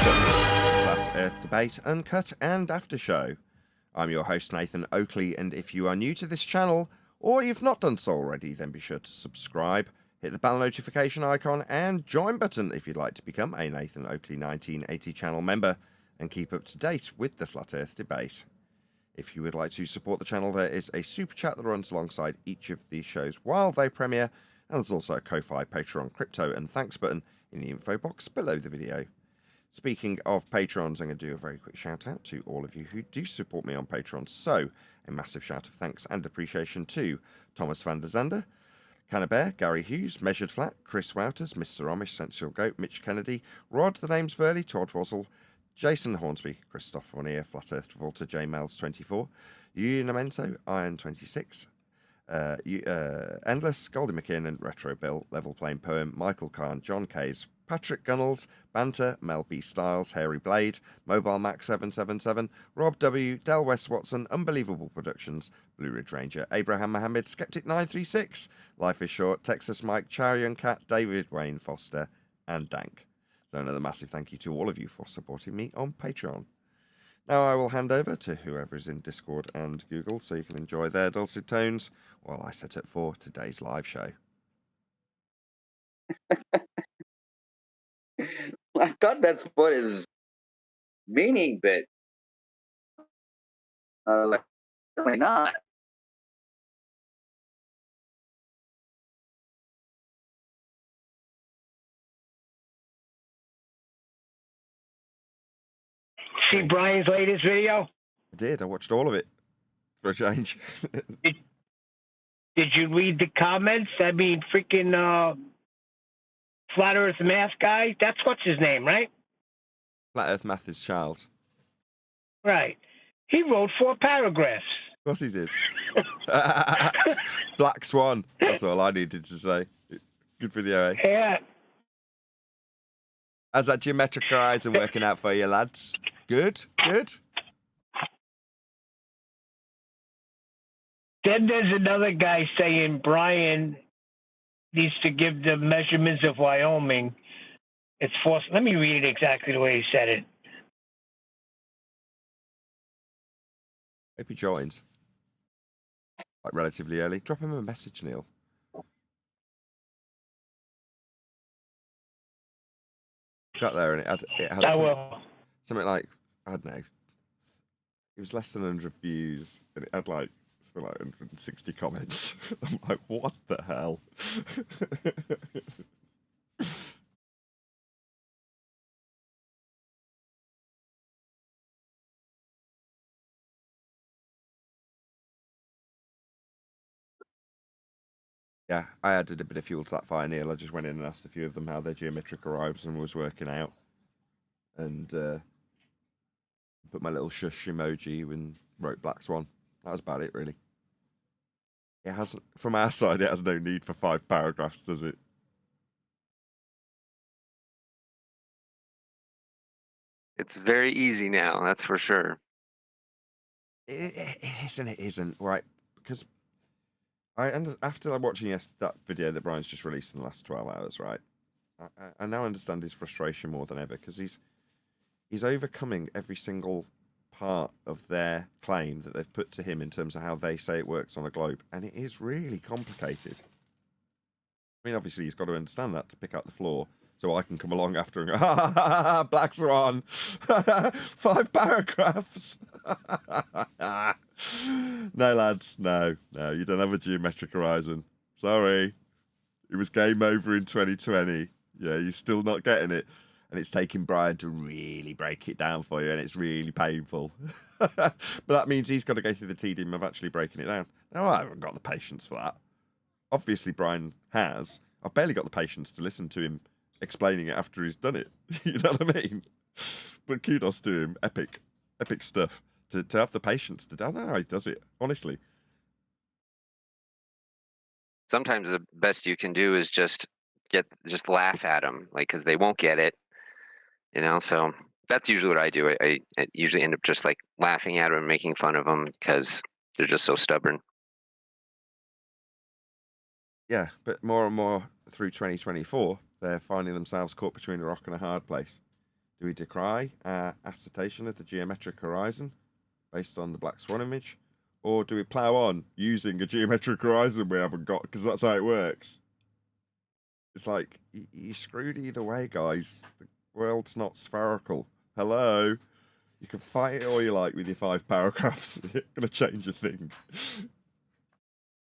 Flat Earth Debate, Uncut and After Show. I'm your host Nathan Oakley, and if you are new to this channel, or you've not done so already, then be sure to subscribe, hit the bell notification icon and join button if you'd like to become a Nathan Oakley 1980 channel member and keep up to date with the Flat Earth Debate. If you would like to support the channel, there is a super chat that runs alongside each of these shows while they premiere, and there's also a Ko-Fi, Patreon, crypto and thanks button in the info box below the video. Speaking of Patrons, I'm going to do a very quick shout out to all of you who do support me on Patreon. So, a massive shout of thanks and appreciation to Thomas van der Zander, Cannabear, Gary Hughes, Measured Flat, Chris Wouters, Mr. Amish, Sensual Goat, Mitch Kennedy, Rod, The Name's Burley, Todd Wazzle, Jason Hornsby, Christoph Fournier, Flat Earth Travolta, J Mels 24, Unamento, Iron 26, Endless, Goldie McKinnon, Retro Bill, Level Playing Poem, Michael Kahn, John Kays, Patrick Gunnels, Banter, Mel B. Styles, Hairy Blade, Mobile Mac 777, Rob W, Del West Watson, Unbelievable Productions, Blue Ridge Ranger, Abraham Mohammed, Skeptic 936, Life is Short, Texas Mike, Chow Young Cat, David Wayne Foster, and Dank. So another massive thank you to all of you for supporting me on Patreon. Now I will hand over to whoever is in Discord and Google so you can enjoy their dulcet tones while I set up for today's live show. I thought that's what it was meaning, but like, really not. See Brian's latest video? I did. I watched all of it for a change. Did you read the comments? I mean, freaking Flat Earth Math guy? That's what's his name, right? Flat Earth Math is Charles. Right. He wrote 4 paragraphs. Of course he did. Black Swan. That's all I needed to say. Good video, eh? Yeah. How's that geometric horizon working out for you, lads? Good? Good? Then there's another guy saying Brian needs to give the measurements of Wyoming. It's forced. Let me read it exactly the way he said it. Hope he joins. Like relatively early. Drop him a message, Neil. Got there and it had something like, I don't know, it was less than 100 views and it had like something like 160 comments. I'm like, what the hell? Yeah, I added a bit of fuel to that fire, Neil. I just went in and asked a few of them how their geometric horizon was working out. And put my little shush emoji and wrote Black Swan. That was about it, really. It hasn't, from our side, it has no need for 5 paragraphs, does it? It's very easy now, that's for sure. It is and it isn't, right? Because after watching that video that Brian's just released in the last 12 hours, right? I now understand his frustration more than ever because he's overcoming every single part of their claim that they've put to him in terms of how they say it works on a globe, and it is really complicated. I mean, obviously he's got to understand that to pick out the flaw, so I can come along after and go, ha ha ha, ha Black Swan, 5 paragraphs. No, lads, no, you don't have a geometric horizon. Sorry, it was game over in 2020. Yeah, you're still not getting it. And it's taking Brian to really break it down for you, and it's really painful. But that means he's got to go through the tedium of actually breaking it down. Now, I haven't got the patience for that. Obviously, Brian has. I've barely got the patience to listen to him explaining it after he's done it. You know what I mean? But kudos to him. Epic stuff. To have the patience to do. I don't know how he does it, honestly. Sometimes the best you can do is just laugh at them, like, because they won't get it, you know. So that's usually what I do. I usually end up just like laughing at them and making fun of them because they're just so stubborn. Yeah, but more and more through 2024, they're finding themselves caught between a rock and a hard place, Do we decry assertion of the geometric horizon based on the black swan image? Or do we plough on using a geometric horizon we haven't got? Because that's how it works. It's like, you're screwed either way, guys. The world's not spherical. Hello? You can fight it all you like with your 5 paragraphs. It's going to change a thing.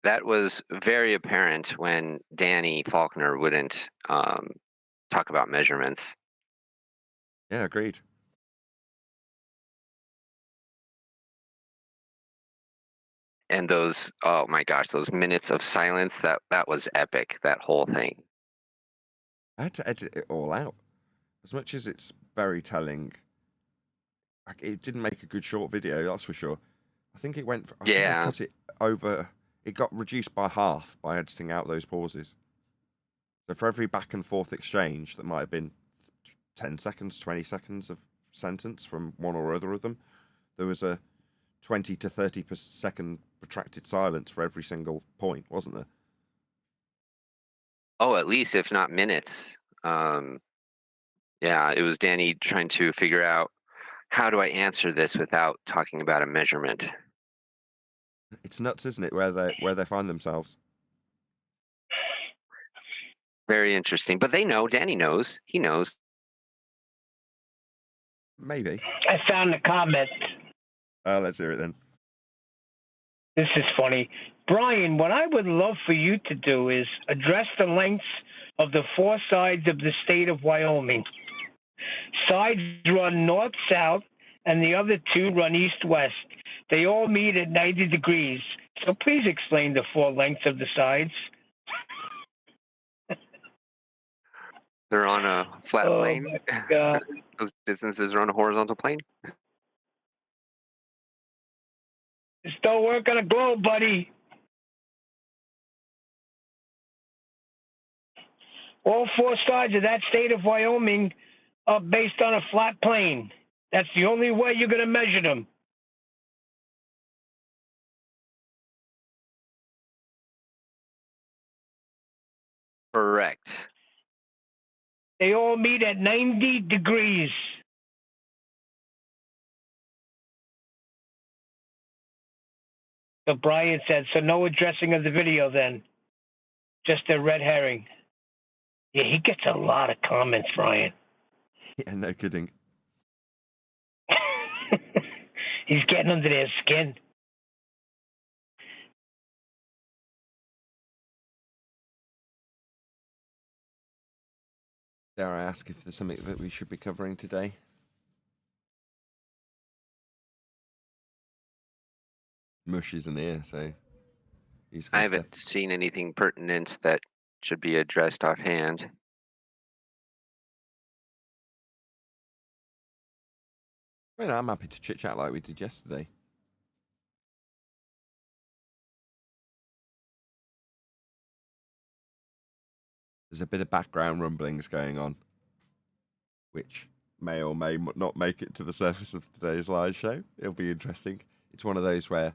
That was very apparent when Danny Faulkner wouldn't talk about measurements. Yeah, agreed. And those, oh my gosh, those minutes of silence, that was epic, that whole thing. I had to edit it all out. As much as it's very telling, it didn't make a good short video, that's for sure. I think it went, I think I cut it over, it got reduced by half by editing out those pauses. So for every back and forth exchange that might have been 10 seconds, 20 seconds of sentence from one or other of them, there was a 20 to 30 second protracted silence for every single point, wasn't there? Oh, at least, if not minutes. Yeah, it was Danny trying to figure out, how do I answer this without talking about a measurement? It's nuts, isn't it, where they find themselves? Very interesting. But they know, Danny knows. He knows. Maybe. I found the comment. Let's hear it then. This is funny. Brian, what I would love for you to do is address the lengths of the 4 sides of the state of Wyoming. Sides run north-south, and the other 2 run east-west. They all meet at 90 degrees. So please explain the 4 lengths of the sides. They're on a flat plane. My God. Those distances are on a horizontal plane. Just don't work on a globe, buddy. All 4 sides of that state of Wyoming are based on a flat plane. That's the only way you're going to measure them. Correct. They all meet at 90 degrees. So Brian said, so no addressing of the video then. Just a red herring. Yeah, he gets a lot of comments, Brian. Yeah, no kidding. He's getting under their skin. Dare I ask if there's something that we should be covering today? Mush isn't here, so he's I gonna step. haven't seen anything pertinent that should be addressed offhand. I mean, I'm happy to chit chat like we did yesterday. There's a bit of background rumblings going on, which may or may not make it to the surface of today's live show. It'll be interesting. It's one of those where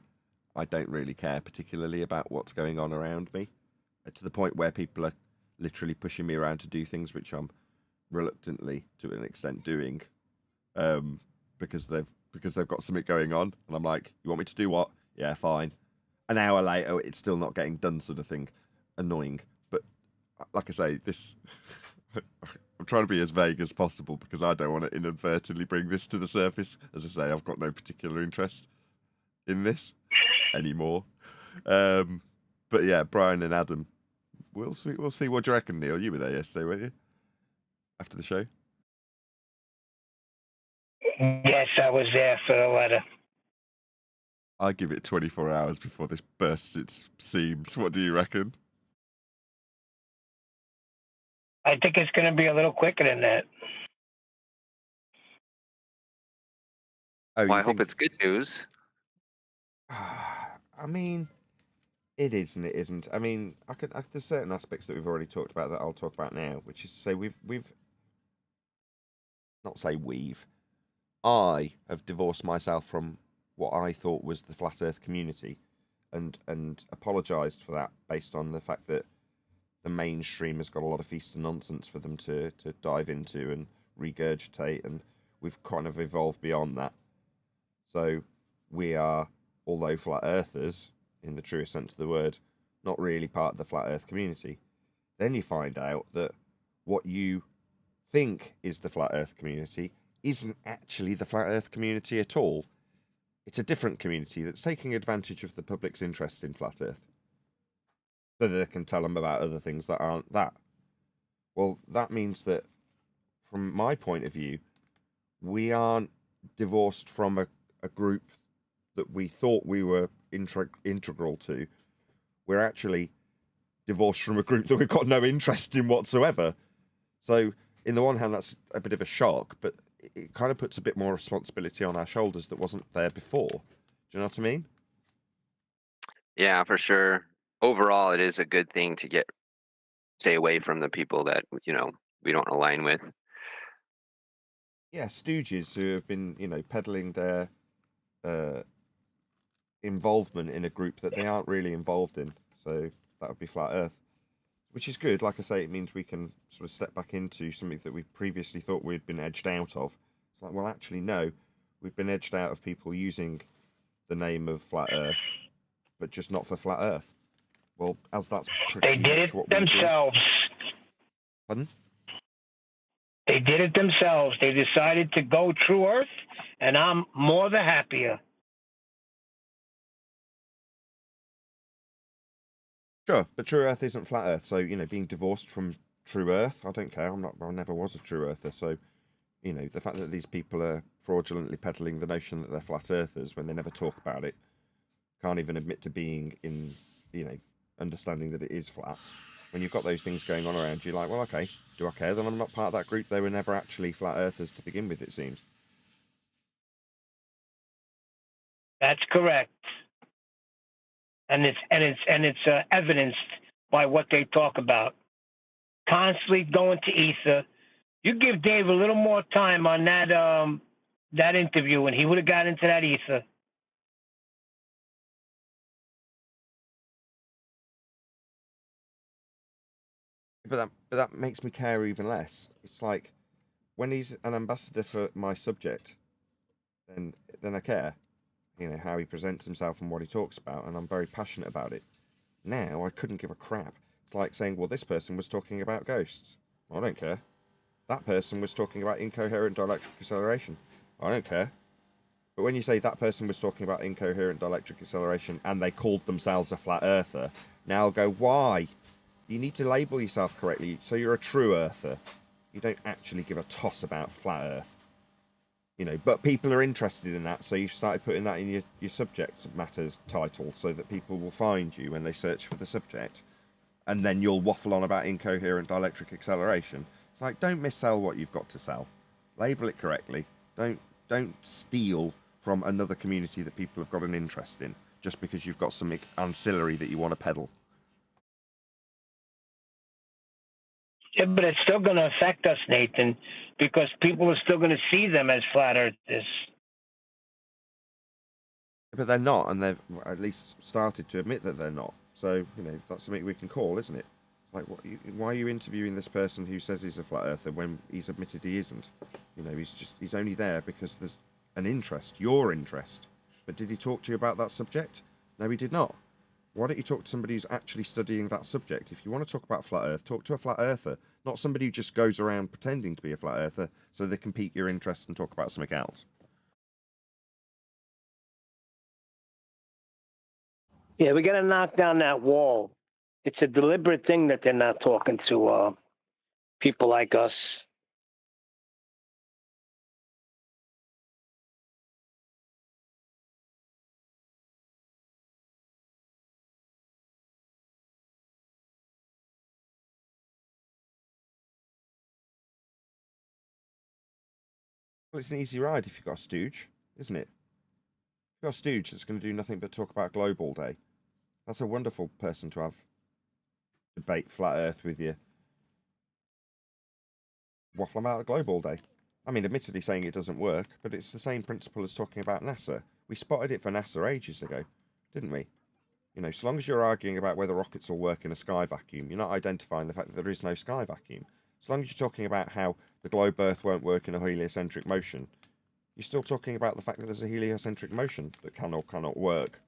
I don't really care particularly about what's going on around me, to the point where people are literally pushing me around to do things which I'm reluctantly, to an extent, doing, because they've got something going on, and I'm like, you want me to do what? Yeah, fine. An hour later, it's still not getting done, sort of thing. Annoying. But like I say, this I'm trying to be as vague as possible because I don't want to inadvertently bring this to the surface. As I say, I've got no particular interest in this anymore. But yeah, Brian and Adam, we'll see. What do you reckon, Neil? You were there yesterday, weren't you? After the show. Yes, I was there for the letter. I give it 24 hours before this bursts its seams. What do you reckon? I think it's going to be a little quicker than that. Oh, well, I hope it's good news. I mean, it is and it isn't. I mean, there's certain aspects that we've already talked about that I'll talk about now, which is to say I have divorced myself from what I thought was the flat Earth community, and apologised for that based on the fact that the mainstream has got a lot of feast and nonsense for them to dive into and regurgitate, and we've kind of evolved beyond that. So we are, although flat earthers, in the truest sense of the word, not really part of the flat earth community. Then you find out that what you think is the flat earth community isn't actually the flat earth community at all. It's a different community that's taking advantage of the public's interest in flat earth so that they can tell them about other things that aren't that. Well, that means that, from my point of view, we aren't divorced from a group that we thought we were integral to. We're actually divorced from a group that we've got no interest in whatsoever. So, in the one hand, that's a bit of a shock, but it kind of puts a bit more responsibility on our shoulders that wasn't there before. Do you know what I mean? Yeah, for sure. Overall, it is a good thing to stay away from the people that we don't align with. Yeah, stooges who have been, peddling their involvement in a group that they aren't really involved in. So that would be flat earth, which is good. Like I say, it means we can sort of step back into something that we previously thought we'd been edged out of. It's like, well, actually, no, we've been edged out of people using the name of flat earth, but just not for flat earth. Well, as that's pretty They did much it what we do. themselves. Pardon? They did it themselves. They decided to go true earth, and I'm more the happier. Sure, but true earth isn't flat earth. So, being divorced from true earth, I don't care. I never was a true earther. So, the fact that these people are fraudulently peddling the notion that they're flat earthers when they never talk about it, can't even admit to being in, understanding that it is flat. When you've got those things going on around you, like, well, okay, do I care? Then I'm not part of that group. They were never actually flat earthers to begin with, it seems. That's correct. And it's evidenced by what they talk about. Constantly going to ether. You give Dave a little more time on that interview, and he would have got into that ether. But that makes me care even less. It's like, when he's an ambassador for my subject, then I care. How he presents himself and what he talks about, and I'm very passionate about it. Now I couldn't give a crap. It's like saying, well, this person was talking about ghosts. I don't care. That person was talking about incoherent dielectric acceleration. I don't care. But when you say that person was talking about incoherent dielectric acceleration and they called themselves a flat earther, now I'll go, why? You need to label yourself correctly, so you're a true earther. You don't actually give a toss about flat earth. But people are interested in that, so you've started putting that in your subject matters title so that people will find you when they search for the subject. And then you'll waffle on about incoherent dielectric acceleration. It's like, don't missell what you've got to sell. Label it correctly. Don't steal from another community that people have got an interest in just because you've got something ancillary that you want to peddle. Yeah, but it's still going to affect us, Nathan, because people are still going to see them as flat earthers. But they're not, and they've at least started to admit that they're not. So, that's something we can call, isn't it? Like, why are you interviewing this person who says he's a flat earther when he's admitted he isn't? He's only there because there's an interest, your interest. But did he talk to you about that subject? No, he did not. Why don't you talk to somebody who's actually studying that subject? If you want to talk about flat earth, talk to a flat earther, not somebody who just goes around pretending to be a flat earther so they can pique your interest and talk about something else. Yeah, we got to knock down that wall. It's a deliberate thing that they're not talking to people like us. Well, it's an easy ride if you've got a stooge, isn't it? If you've got a stooge that's going to do nothing but talk about globe all day, that's a wonderful person to have debate flat earth with you. Waffle about the globe all day. I mean, admittedly saying it doesn't work, but it's the same principle as talking about NASA. We spotted it for NASA ages ago, didn't we? So long as you're arguing about whether rockets will work in a sky vacuum, you're not identifying the fact that there is no sky vacuum. As long as you're talking about how the globe Earth won't work in a heliocentric motion, you're still talking about the fact that there's a heliocentric motion that can or cannot work.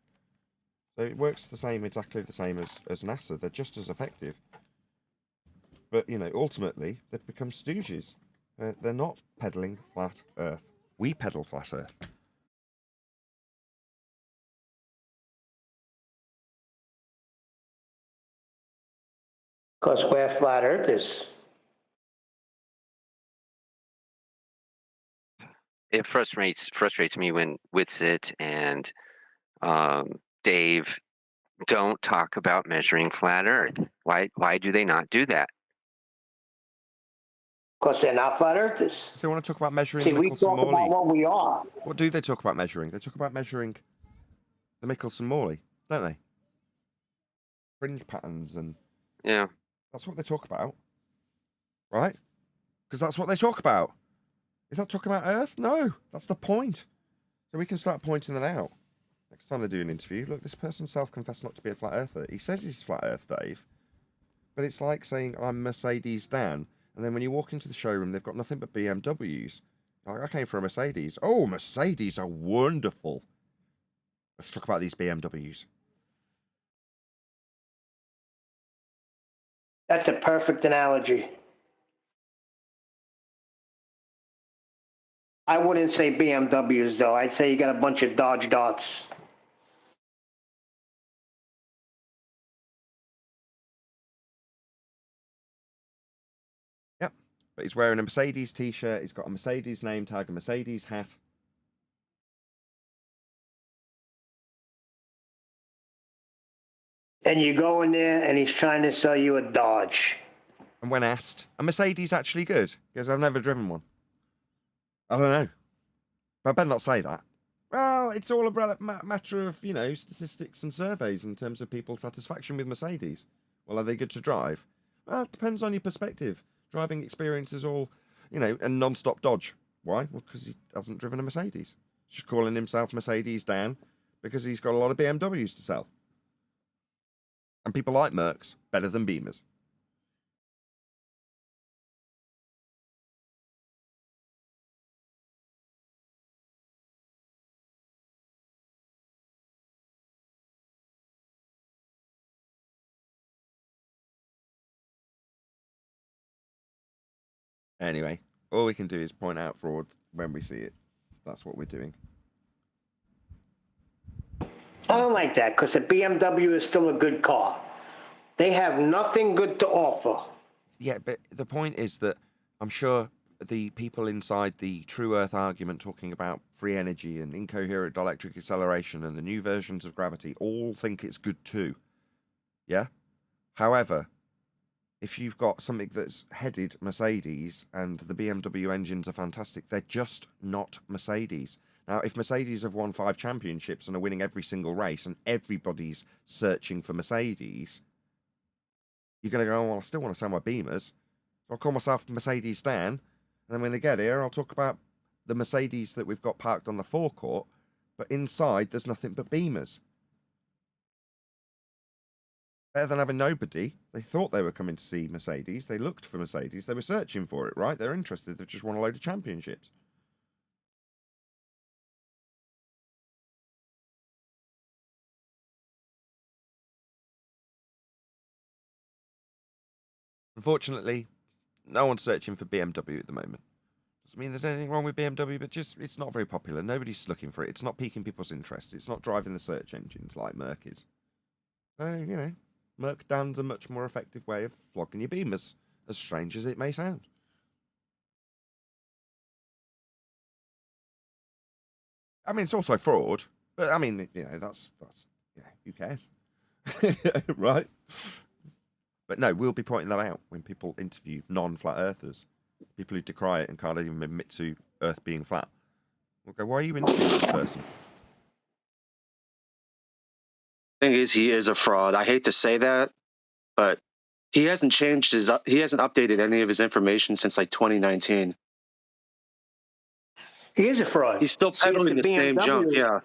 So it works exactly the same as NASA. They're just as effective. But, you know, ultimately, they've become stooges. They're not peddling flat Earth. We peddle flat Earth. Because we're flat earthers. It frustrates me when Witsit and Dave don't talk about measuring flat Earth. Why do they not do that? Because they're not flat earthers. So they want to talk about measuring See, the we talk about Michelson-Morley. what we are. What do they talk about measuring? They talk about measuring the Michelson-Morley, don't they? Fringe patterns and... Yeah. That's what they talk about. Right? Because that's what they talk about. Is that talking about Earth? No. That's the point. So we can start pointing that out. Next time they do an interview, look, this person self-confessed not to be a flat earther. He says he's flat Earth, Dave. But it's like saying, I'm Mercedes Dan. And then when you walk into the showroom, they've got nothing but BMWs. Like, I came from a Mercedes. Oh, Mercedes are wonderful. Let's talk about these BMWs. That's a perfect analogy. I wouldn't say BMWs, though. I'd say you got a bunch of Dodge Darts. Yep. But he's wearing a Mercedes t-shirt. He's got a Mercedes name tag, a Mercedes hat. And you go in there and he's trying to sell you a Dodge. And when asked, are Mercedes actually good? Because I've never driven one. I don't know. But I better not say that. Well, it's all a matter of, you know, statistics and surveys in terms of people's satisfaction with Mercedes. Well, are they good to drive? Well, it depends on your perspective. Driving experience is all, you know, a non-stop dodge. Why? Well, because he hasn't driven a Mercedes. He's just calling himself Mercedes Dan because he's got a lot of BMWs to sell. And people like Mercs better than Beamers. Anyway, all we can do is point out fraud when we see it. That's what we're doing. I don't like that because the BMW is still a good car. They have nothing good to offer. Yeah, but the point is that I'm sure the people inside the True Earth argument talking about free energy and incoherent dielectric acceleration and the new versions of gravity all think it's good too. Yeah? However, if you've got something that's headed Mercedes and the BMW engines are fantastic, they're just not Mercedes. Now, if Mercedes have won 5 championships and are winning every single race and everybody's searching for Mercedes, you're going to go, oh, well, I still want to sell my Beamers. So I'll call myself Mercedes Stan. And then when they get here, I'll talk about the Mercedes that we've got parked on the forecourt. But inside, there's nothing but Beamers. Better than having nobody. They thought they were coming to see Mercedes. They looked for Mercedes. They were searching for it, right? They're interested. They just won a load of championships. Unfortunately, no one's searching for BMW at the moment. Doesn't mean there's anything wrong with BMW, but just it's not very popular. Nobody's looking for it. It's not piquing people's interest. It's not driving the search engines like Merc is. You know, Merc Dan's a much more effective way of flogging your Beamers, as strange as it may sound. I mean, it's also fraud, but I mean, you know, that's you know, who cares, right? But no, we'll be pointing that out when people interview non-flat earthers, people who decry it and can't even admit to Earth being flat. We'll go, why are you interviewing this person? Thing is, he is a fraud. I hate to say that, but he hasn't changed he hasn't updated any of his information since like 2019. He is a fraud. He's still peddling the same junk, yeah.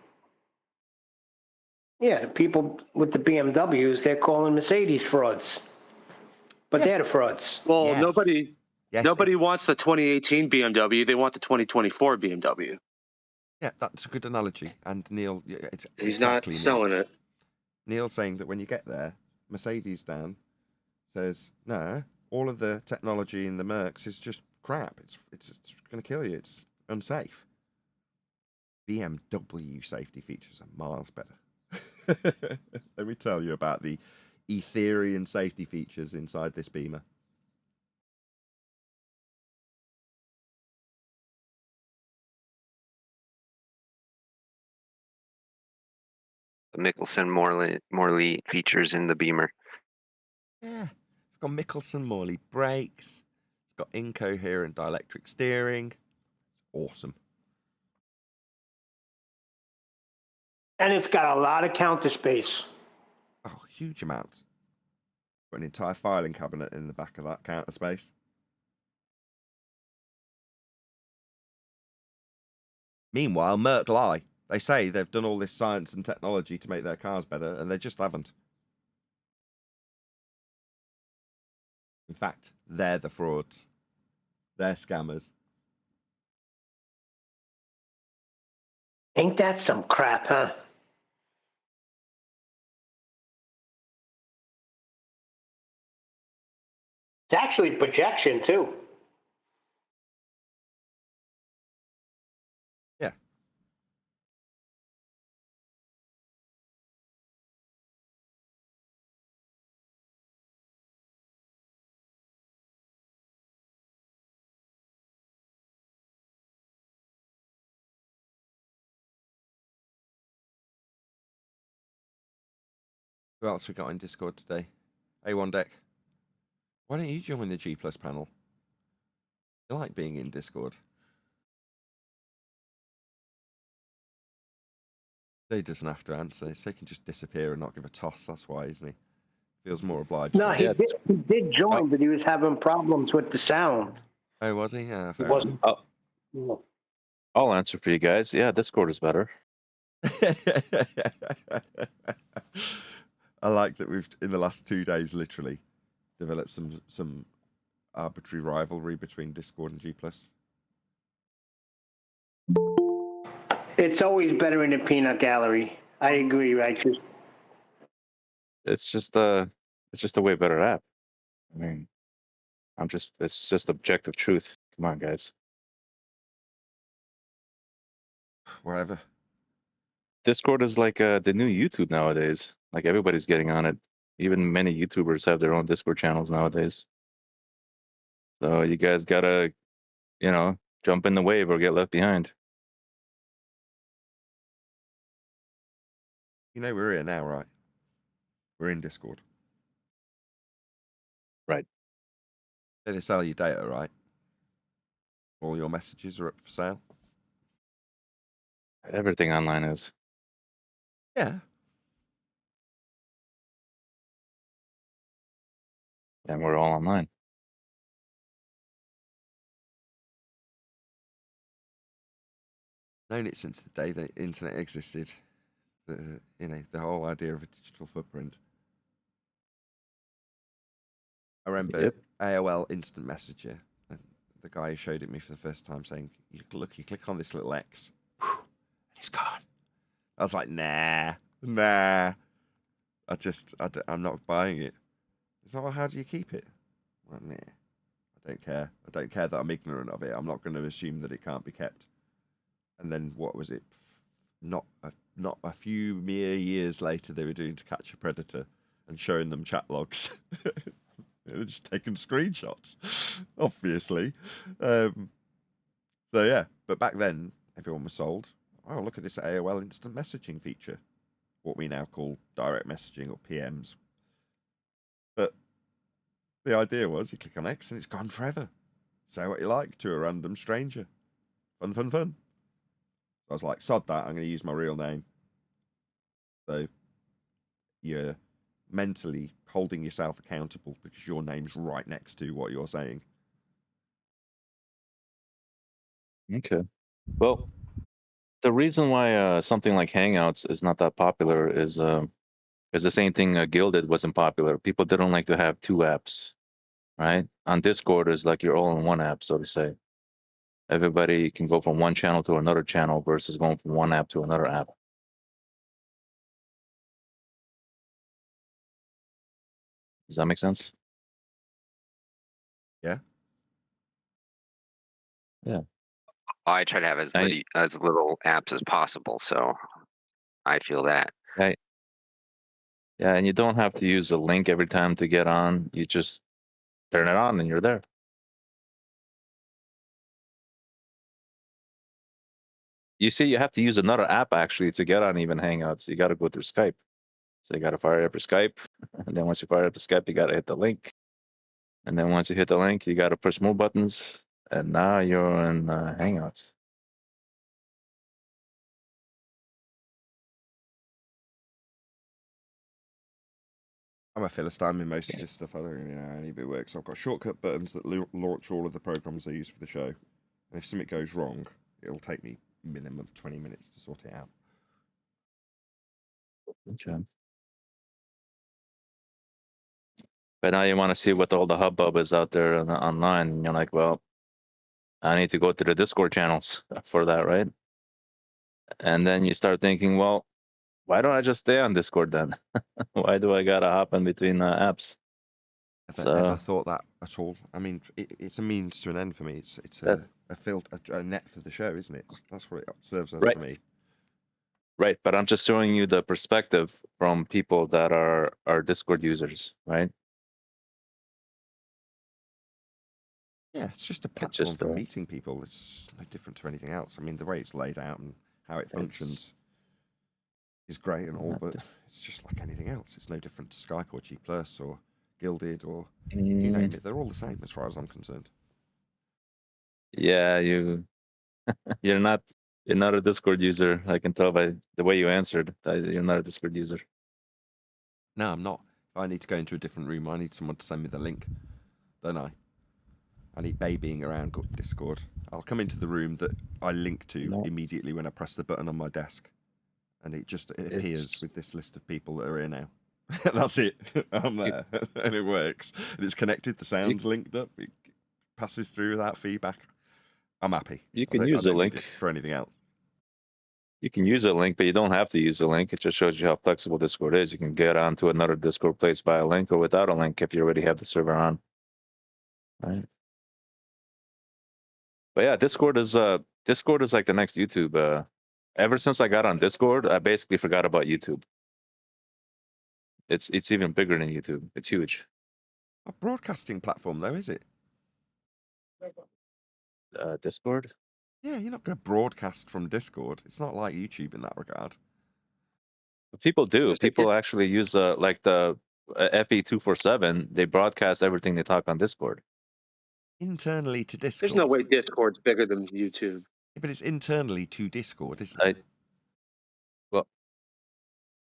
Yeah, the people with the BMWs, they're calling Mercedes frauds. But they're the frauds. Well, Yes. Yes, Nobody it's- wants the 2018 BMW. They want the 2024 BMW. Yeah, that's a good analogy. And Neil, it's He's exactly not selling it. Neil saying that when you get there, Mercedes Dan says, no, all of the technology in the Mercs is just crap. It's going to kill you. It's unsafe. BMW safety features are miles better. Let me tell you about the Ethereum safety features inside this Beamer. The Mickelson-Morley features in the Beamer. Yeah, it's got Mickelson-Morley brakes. It's got incoherent dielectric steering. Awesome. And it's got a lot of counter space. Oh, huge amounts. Got an entire filing cabinet in the back of that counter space. Meanwhile, Merc lie. They say they've done all this science and technology to make their cars better, and they just haven't. In fact, they're the frauds. They're scammers. Ain't that some crap, huh? It's actually projection, too. Yeah. Who else we got in Discord today? A1 Deck. Why don't you join the G Plus panel? I like being in Discord. He doesn't have to answer, so he can just disappear and not give a toss. That's why, isn't he? Feels more obliged. No, than- he did join, but he was having problems with the sound. Oh, was he? Yeah, He fair wasn't. I'll answer for you guys. Yeah, Discord is better. I like that we've, in the last 2 days, literally developed some arbitrary rivalry between Discord and G+. It's always better in the peanut gallery. I agree, Righteous. It's just a way better app. I mean, it's just objective truth. Come on, guys. Whatever. Discord is like the new YouTube nowadays. Like everybody's getting on it. Even many YouTubers have their own Discord channels nowadays. So you guys gotta, jump in the wave or get left behind. You know we're here now, right? We're in Discord. Right. They sell you data, right? All your messages are up for sale. Everything online is. Yeah. And we're all online. Known it since the day the internet existed. The whole idea of a digital footprint. I remember Yep. AOL Instant Messenger, and the guy who showed it me for the first time saying, you click on this little X, whew, and it's gone. I was like, nah. I'm not buying it. It's like, well, how do you keep it? Well, nah. I don't care. I don't care that I'm ignorant of it. I'm not going to assume that it can't be kept. And then what was it? Not a few mere years later, they were doing To Catch a Predator and showing them chat logs. They're just taking screenshots, obviously. So yeah, but back then, everyone was sold. Oh, look at this AOL instant messaging feature, what we now call direct messaging or PMs. But the idea was you click on X and it's gone forever. Say what you like to a random stranger. Fun. So I was like, sod that, I'm going to use my real name. So you're mentally holding yourself accountable because your name's right next to what you're saying. Okay. Well, the reason why something like Hangouts is not that popular is the same thing Guilded wasn't popular. People didn't like to have two apps. right? On Discord is like your all-in-one app, so to say. Everybody can go from one channel to another channel versus going from one app to another app. Does that make sense? Yeah. Yeah. I try to have as little apps as possible, so I feel that. Right. Yeah, and you don't have to use a link every time to get on. You just turn it on and you're there. You see, you have to use another app actually to get on even Hangouts. You got to go through Skype. So you got to fire up your Skype, and then once you fire up the Skype, you got to hit the link, and then once you hit the link, you got to push more buttons, and now you're in Hangouts. I'm a Philistine in most of this stuff. I don't really know how any of it works. I've got shortcut buttons that launch all of the programs I use for the show. And if something goes wrong, it'll take me minimum 20 minutes to sort it out. Good job. But now you want to see what all the hubbub is out there online, and you're like, well, I need to go to the Discord channels for that, right? And then you start thinking, well, why don't I just stay on Discord then? Why do I gotta hop in between apps? Ever thought that at all? I mean, it's a means to an end for me. It's a net for the show, isn't it? That's what it serves as for me. Right, but I'm just showing you the perspective from people that are Discord users, right? Yeah, it's just a platform for meeting people. It's no different to anything else. I mean, the way it's laid out and how it functions is great and all, but it's just like anything else. It's no different to Skype or G Plus or Gilded or you name it. They're all the same as far as I'm concerned. Yeah, you're not a Discord user. I can tell by the way you answered that you're not a Discord user. No, I'm not. If I need to go into a different room, I need someone to send me the link, don't I? I need babying around Discord. I'll come into the room that I link to immediately when I press the button on my desk, and it appears with this list of people that are here now. That's it. I'm there, and it works. And it's connected. The sound's linked up. It passes through without feedback. I'm happy. You can use a link for anything else. You can use a link, but you don't have to use a link. It just shows you how flexible Discord is. You can get onto another Discord place by a link or without a link if you already have the server on. Right. But yeah, Discord is like the next YouTube. Ever since I got on Discord, I basically forgot about YouTube. It's even bigger than YouTube. It's huge. A broadcasting platform, though, is it? Discord? Yeah, you're not going to broadcast from Discord. It's not like YouTube in that regard. But people do. People actually use like the FE247. They broadcast everything they talk on Discord. Internally to Discord. There's no way Discord's bigger than YouTube. Yeah, but it's internally to Discord, isn't it?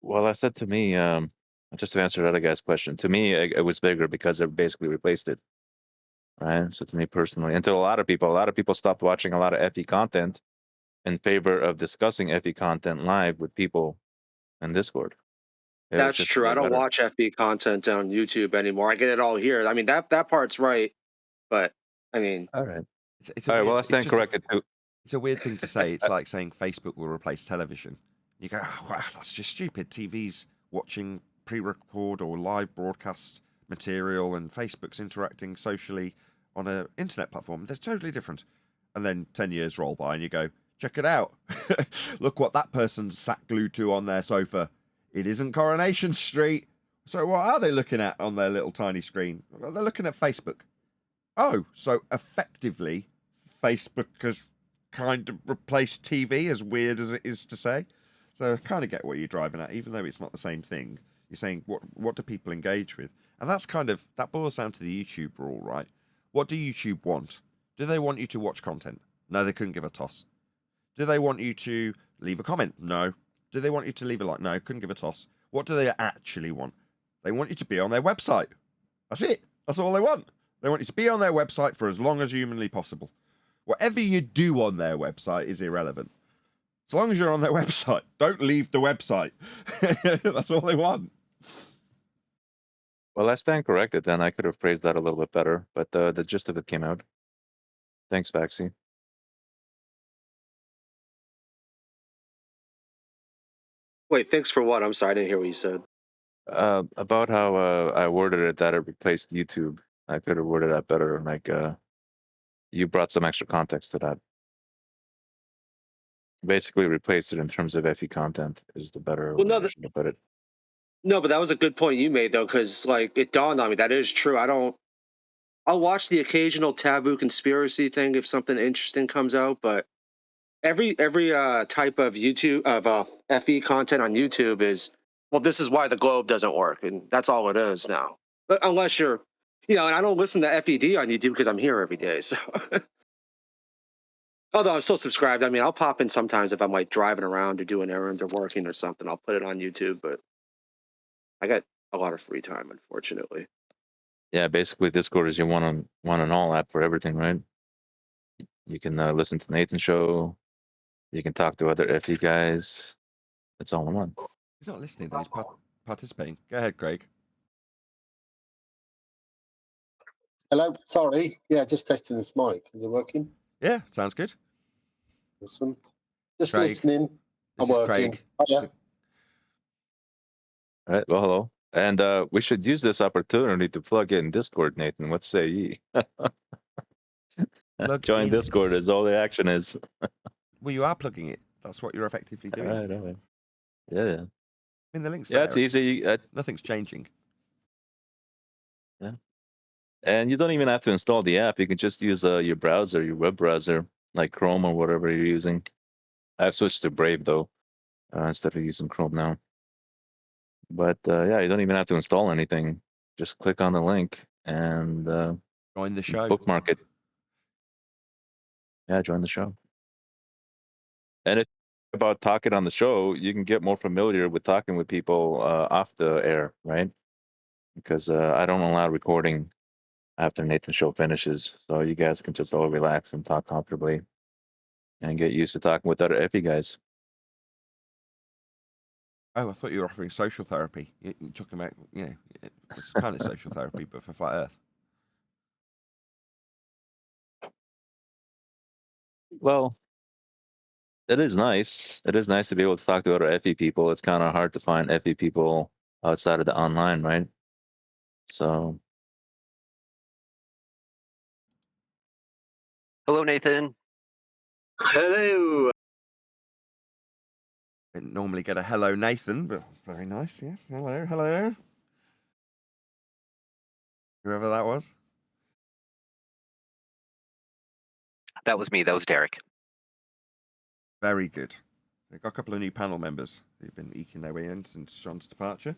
Well, I said to me, just to answer that other guy's question, to me, it was bigger because they basically replaced it. Right. So to me personally, and to a lot of people stopped watching a lot of FE content in favor of discussing FE content live with people in Discord. That's true. I don't watch FE content on YouTube anymore. I get it all here. I mean, that part's right. But, I mean... All right. All right, well, I stand corrected too. It's a weird thing to say. It's like saying Facebook will replace television. You go, oh, wow, that's just stupid. TV's watching pre-record or live broadcast material and Facebook's interacting socially on an internet platform. They're totally different. And then 10 years roll by and you go, check it out. Look what that person's sat glued to on their sofa. It isn't Coronation Street. So what are they looking at on their little tiny screen? Well, they're looking at Facebook. Oh, so effectively, Facebook has kind of replaced TV, as weird as it is to say. So I kind of get what you're driving at, even though it's not the same thing. You're saying, what do people engage with? And that boils down to the YouTube rule, right? What do YouTube want? Do they want you to watch content? No, they couldn't give a toss. Do they want you to leave a comment? No. Do they want you to leave a like? No, couldn't give a toss. What do they actually want? They want you to be on their website. That's it. That's all they want. They want you to be on their website for as long as humanly possible. Whatever you do on their website is irrelevant. As long as you're on their website, don't leave the website. That's all they want. Well, I stand corrected. Then I could have phrased that a little bit better, but the gist of it came out. Thanks, Vaxi. Wait, thanks for what? I'm sorry, I didn't hear what you said. About how I worded it that it replaced YouTube. I could have worded that better. Like you brought some extra context to that. Basically, replaced it in terms of FE content is the better Well, way I should have put it. no, but that was a good point you made though, because like it dawned on me that is true. I'll watch the occasional taboo conspiracy thing if something interesting comes out, but every type of YouTube of FE content on YouTube is, well, this is why the globe doesn't work, and that's all it is now. But unless you're, and I don't listen to FED on YouTube because I'm here every day. So, although I'm still subscribed, I mean, I'll pop in sometimes if I'm like driving around or doing errands or working or something. I'll put it on YouTube, but I got a lot of free time, unfortunately. Yeah, basically, Discord is your one and all app for everything, right? You can listen to Nathan's show. You can talk to other FE guys. It's all in one. He's not listening, though. He's participating. Go ahead, Craig. Hello, sorry. Yeah, just testing this mic. Is it working? Yeah, sounds good. Awesome. Just Craig. listening. This I'm is working. Craig. Oh, yeah. All right. Well, hello. And we should use this opportunity to plug in Discord, Nathan. What say ye? Plug Join in. Discord is all the action is. Well, you are plugging it. That's what you're effectively doing. All right. Yeah. I mean, the link's Yeah, there. it's easy. Nothing's changing. Yeah. And you don't even have to install the app. You can just use your browser, your web browser, like Chrome or whatever you're using. I've switched to Brave, though, instead of using Chrome now. But yeah, you don't even have to install anything. Just click on the link and Join the show. bookmark it. Yeah, join the show. And if about talking on the show, you can get more familiar with talking with people off the air, right? Because I don't allow recording after Nathan's show finishes, so you guys can just all relax and talk comfortably and get used to talking with other FE guys. Oh, I thought you were offering social therapy. You're talking about, it's kind of social therapy, but for Flat Earth. Well, it is nice. It is nice to be able to talk to other FE people. It's kind of hard to find FE people outside of the online, right? So, Hello, Nathan. Hello. Didn't normally get a hello, Nathan, but very nice. Yes, hello. Whoever that was. That was me. That was Derek. Very good. We've got a couple of new panel members who've been eking their way in since John's departure,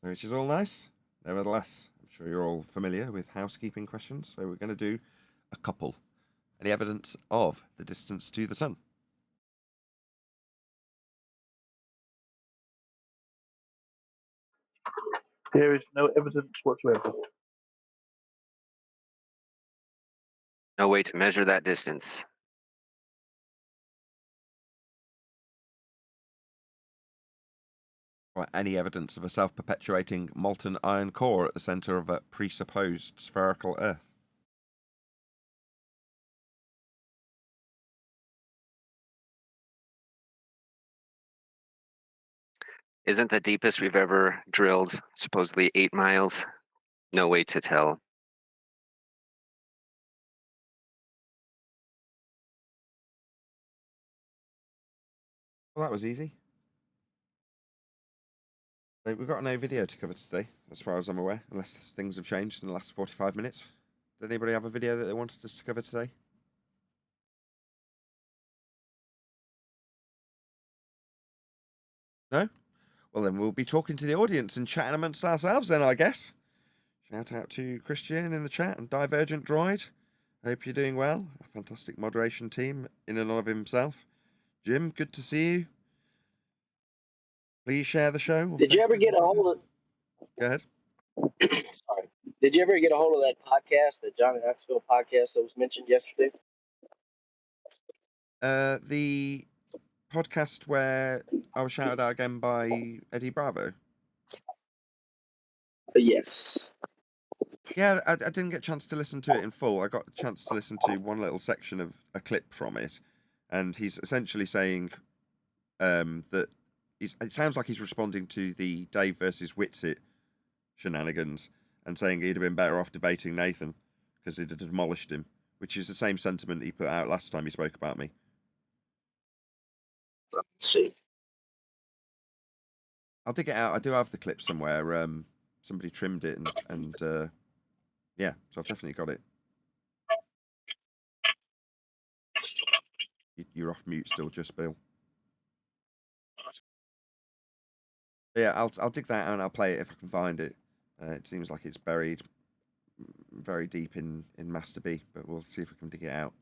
which is all nice. Nevertheless, I'm sure you're all familiar with housekeeping questions, so we're going to do a couple. Any evidence of the distance to the sun? There is no evidence whatsoever. No way to measure that distance. Or any evidence of a self-perpetuating molten iron core at the center of a presupposed spherical Earth? Isn't the deepest we've ever drilled supposedly 8 miles? No way to tell. Well, that was easy. So we've got no video to cover today, as far as I'm aware, unless things have changed in the last 45 minutes. Did anybody have a video that they wanted us to cover today? No? Well, then we'll be talking to the audience and chatting amongst ourselves then, I guess. Shout out to Christian in the chat and Divergent Droid. Hope you're doing well. A fantastic moderation team in and of himself. Jim, good to see you. Please share the show. Did you ever get a hold of? Go ahead. Sorry. Did you ever get a hold of that podcast, the Johnny Knoxville podcast that was mentioned yesterday? The podcast where I was shouted out again by Eddie Bravo. Yes. Yeah, I didn't get a chance to listen to it in full. I got a chance to listen to one little section of a clip from it, and he's essentially saying that it sounds like he's responding to the Dave versus Whitsitt shenanigans and saying he'd have been better off debating Nathan because he'd have demolished him, which is the same sentiment he put out last time he spoke about me. Let's see. I'll dig it out. I do have the clip somewhere. Somebody trimmed it and yeah, so I've definitely got it. You're off mute still, just Bill. Yeah, I'll dig that out and I'll play it if I can find it. It seems like it's buried very deep in Master B, but we'll see if we can dig it out.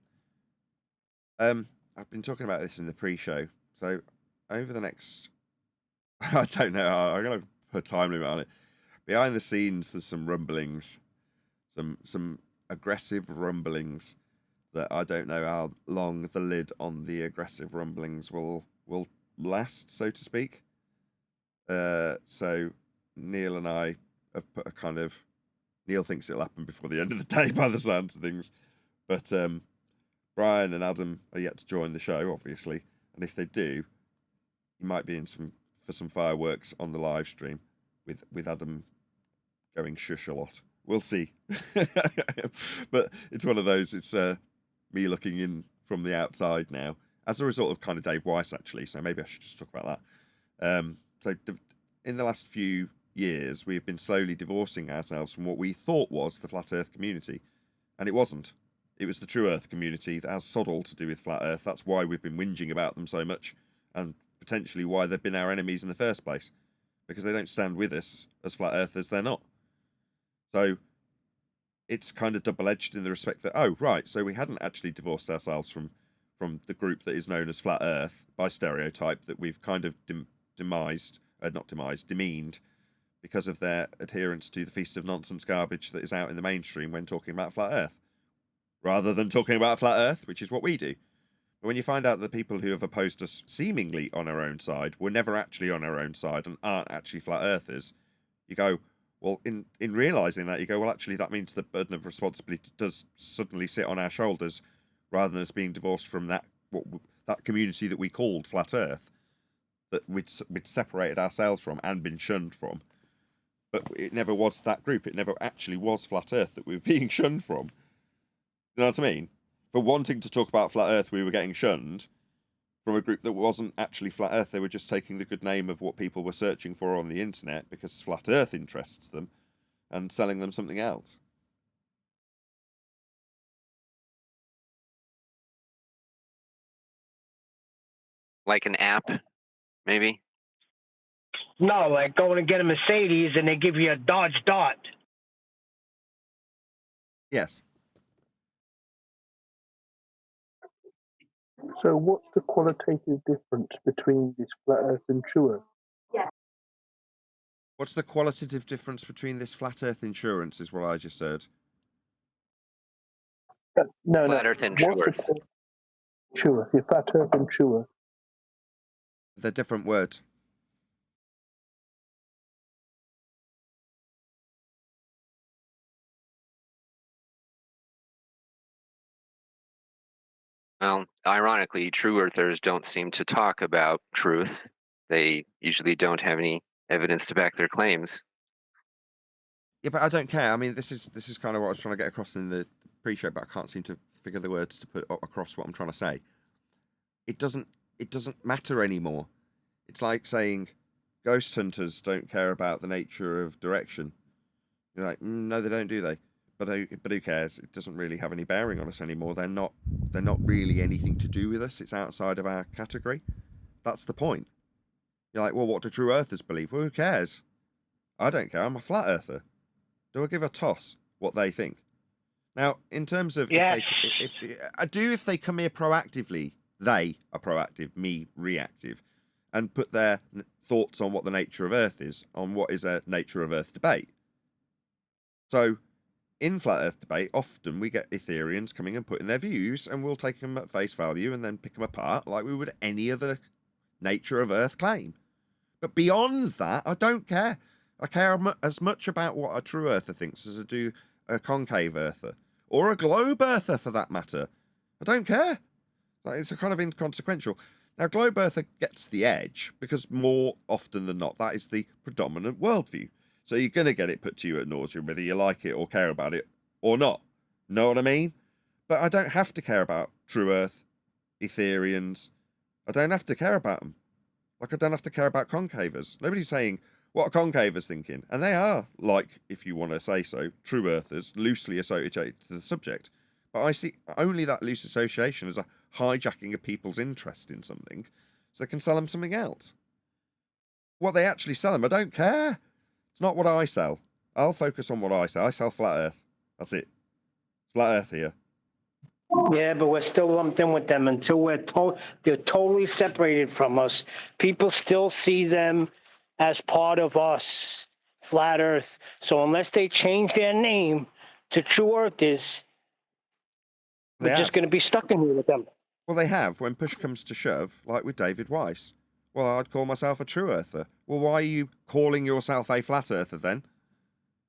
I've been talking about this in the pre-show, so over the next, I don't know, I'm gonna put a time limit on it. Behind the scenes, there's some rumblings, some aggressive rumblings that I don't know how long the lid on the aggressive rumblings will last, so to speak. So Neil and I have put a kind of, Neil thinks it'll happen before the end of the day by the sound of things, but Brian and Adam are yet to join the show, obviously, and if they do, you might be in for some fireworks on the live stream with Adam going shush a lot. We'll see. But it's one of those, it's me looking in from the outside now, as a result of kind of Dave Weiss, actually, so maybe I should just talk about that. So in the last few years, we've been slowly divorcing ourselves from what we thought was the Flat Earth community, and it wasn't. It was the True Earth community that has sod all to do with Flat Earth. That's why we've been whinging about them so much, and potentially why they've been our enemies in the first place, because they don't stand with us as Flat Earthers, they're not. So it's kind of double-edged in the respect that, oh, right, so we hadn't actually divorced ourselves from the group that is known as Flat Earth by stereotype, that we've kind of demeaned because of their adherence to the Feast of Nonsense garbage that is out in the mainstream when talking about Flat Earth, rather than talking about Flat Earth, which is what we do. But when you find out that people who have opposed us seemingly on our own side were never actually on our own side and aren't actually Flat Earthers, you go, well, in realising that, you go, well, actually, that means the burden of responsibility does suddenly sit on our shoulders, rather than us being divorced from that community that we called Flat Earth, that we'd separated ourselves from and been shunned from. But it never was that group. It never actually was Flat Earth that we were being shunned from. You know what I mean? For wanting to talk about Flat Earth, we were getting shunned from a group that wasn't actually Flat Earth. They were just taking the good name of what people were searching for on the internet because Flat Earth interests them and selling them something else. Like an app, maybe? No, like going to get a Mercedes and they give you a Dodge Dart. Yes. So, what's the qualitative difference between this flat Earth and True Earth? What's the qualitative difference between this Flat Earth insurance, is what I just heard. No, Flat Earth and True Earth. True Earth. Yeah, Flat Earth and True Earth. They're different words. Well, ironically, true earthers don't seem to talk about truth. They usually don't have any evidence to back their claims. Yeah, but I don't care. I mean, this is kind of what I was trying to get across in the pre-show, but I can't seem to figure the words to put across what I'm trying to say. It doesn't matter anymore. It's like saying ghost hunters don't care about the nature of direction. You're like, no, they don't, do they? But who cares? It doesn't really have any bearing on us anymore. They're not really anything to do with us. It's outside of our category. That's the point. You're like, well, what do true earthers believe? Well, who cares? I don't care. I'm a flat earther. Do I give a toss what they think? Now, in terms of Yes. if they come here proactively, they are proactive, me reactive, and put their thoughts on what the nature of Earth is, on what is a nature of Earth debate. So, in Flat Earth debate, often we get Ethereans coming and putting their views, and we'll take them at face value and then pick them apart like we would any other nature of Earth claim. But beyond that, I don't care. I care as much about what a true earther thinks as I do a concave earther, or a globe earther for that matter. I don't care. Like, it's a kind of inconsequential. Now, globe earther gets the edge because more often than not, that is the predominant worldview. So you're going to get it put to you at nauseam, whether you like it or care about it or not. Know what I mean? But I don't have to care about True Earth, Ethereans. I don't have to care about them. Like, I don't have to care about concavers. Nobody's saying what are concavers thinking. And they are, like, if you want to say so, true earthers, loosely associated to the subject. But I see only that loose association as a hijacking of people's interest in something so they can sell them something else. What they actually sell them, I don't care. It's not what I sell. I'll focus on what I sell. I sell flat earth. That's it. Flat earth here. Yeah, but we're still lumped in with them until they're totally separated from us. People still see them as part of us, flat earth. So unless they change their name to True Earthers, we're just going to be stuck in here with them. Well, they have, when push comes to shove, like with David Weiss. Well, I'd call myself a true earther. Well, why are you calling yourself a flat earther then?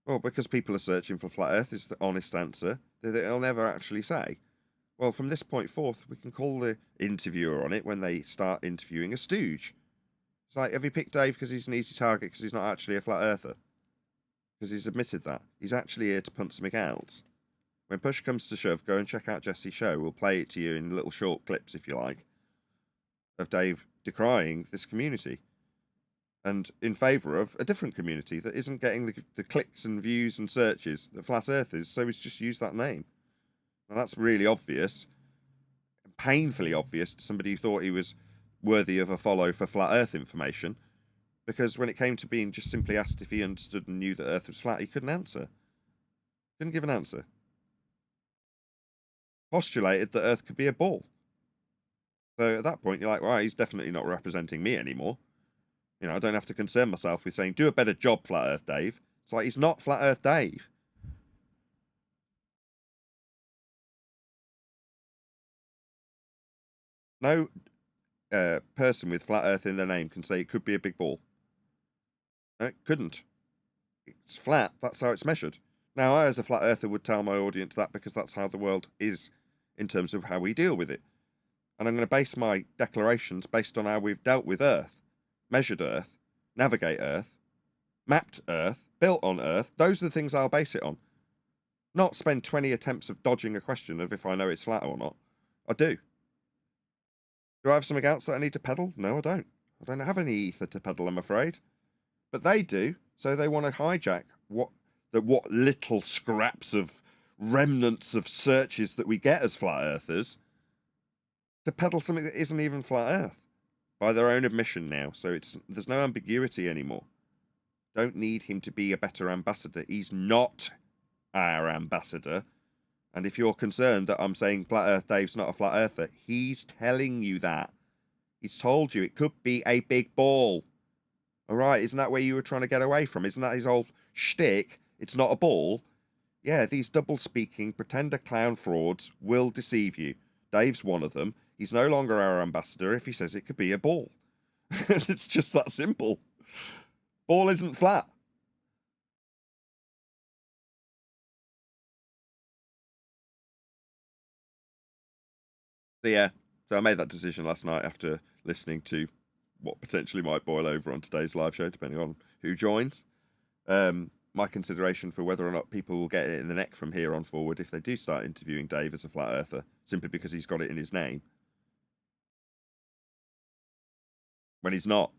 Well, because people are searching for flat earth is the honest answer that they'll never actually say. Well, from this point forth, we can call the interviewer on it when they start interviewing a stooge. It's like, have you picked Dave because he's an easy target because he's not actually a flat earther? Because he's admitted that. He's actually here to punt something out. When push comes to shove, go and check out Jesse's show. We'll play it to you in little short clips, if you like, of Dave decrying this community and in favour of a different community that isn't getting the clicks and views and searches that Flat Earth is, so he's just used that name. Now that's really obvious, painfully obvious to somebody who thought he was worthy of a follow for Flat Earth information, because when it came to being just simply asked if he understood and knew that Earth was flat, he couldn't answer. Couldn't give an answer. Postulated that Earth could be a ball. So at that point, you're like, well, he's definitely not representing me anymore. You know, I don't have to concern myself with saying, do a better job, Flat Earth Dave. It's like, he's not Flat Earth Dave. No person with Flat Earth in their name can say it could be a big ball. No, it couldn't. It's flat. That's how it's measured. Now, I, as a Flat Earther, would tell my audience that because that's how the world is in terms of how we deal with it. And I'm going to base my declarations based on how we've dealt with Earth, measured Earth, navigate Earth, mapped Earth, built on Earth. Those are the things I'll base it on. Not spend 20 attempts of dodging a question of if I know it's flat or not. I do. Do I have something else that I need to peddle? No, I don't. I don't have any ether to peddle, I'm afraid. But they do, so they want to hijack what little scraps of remnants of searches that we get as Flat Earthers to peddle something that isn't even Flat Earth by their own admission now. So there's no ambiguity anymore. Don't need him to be a better ambassador. He's not our ambassador. And if you're concerned that I'm saying Flat Earth Dave's not a Flat Earther, he's telling you that. He's told you it could be a big ball. All right, isn't that where you were trying to get away from? Isn't that his old shtick? It's not a ball. Yeah, these double-speaking pretender clown frauds will deceive you. Dave's one of them. He's no longer our ambassador if he says it could be a ball. It's just that simple. Ball isn't flat. So yeah, so I made that decision last night after listening to what potentially might boil over on today's live show, depending on who joins. My consideration for whether or not people will get it in the neck from here on forward if they do start interviewing Dave as a Flat Earther, simply because he's got it in his name. When he's not.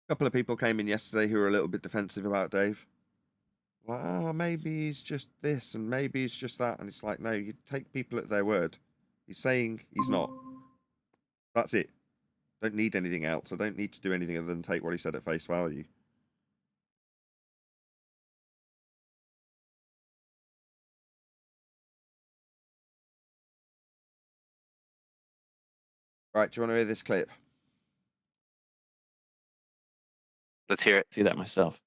A couple of people came in yesterday who were a little bit defensive about Dave. Like, oh, maybe he's just this and maybe he's just that. And it's like, no, you take people at their word. He's saying he's not. That's it. Don't need anything else. I don't need to do anything other than take what he said at face value. Right, do you want to hear this clip? Let's hear it. See that myself.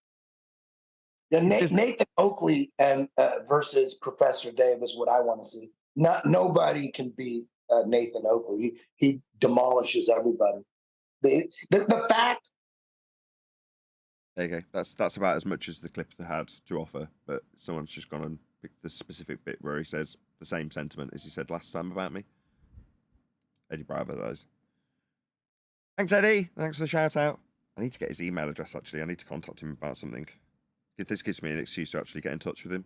Yeah, Nathan Oakley and versus Professor Dave is what I want to see. Nobody can beat Nathan Oakley. He demolishes everybody. The fact. There you go. That's about as much as the clip they had to offer, but someone's just gone and picked the specific bit where he says the same sentiment as he said last time about me. Eddie Bravo, those. Thanks, Eddie. Thanks for the shout out. I need to get his email address, actually. I need to contact him about something. This gives me an excuse to actually get in touch with him.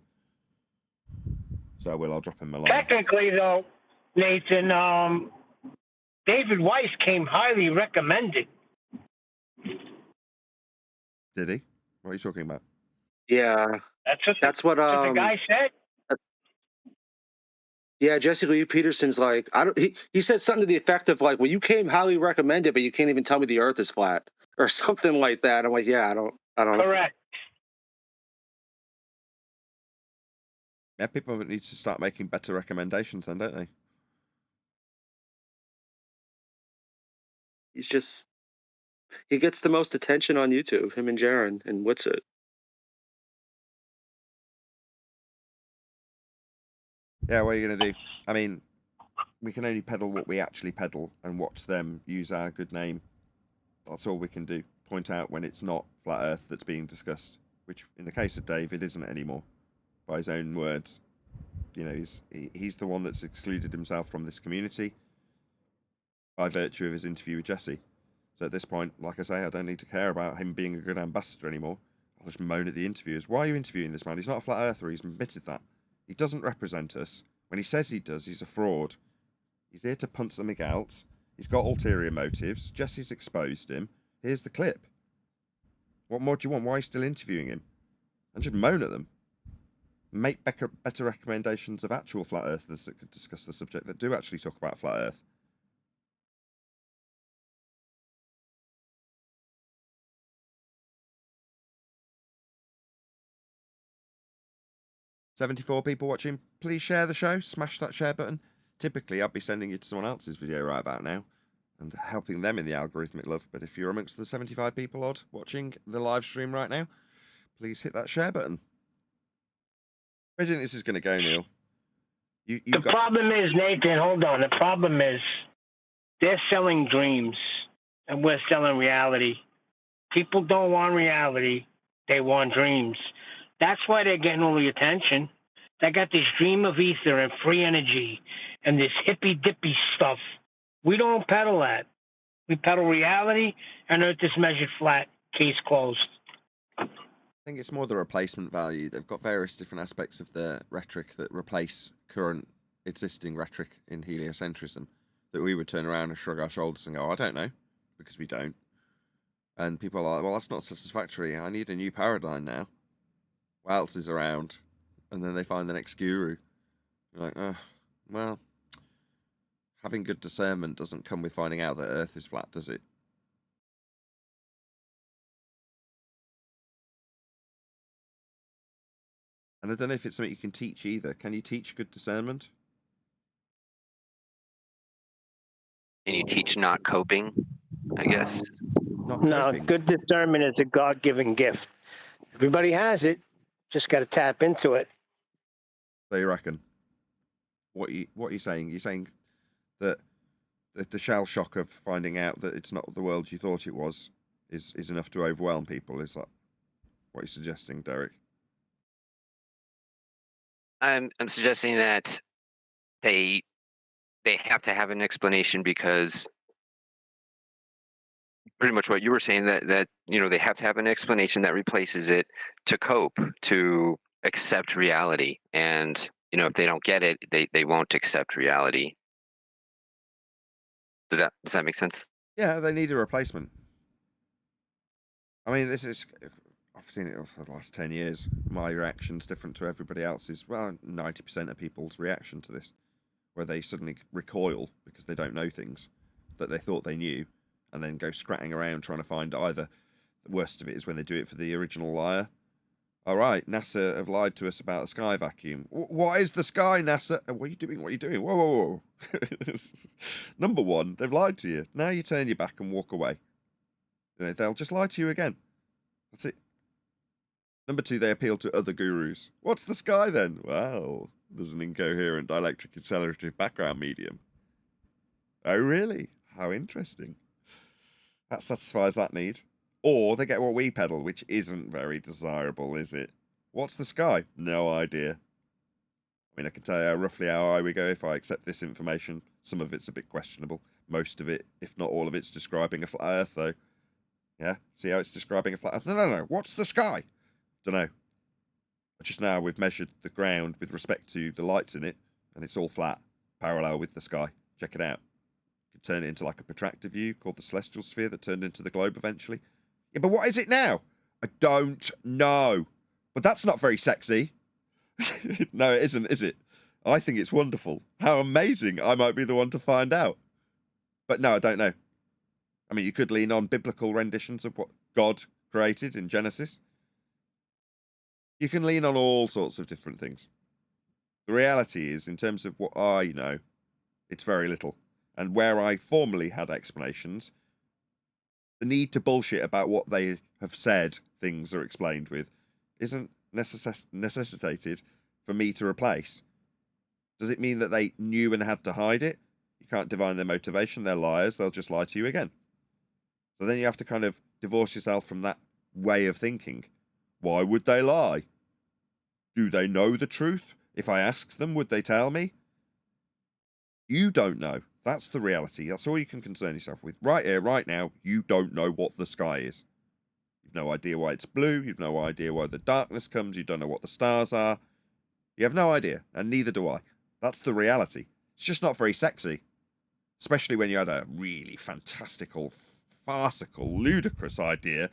So I'll drop him a line. Technically, though, Nathan, David Weiss came highly recommended. Did he? What are you talking about? Yeah, That's what the guy said. Yeah, Jesse Lee Peterson's like, he said something to the effect of like, well, you came highly recommended, but you can't even tell me the Earth is flat or something like that. I'm like, yeah, I don't know. Correct. Yeah, people need to start making better recommendations then, don't they? He gets the most attention on YouTube, him and Jaron, and what's it? Yeah, what are you going to do? I mean, we can only peddle what we actually peddle and watch them use our good name. That's all we can do. Point out when it's not Flat Earth that's being discussed, which in the case of Dave, it isn't anymore, by his own words. You know, he's the one that's excluded himself from this community by virtue of his interview with Jesse. So at this point, like I say, I don't need to care about him being a good ambassador anymore. I'll just moan at the interviewers. Why are you interviewing this man? He's not a flat earther. He's admitted that. He doesn't represent us. When he says he does, he's a fraud. He's here to punt something else. He's got ulterior motives. Jesse's exposed him. Here's the clip. What more do you want? Why are you still interviewing him? And just moan at them. Make better recommendations of actual flat earthers that could discuss the subject, that do actually talk about flat earth. "74 people watching. Please share the show. Smash that share button. Typically, I'd be sending you to someone else's video right about now and helping them in the algorithmic love. But if you're amongst the 75 people odd watching the live stream right now, please hit that share button." Where do you think this is going to go, Neil? The problem is, Nathan, hold on. The problem is they're selling dreams and we're selling reality. People don't want reality. They want dreams. That's why they're getting all the attention. They got this dream of ether and free energy and this hippy-dippy stuff. We don't peddle that. We peddle reality, and Earth is measured flat. Case closed. I think it's more the replacement value. They've got various different aspects of the rhetoric that replace current existing rhetoric in heliocentrism that we would turn around and shrug our shoulders and go, I don't know, because we don't. And people are like, well, that's not satisfactory. I need a new paradigm now. What else is around? And then they find the next guru. You're like, oh, well, having good discernment doesn't come with finding out that Earth is flat, does it? And I don't know if it's something you can teach either. Can you teach good discernment? Can you teach not coping, I guess? Not No, coping. good discernment is a God-given gift. Everybody has it. Just got to tap into it. So you reckon? What are you saying? You're saying that the shell shock of finding out that it's not the world you thought it was is enough to overwhelm people? Is that what you're suggesting, Derek? I'm suggesting that they have to have an explanation, because pretty much what you were saying, that you know, they have to have an explanation that replaces it to cope, to accept reality. And you know, if they don't get it, they won't accept reality. Does that make sense? Yeah, they need a replacement. I mean, I've seen it for the last 10 years. My reaction's different to everybody else's. Well, 90% of people's reaction to this, where they suddenly recoil because they don't know things that they thought they knew, and then go scratting around trying to find either. The worst of it is when they do it for the original liar. All right, NASA have lied to us about the sky vacuum. What is the sky, NASA? What are you doing? What are you doing? Whoa, whoa, whoa. Number one, they've lied to you. Now you turn your back and walk away. You know, they'll just lie to you again. That's it. Number two, they appeal to other gurus. What's the sky then? Well, there's an incoherent dielectric accelerative background medium. Oh, really? How interesting. That satisfies that need. Or they get what we peddle, which isn't very desirable, is it? What's the sky? No idea. I mean, I can tell you roughly how high we go if I accept this information. Some of it's a bit questionable. Most of it, if not all of it's describing a flat Earth, though. Yeah? See how it's describing a flat Earth? No. What's the sky? Dunno. Just now we've measured the ground with respect to the lights in it, and it's all flat, parallel with the sky. Check it out. You could turn it into like a protractor view called the celestial sphere that turned into the globe eventually. Yeah, but what is it now? I don't know. But that's not very sexy. No, it isn't, is it? I think it's wonderful. How amazing. I might be the one to find out. But no, I don't know. I mean, you could lean on biblical renditions of what God created in Genesis. You can lean on all sorts of different things. The reality is, in terms of what I know, it's very little. And where I formerly had explanations, the need to bullshit about what they have said things are explained with isn't necessitated for me to replace. Does it mean that they knew and had to hide it? You can't divine their motivation. They're liars. They'll just lie to you again. So then you have to kind of divorce yourself from that way of thinking. Why would they lie? Do they know the truth? If I asked them, would they tell me? You don't know. That's the reality. That's all you can concern yourself with. Right here, right now, you don't know what the sky is. You've no idea why it's blue. You've no idea why the darkness comes. You don't know what the stars are. You have no idea, and neither do I. That's the reality. It's just not very sexy. Especially when you had a really fantastical, farcical, ludicrous idea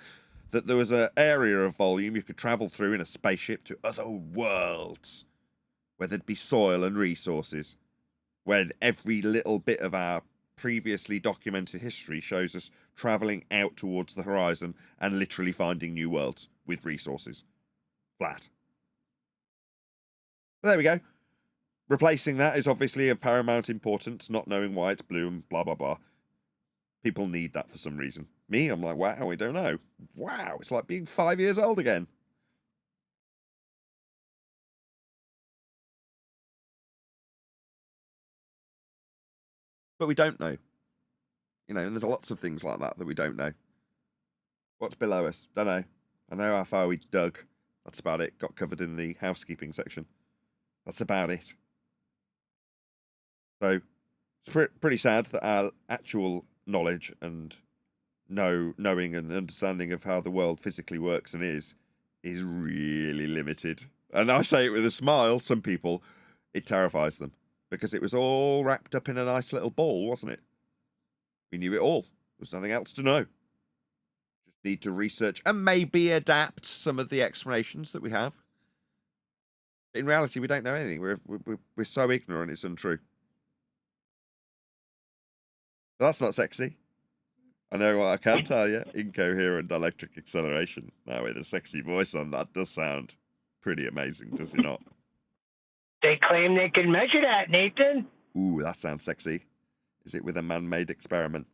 that there was an area of volume you could travel through in a spaceship to other worlds, where there'd be soil and resources, when every little bit of our previously documented history shows us travelling out towards the horizon and literally finding new worlds with resources. Flat. But there we go. Replacing that is obviously of paramount importance, not knowing why it's blue and blah, blah, blah. People need that for some reason. Me, I'm like, wow, we don't know. Wow, it's like being 5 years old again. But we don't know. You know, and there's lots of things like that we don't know. What's below us? Don't know. I know how far we dug. That's about it. Got covered in the housekeeping section. That's about it. So, it's pretty sad that our actual knowledge and knowing and understanding of how the world physically works and is really limited. And I say it with a smile. Some people, it terrifies them because it was all wrapped up in a nice little ball, wasn't it? We knew it all. There's nothing else to know. Just need to research and maybe adapt some of the explanations that we have. In reality, we don't know anything. We're so ignorant, it's untrue. But that's not sexy. I know what I can tell you. Incoherent dielectric acceleration. Now with a sexy voice on, that does sound pretty amazing, does it not? They claim they can measure that, Nathan. Ooh, that sounds sexy. Is it with a man-made experiment?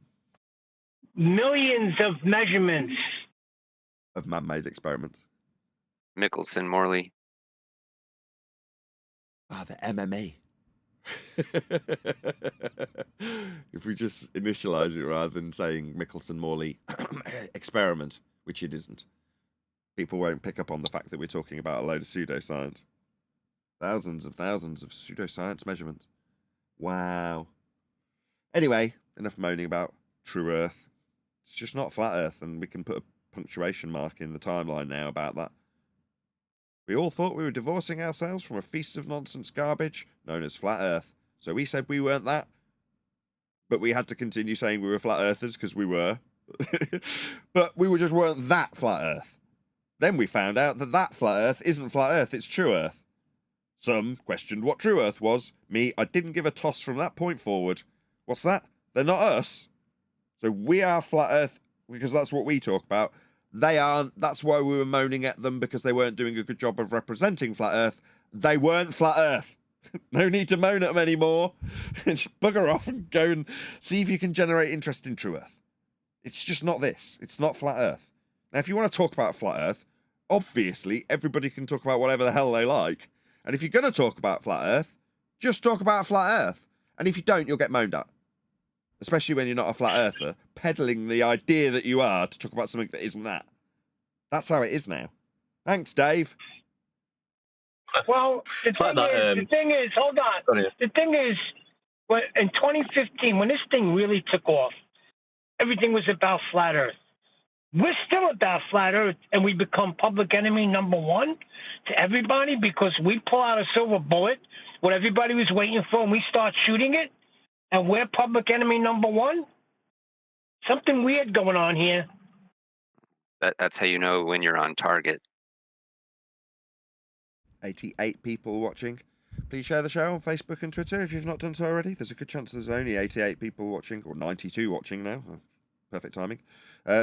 Millions of measurements. Of man-made experiments. Mickelson-Morley. Ah, the MMA. If we just initialize it rather than saying Mickelson-Morley experiment, which it isn't, people won't pick up on the fact that we're talking about a load of pseudoscience. Thousands of pseudoscience measurements. Wow. Anyway, enough moaning about true Earth. It's just not flat Earth, and we can put a punctuation mark in the timeline now about that. We all thought we were divorcing ourselves from a feast of nonsense garbage known as flat Earth. So we said we weren't that, but we had to continue saying we were flat earthers because we were. But we just weren't that flat Earth. Then we found out that flat Earth isn't flat Earth, it's true Earth. Some questioned what true Earth was. Me, I didn't give a toss from that point forward. What's that? They're not us. So we are flat Earth because that's what we talk about. They aren't. That's why we were moaning at them, because they weren't doing a good job of representing flat Earth. They weren't flat Earth. No need to moan at them anymore. Just bugger off and go and see if you can generate interest in true Earth. It's just not this. It's not flat Earth. Now, if you want to talk about flat Earth, obviously everybody can talk about whatever the hell they like. And if you're going to talk about flat Earth, just talk about flat Earth. And if you don't, you'll get moaned at. especially when you're not a flat earther, peddling the idea that you are to talk about something that isn't that. That's how it is now. Thanks, Dave. Well, the It's like thing that, is, hold on. Sorry. The thing is, in 2015, when this thing really took off, everything was about flat Earth. We're still about flat Earth, and we become public enemy number one to everybody because we pull out a silver bullet, what everybody was waiting for, and we start shooting it, and we're public enemy number one. Something weird going on here. That's how you know when you're on target. 88 people watching. Please share the show on Facebook and Twitter if you've not done so already. There's a good chance there's only 88 people watching, or 92 watching now. Perfect timing.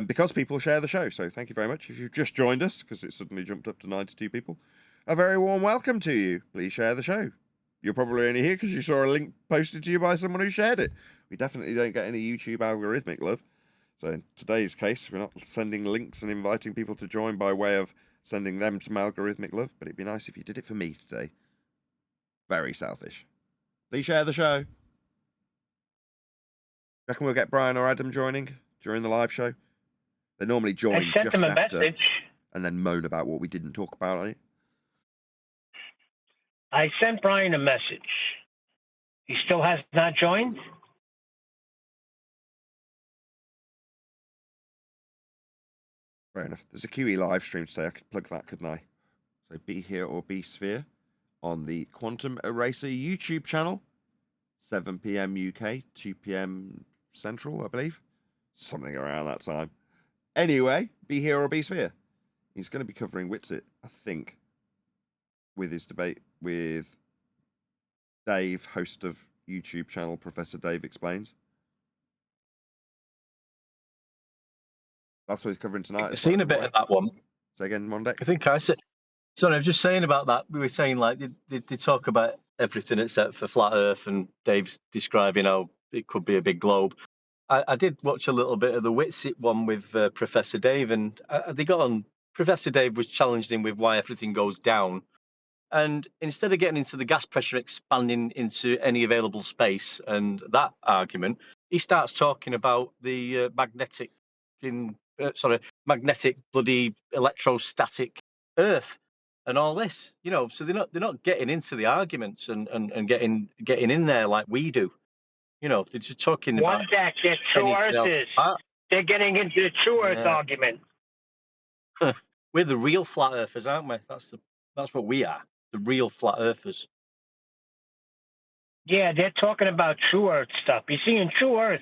Because people share the show. So thank you very much. If you've just joined us, because it suddenly jumped up to 92 people, a very warm welcome to you. Please share the show. You're probably only here because you saw a link posted to you by someone who shared it. We definitely don't get any YouTube algorithmic love. So in today's case, we're not sending links and inviting people to join by way of sending them some algorithmic love, but it'd be nice if you did it for me today. Very selfish. Please share the show. Reckon we'll get Brian or Adam joining during the live show? They normally join I sent just them a after message. and then moan about what we didn't talk about on it. I sent Brian a message. He still has not joined? Fair enough. There's a QE live stream today. I could plug that, couldn't I? So Be Here or Be Sphere on the Quantum Eraser YouTube channel. 7 p.m. UK, 2 p.m. Central, I believe. Something around that time. Anyway, Be Here or Be Sphere. He's going to be covering Witsit, I think, with his debate with Dave, host of YouTube channel Professor Dave Explains. That's what he's covering tonight. I've seen a bit of that one. Say again, Mondek. I think I said. Sorry, I was just saying about that. We were saying like they talk about everything except for flat Earth, and Dave's describing how it could be a big globe. I did watch a little bit of the Witsit one with Professor Dave, and they got on. Professor Dave was challenged him with why everything goes down, and instead of getting into the gas pressure expanding into any available space and that argument, he starts talking about the magnetic bloody electrostatic Earth and all this, so they're not getting into the arguments and getting in there like we do. They're just talking about One deck, they're true anything else. earthers. They're getting into the true earth argument. We're the real flat earthers, aren't we? That's what we are, the real flat earthers. Yeah, they're talking about true earth stuff. You see, in true earth,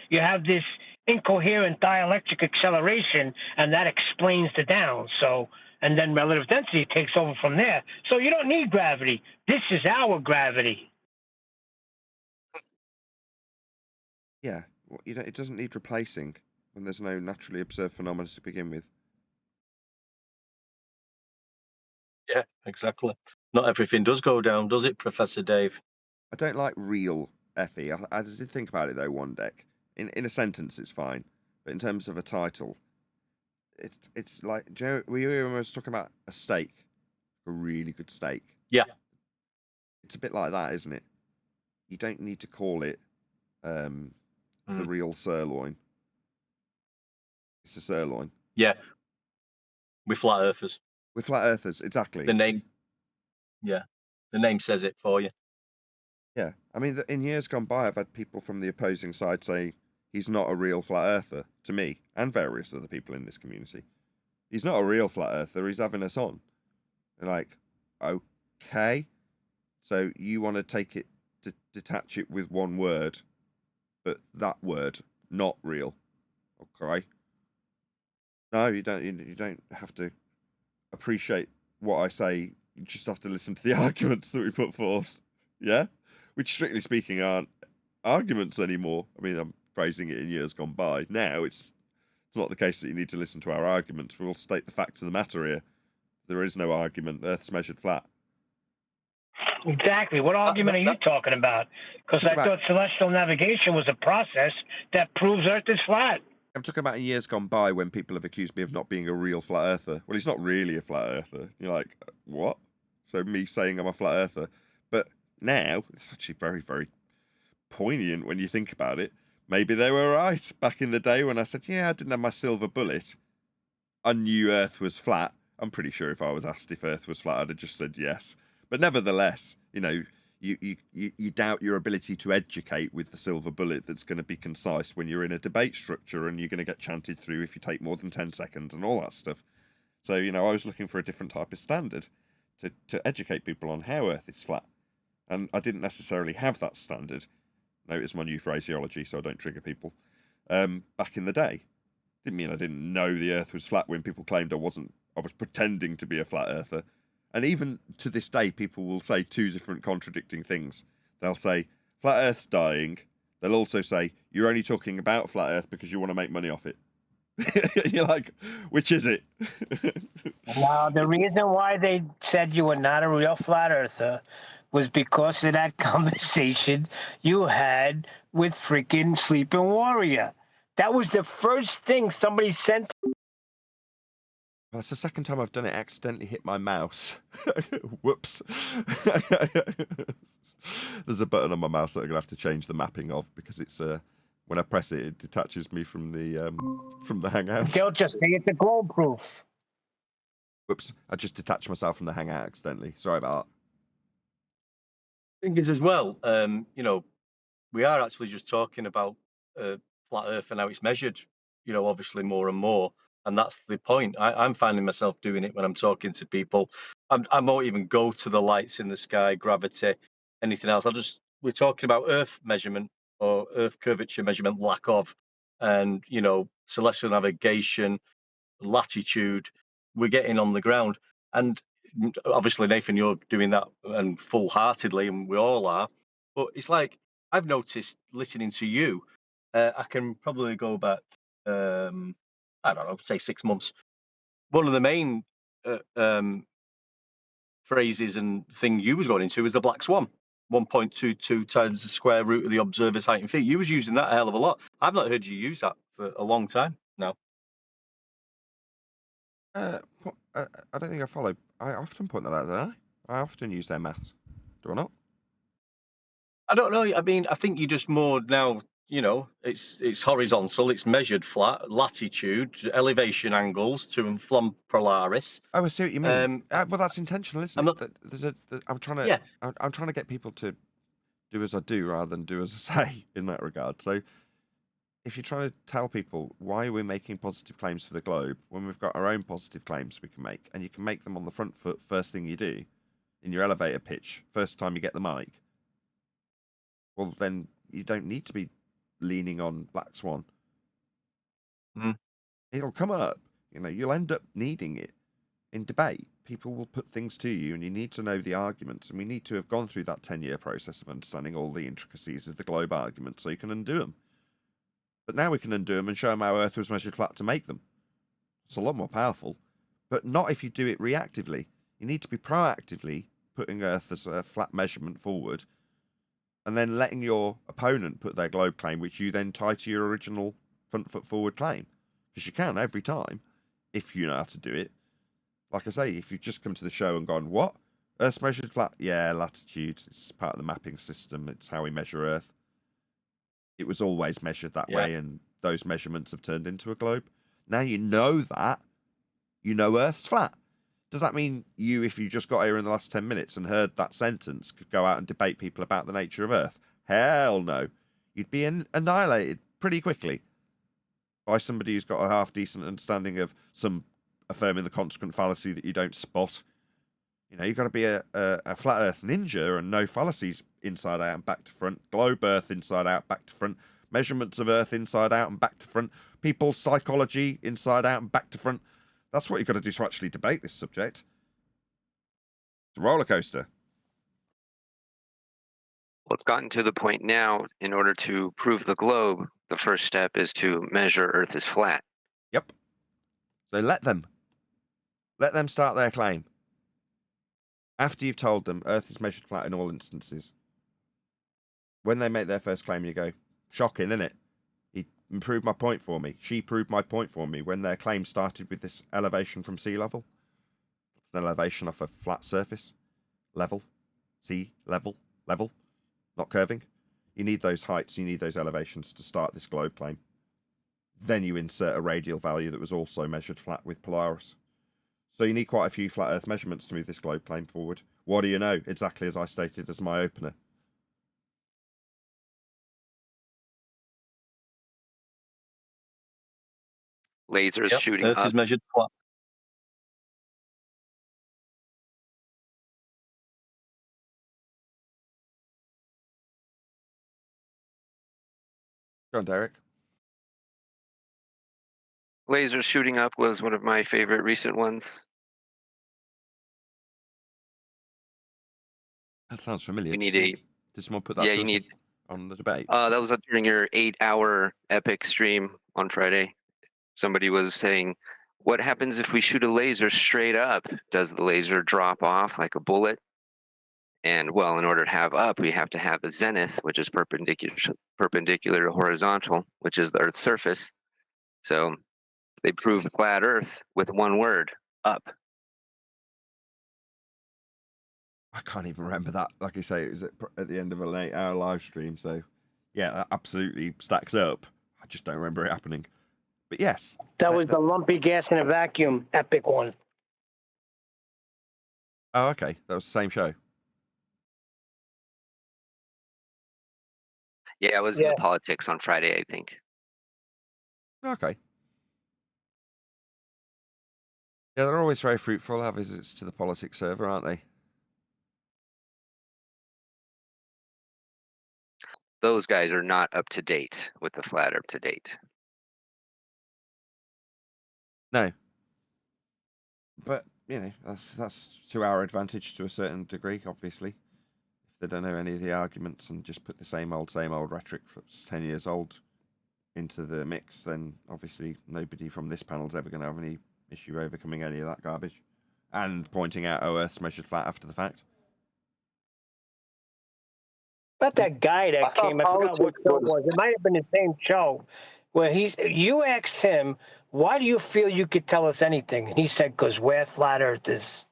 you have this incoherent dielectric acceleration, and that explains the down. So, and then relative density takes over from there. So you don't need gravity. This is our gravity. Yeah, it doesn't need replacing when there's no naturally observed phenomena to begin with. Yeah, exactly. Not everything does go down, does it, Professor Dave? I don't like real Effie. I did think about it though. One deck in a sentence, it's fine, but in terms of a title, it's like, do you know, we were almost talking about a steak, a really good steak. Yeah, it's a bit like that, isn't it? You don't need to call it the real sirloin. It's a sirloin. Yeah, we're flat earthers. We're flat earthers, exactly. The name says it for you. Yeah, I mean, in years gone by, I've had people from the opposing side say he's not a real flat earther to me and various other people in this community. He's not a real flat earther. He's having us on. They're like, okay, so you want to take it to detach it with one word, but that word not real. Okay. No, you don't. You don't have to appreciate what I say. You just have to listen to the arguments that we put forth. Yeah, which strictly speaking aren't arguments anymore. I mean, I'm phrasing it in years gone by. Now it's not the case that you need to listen to our arguments. We'll state the facts of the matter here. There is no argument. Earth's measured flat. Exactly. What argument are you talking about? Because I thought celestial navigation was a process that proves Earth is flat. I'm talking about in years gone by when people have accused me of not being a real flat earther. Well, he's not really a flat earther. You're like, what? So me saying I'm a flat earther. But now, it's actually very, very poignant when you think about it. maybe they were right back in the day when I said, yeah, I didn't have my silver bullet. I knew Earth was flat. I'm pretty sure if I was asked if Earth was flat, I'd have just said yes. But nevertheless, you know, you doubt your ability to educate with the silver bullet that's going to be concise when you're in a debate structure and you're going to get chanted through if you take more than 10 seconds and all that stuff. So, you know, I was looking for a different type of standard to educate people on how Earth is flat. And I didn't necessarily have that standard. Notice my new phraseology so I don't trigger people. Back in the day. Didn't mean I didn't know the Earth was flat when people claimed I was pretending to be a flat earther. And even to this day, people will say two different contradicting things. They'll say, flat Earth's dying. They'll also say, you're only talking about flat Earth because you want to make money off it. You're like, which is it? Now, the reason why they said you were not a real flat earther was because of that conversation you had with freaking Sleeping Warrior. That was the first thing somebody sent. That's the second time I've done it, accidentally hit my mouse. Whoops. There's a button on my mouse that I'm going to have to change the mapping of because it's when I press it, it detaches me from the Hangout. They'll just say it's a globe proof. Whoops, I just detached myself from the Hangout accidentally. Sorry about Thing is, as well, you know, we are actually just talking about flat Earth and how it's measured, you know, obviously more and more. And that's the point. I'm finding myself doing it when I'm talking to people. I won't even go to the lights in the sky, gravity, anything else. We're talking about Earth measurement or Earth curvature measurement, lack of, and, you know, celestial navigation, latitude. We're getting on the ground. And obviously, Nathan, you're doing that and full-heartedly, and we all are. But it's like, I've noticed listening to you, I can probably go back, I don't know, say 6 months. One of the main phrases and thing you was going into was the black swan. 1.22 times the square root of the observer's height in feet. You was using that a hell of a lot. I've not heard you use that for a long time now. I don't think I follow. I often point that out, don't I? I often use their maths. Do I not? I don't know. I mean, I think you're just more now, you know, it's horizontal, it's measured flat, latitude, elevation angles to and from Polaris. Oh, I see what you mean. Well, that's intentional, isn't it? I'm trying to get people to do as I do rather than do as I say in that regard. So if you're trying to tell people why we're making positive claims for the globe when we've got our own positive claims we can make, and you can make them on the front foot first thing you do in your elevator pitch, first time you get the mic, well, then you don't need to be leaning on Black Swan. It'll come up. You know, you'll end up needing it in debate. People will put things to you, and you need to know the arguments. And we need to have gone through that 10-year process of understanding all the intricacies of the globe argument so you can undo them. But now we can undo them and show them how Earth was measured flat to make them. It's a lot more powerful, but not if you do it reactively. You need to be proactively putting Earth as a flat measurement forward, and then letting your opponent put their globe claim, which you then tie to your original front foot forward claim. Because you can every time, if you know how to do it. Like I say, if you've just come to the show and gone, what? Earth's measured flat? Yeah, latitude. It's part of the mapping system. It's how we measure Earth. It was always measured that way, and those measurements have turned into a globe. Now you know that. You know Earth's flat. Does that mean you, if you just got here in the last 10 minutes and heard that sentence, could go out and debate people about the nature of Earth? Hell no. You'd be annihilated pretty quickly by somebody who's got a half-decent understanding of some affirming the consequent fallacy that you don't spot. You know, you've got to be a flat Earth ninja and know fallacies inside out and back to front, globe Earth inside out, back to front, measurements of Earth inside out and back to front, people's psychology inside out and back to front. That's what you've got to do to actually debate this subject. It's a roller coaster. Well, it's gotten to the point now, in order to prove the globe, the first step is to measure Earth is flat. Yep. So let them start their claim. After you've told them Earth is measured flat in all instances. When they make their first claim, you go, shocking, isn't it? He proved my point for me. She proved my point for me when their claim started with this elevation from sea level. It's an elevation off a flat surface. Level. Sea level. Level. Not curving. You need those heights, you need those elevations to start this globe claim. Then you insert a radial value that was also measured flat with Polaris. So you need quite a few flat Earth measurements to move this globe claim forward. What do you know? Exactly as I stated as my opener. Lasers Yep, shooting Earth up. is measured flat. Go on, Derek. Lasers shooting up was one of my favorite recent ones. That sounds familiar. We need Did someone put that yeah, to you us need. on the debate? That was during your 8-hour epic stream on Friday. Somebody was saying, "What happens if we shoot a laser straight up? Does the laser drop off like a bullet?" And well, in order to have up, we have to have the zenith, which is perpendicular to horizontal, which is the Earth's surface. So they proved flat Earth with one word: up. I can't even remember that. Like I say, it was at the end of an 8-hour live stream. So, yeah, that absolutely stacks up. I just don't remember it happening. But yes. That was the lumpy gas in a vacuum epic one. Oh, okay. That was the same show. Yeah, it was in the politics on Friday, I think. Okay. Yeah, they're always very fruitful. Have visits to the politics server, aren't they? Those guys are not up to date with the flat Earth to date. No. But, you know, that's to our advantage to a certain degree, obviously. If they don't know any of the arguments and just put the same old rhetoric that's 10 years old into the mix, then obviously nobody from this panel is ever going to have any issue overcoming any of that garbage. And pointing out, oh, Earth's measured flat after the fact. About that guy that came, I forgot what show it was. It might have been the same show where you asked him, why do you feel you could tell us anything? And he said, because we're flat earthers.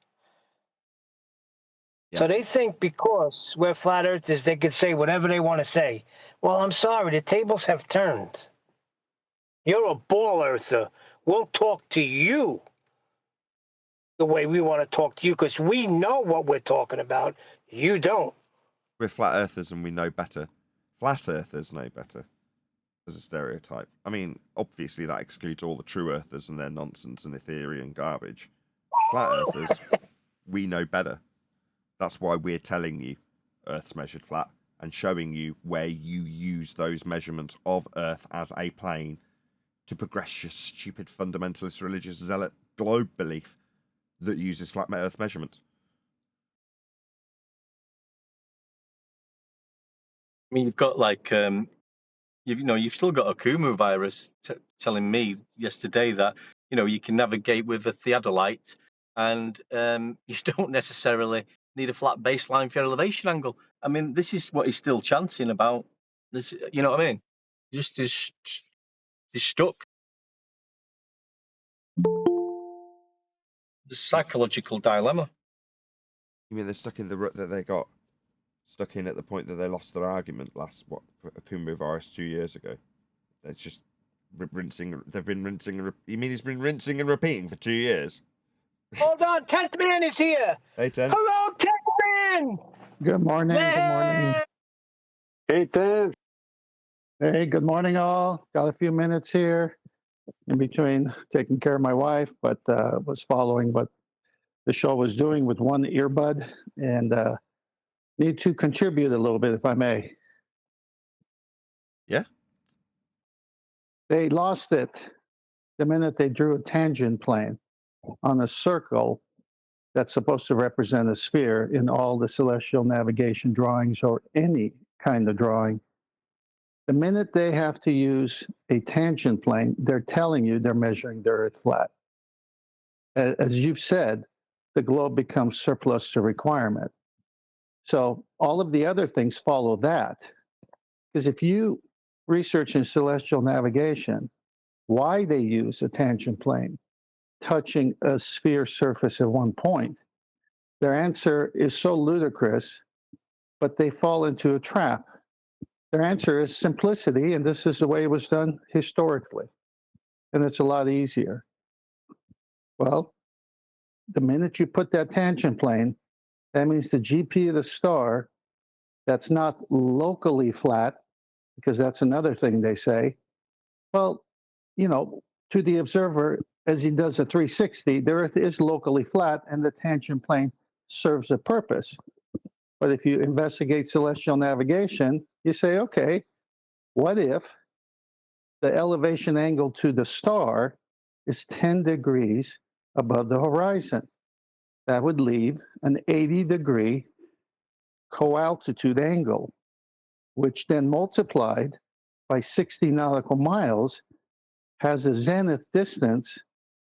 Yeah. So they think because we're flat earthers, they could say whatever they want to say. Well, I'm sorry, the tables have turned. You're a ball earther. We'll talk to you the way we want to talk to you because we know what we're talking about. You don't. We're flat earthers and we know better. Flat earthers know better as a stereotype. I mean, obviously that excludes all the true earthers and their nonsense and Ethereum garbage. Flat earthers, we know better. That's why we're telling you Earth's measured flat and showing you where you use those measurements of Earth as a plane to progress your stupid fundamentalist religious zealot globe belief that uses flat Earth measurements. I mean, you've got like, you've still got a Kumu virus telling me yesterday that, you can navigate with a theodolite and you don't necessarily need a flat baseline for your elevation angle. I mean, this is what he's still chanting about. This, you know what I mean? Just is stuck. The psychological dilemma. You mean they're stuck in the rut that they got stuck in at the point that they lost their argument a Kumu virus 2 years ago? It's just rinsing. They've been rinsing. You mean he's been rinsing and repeating for 2 years? Hold on, Tenth Man is here. Hey, Ten. Hello, Tenth Man. Good morning. Good morning. Hey, Ted. Hey, good morning, all. Got a few minutes here in between taking care of my wife, but was following what the show was doing with one earbud and need to contribute a little bit, if I may. Yeah. They lost it the minute they drew a tangent plane on a circle that's supposed to represent a sphere in all the celestial navigation drawings or any kind of drawing. The minute they have to use a tangent plane, they're telling you they're measuring the Earth flat. As you've said, the globe becomes surplus to requirement. So all of the other things follow that. Because if you research in celestial navigation why they use a tangent plane touching a sphere surface at one point, their answer is so ludicrous, but they fall into a trap. Their answer is simplicity, and this is the way it was done historically. And it's a lot easier. Well, the minute you put that tangent plane, that means the GP of the star that's not locally flat, because that's another thing they say. Well, to the observer, as he does a 360, the Earth is locally flat and the tangent plane serves a purpose. But if you investigate celestial navigation, you say, okay, what if the elevation angle to the star is 10 degrees above the horizon? That would leave an 80-degree co-altitude angle, which then multiplied by 60 nautical miles has a zenith distance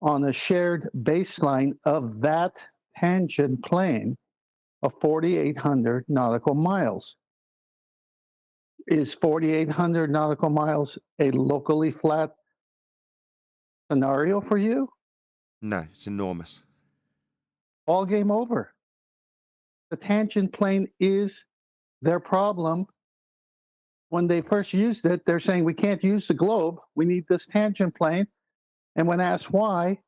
on a shared baseline of that tangent plane of 4,800 nautical miles. Is 4,800 nautical miles a locally flat scenario for you? No, it's enormous. All game over. The tangent plane is their problem. When they first used it, they're saying we can't use the globe. We need this tangent plane. And when asked why,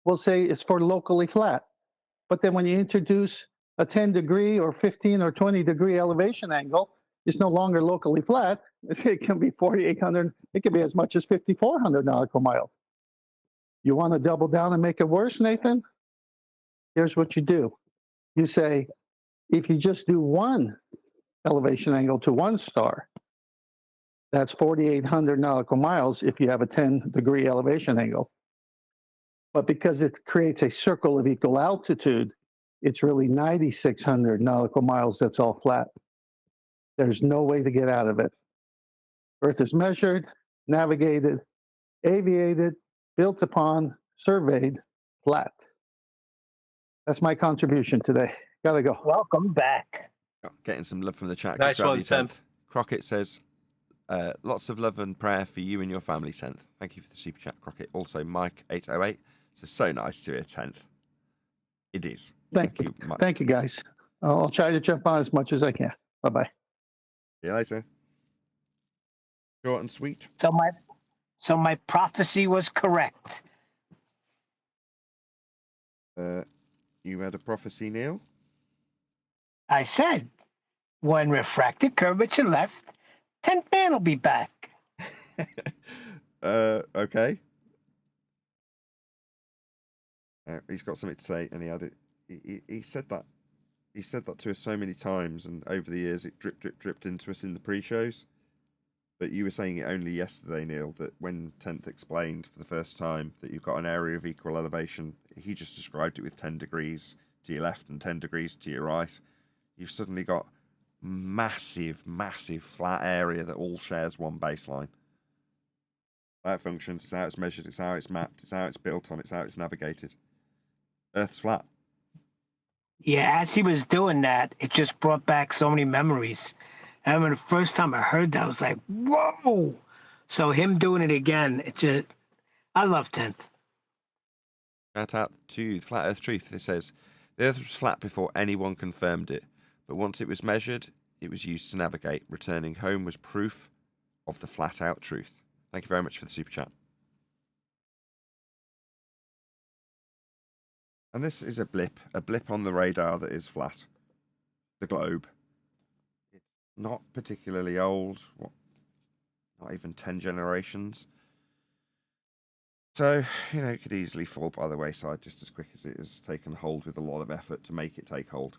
we'll say it's for locally flat. But then when you introduce a 10-degree or 15 or 20-degree elevation angle, it's no longer locally flat. It can be 4,800. It can be as much as 5,400 nautical miles. You want to double down and make it worse, Nathan? Here's what you do. You say, if you just do one elevation angle to one star, that's 4,800 nautical miles if you have a 10-degree elevation angle. But because it creates a circle of equal altitude, it's really 9,600 nautical miles that's all flat. There's no way to get out of it. Earth is measured, navigated, aviated, built upon, surveyed, flat. That's my contribution today. Gotta go. Welcome back. Getting some love from the chat. Nice Good to have one, you, Tenth. Crockett says, lots of love and prayer for you and your family, Tenth. Thank you for the super chat, Crockett. Also, Mike808 says, so nice to hear, Tenth. It is. Thank you, Mike. Thank you, guys. I'll try to jump on as much as I can. Bye-bye. See you later. Short and sweet. So my prophecy was correct. You had a prophecy, Neil? I said, when refracted curvature left, 10th man will be back. Okay. He's got something to say, and he had it. He said that. He said that to us so many times, and over the years, it dripped into us in the pre-shows. But you were saying it only yesterday, Neil, that when 10th explained for the first time that you've got an area of equal elevation, he just described it with 10 degrees to your left and 10 degrees to your right. You've suddenly got massive, massive flat area that all shares one baseline. How it functions, it's how it's measured, it's how it's mapped, it's how it's built on, it's how it's navigated. Earth's flat. Yeah, as he was doing that, it just brought back so many memories. I remember the first time I heard that, I was like, whoa! So him doing it again, I love 10th. Shout out to Flat Earth Truth. It says, the Earth was flat before anyone confirmed it, but once it was measured, it was used to navigate. Returning home was proof of the flat-out truth. Thank you very much for the super chat. And this is a blip on the radar that is flat. The globe. It's not particularly old, not even 10 generations. So, it could easily fall by the wayside just as quick as it has taken hold with a lot of effort to make it take hold.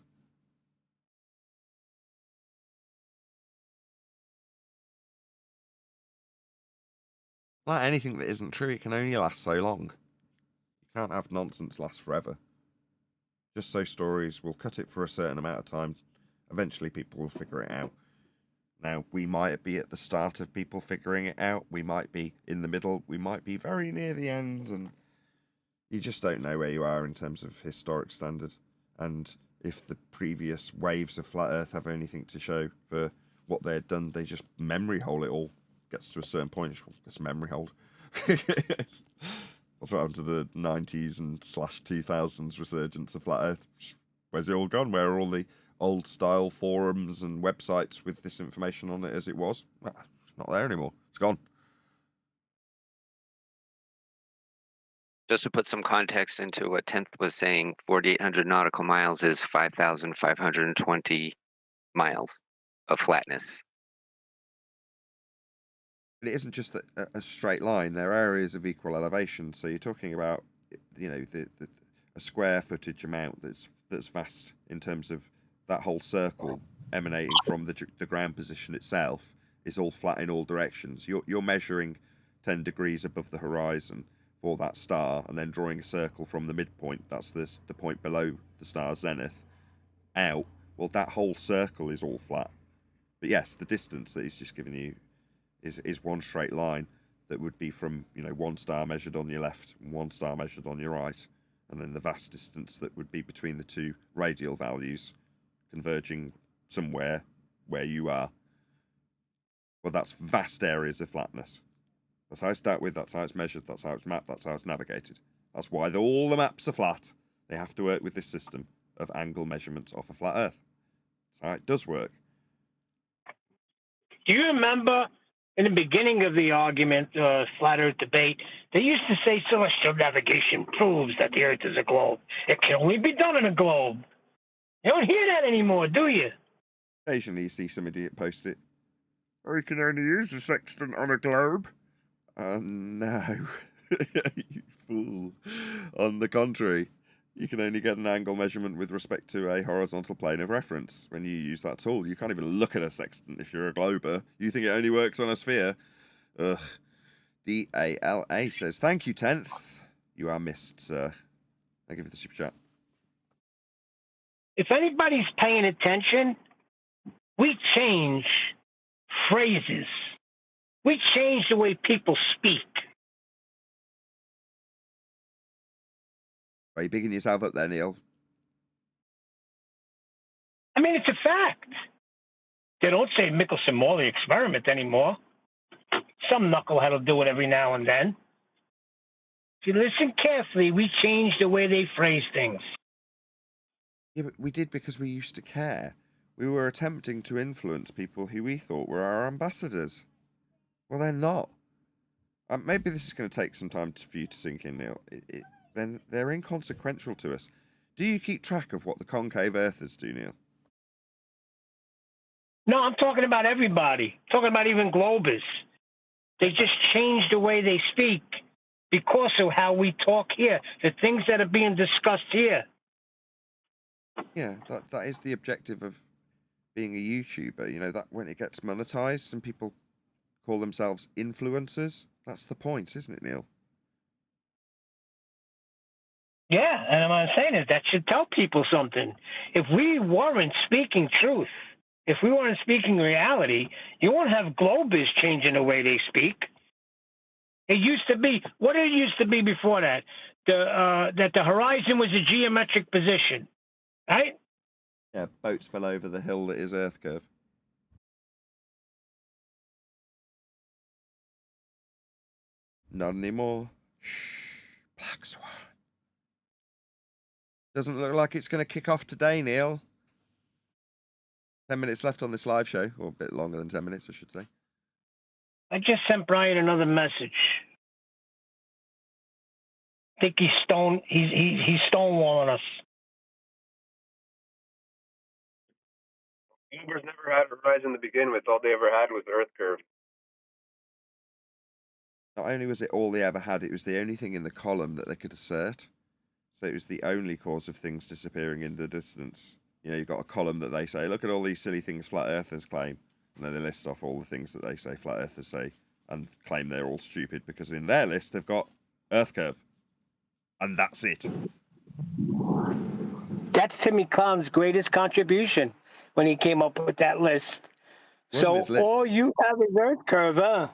Like anything that isn't true, it can only last so long. You can't have nonsense last forever. Just so stories will cut it for a certain amount of time. Eventually people will figure it out. Now, we might be at the start of people figuring it out. We might be in the middle. We might be very near the end. And you just don't know where you are in terms of historic standard. And if the previous waves of Flat Earth have anything to show for what they've done, they just memory hole it all. Gets to a certain point, it's memory hold. That's what happened to the 90s and /2000s resurgence of Flat Earth. Where's it all gone? Where are all the old style forums and websites with this information on it as it was. Well, it's not there anymore. It's gone. Just to put some context into what Tenth was saying, 4,800 nautical miles is 5,520 miles of flatness. But it isn't just a straight line. There are areas of equal elevation. So you're talking about, a square footage amount that's vast in terms of that whole circle emanating from the ground position itself is all flat in all directions. You're measuring 10 degrees above the horizon for that star, and then drawing a circle from the midpoint. That's the point below the star's zenith out. Well, that whole circle is all flat. But yes, the distance that he's just given you is one straight line that would be from one star measured on your left and one star measured on your right, and then the vast distance that would be between the two radial values converging somewhere where you are. Well, that's vast areas of flatness. That's how it's dealt with, that's how it's measured, that's how it's mapped, that's how it's navigated. That's why all the maps are flat. They have to work with this system of angle measurements off a flat Earth. That's how it does work. Do you remember in the beginning of the argument, flat Earth debate, they used to say celestial navigation proves that the Earth is a globe. It can only be done in a globe. You don't hear that anymore, do you? Occasionally you see some idiot post it. Or you can only use a sextant on a globe. No. You fool. On the contrary, you can only get an angle measurement with respect to a horizontal plane of reference when you use that tool. You can't even look at a sextant if you're a glober. You think it only works on a sphere. Ugh. DALA says, thank you, 10th. You are missed, sir. Thank you for the super chat. If anybody's paying attention, we change phrases. We change the way people speak. Are you bigging yourself up there, Neil? I mean, it's a fact. They don't say Michelson-Morley experiment anymore. Some knucklehead will do it every now and then. If you listen carefully, we change the way they phrase things. Yeah, but we did because we used to care. We were attempting to influence people who we thought were our ambassadors. Well, they're not. Maybe this is going to take some time for you to sink in, Neil. Then they're inconsequential to us. Do you keep track of what the concave earthers do, Neil? No, I'm talking about everybody. I'm talking about even globers. They just change the way they speak because of how we talk here, the things that are being discussed here. Yeah, that is the objective of being a YouTuber. That when it gets monetized and people call themselves influencers, that's the point, isn't it, Neil? Yeah, and what I'm saying is that should tell people something. If we weren't speaking truth, if we weren't speaking reality, you won't have globers changing the way they speak. It used to be, what it used to be before that? That the horizon was a geometric position, right? Yeah, boats fell over the hill that is Earth curve. Not anymore. Shh, Black Swan. Doesn't look like it's going to kick off today, Neil. 10 minutes left on this live show, or a bit longer than 10 minutes, I should say. I just sent Brian another message. I think he's stonewalling us. Ubers never had a horizon to begin with. All they ever had was the Earth curve. Not only was it all they ever had, it was the only thing in the column that they could assert. So it was the only cause of things disappearing in the distance. You've got a column that they say, look at all these silly things flat earthers claim. And then they list off all the things that they say flat earthers say and claim they're all stupid because in their list they've got Earth curve. And that's it. That's Timmy Khan's greatest contribution when he came up with that list. So all you have is Earth curve, huh?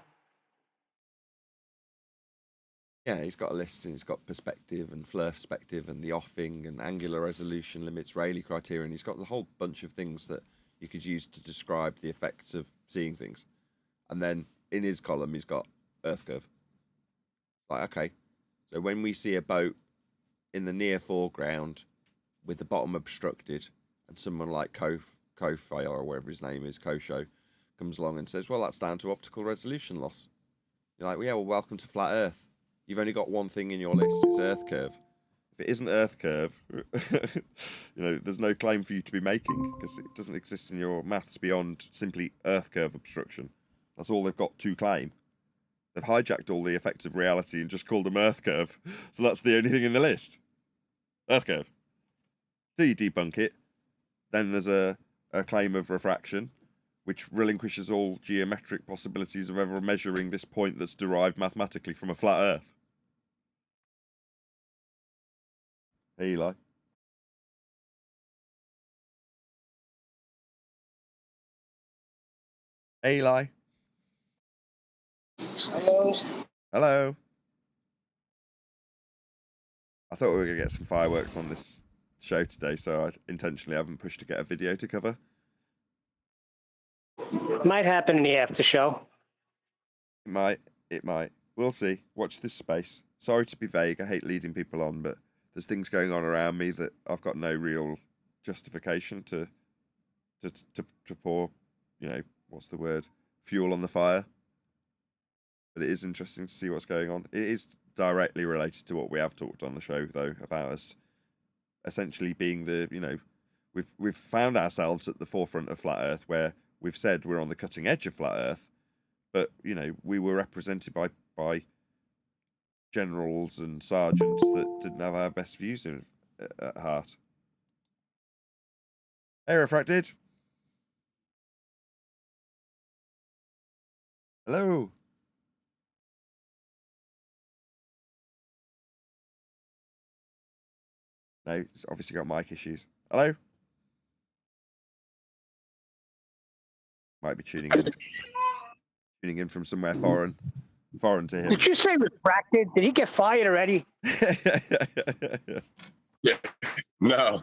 Yeah, he's got a list and he's got perspective and perspective and the offing and angular resolution limits, Rayleigh criterion. He's got the whole bunch of things that you could use to describe the effects of seeing things. And then in his column, he's got Earth curve. Like, okay, so when we see a boat in the near foreground with the bottom obstructed and someone like Kofi or whatever his name is, Kosho, comes along and says, well, that's down to optical resolution loss. You're like, well, yeah, well, welcome to flat Earth. You've only got one thing in your list. It's Earth curve. If it isn't Earth curve, there's no claim for you to be making because it doesn't exist in your maths beyond simply Earth curve obstruction. That's all they've got to claim. They've hijacked all the effects of reality and just called them Earth curve. So that's the only thing in the list. Earth curve. So you debunk it. Then there's a claim of refraction, which relinquishes all geometric possibilities of ever measuring this point that's derived mathematically from a flat Earth. Hey, Eli. Hey, Eli. Hello. Hello. I thought we were going to get some fireworks on this show today, so I intentionally haven't pushed to get a video to cover. Might happen in the after show. It might. We'll see. Watch this space. Sorry to be vague. I hate leading people on, but there's things going on around me that I've got no real justification to pour, what's the word? Fuel on the fire. But it is interesting to see what's going on. It is directly related to what we have talked on the show, though, about us essentially being we've found ourselves at the forefront of flat Earth, where we've said we're on the cutting edge of flat Earth, but we were represented by generals and sergeants that didn't have our best views at heart. Hey, Refracted. Hello. No, it's obviously got mic issues. Hello? Might be tuning in from somewhere foreign to him. Did you say refracted? Did he get fired already? Yeah. No,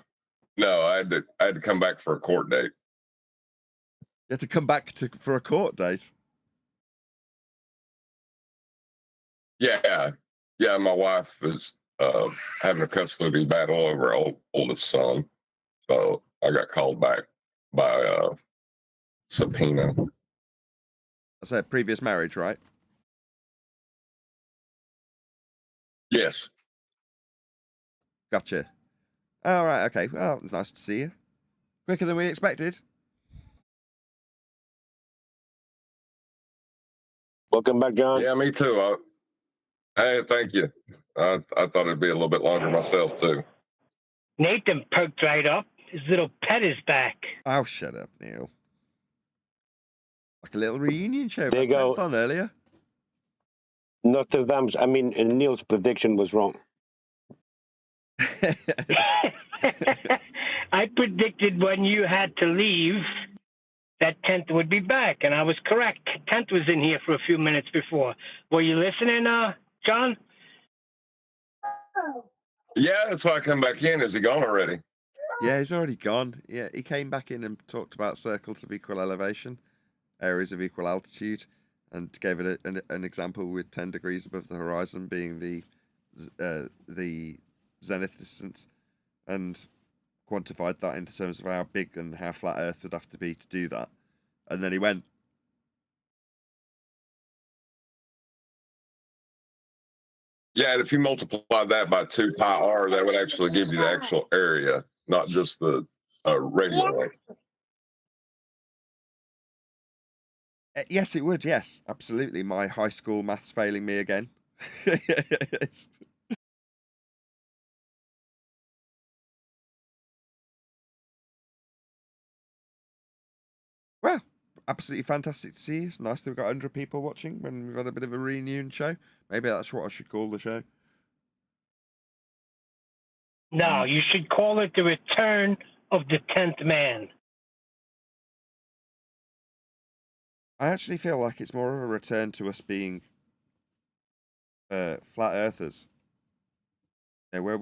I had to come back for a court date. You had to come back for a court date? Yeah. My wife is having a custody battle over our oldest son, so I got called back by subpoena. That's a previous marriage, right? Yes. Gotcha. All right. Okay. Well, nice to see you. Quicker than we expected. Welcome back, John. Yeah, me too. Hey, thank you. I thought it'd be a little bit longer myself too. Nathan perked right up. His little pet is back. Oh, shut up, Neil. Like a little reunion show. There you go. On earlier. Notre Dame's. I mean, Neil's prediction was wrong. I predicted when you had to leave that tent would be back, and I was correct. Tent was in here for a few minutes before. Were you listening, John? Yeah, that's why I come back in. Is he gone already? Yeah, he's already gone. Yeah, he came back in and talked about circles of equal elevation, areas of equal altitude, and gave it an example with 10 degrees above the horizon being the zenith distance, and quantified that in terms of how big and how flat Earth would have to be to do that. And then he went. Yeah, and if you multiply that by 2 pi r, that would actually give you the actual area, not just the radial length. Yes, it would. Yes, absolutely. My high school maths failing me again. Well, absolutely fantastic to see you. Nice that we've got 100 people watching when we've had a bit of a reunion show. Maybe that's what I should call the show. No, you should call it the return of the 10th man. I actually feel like it's more of a return to us being flat earthers. Yeah, where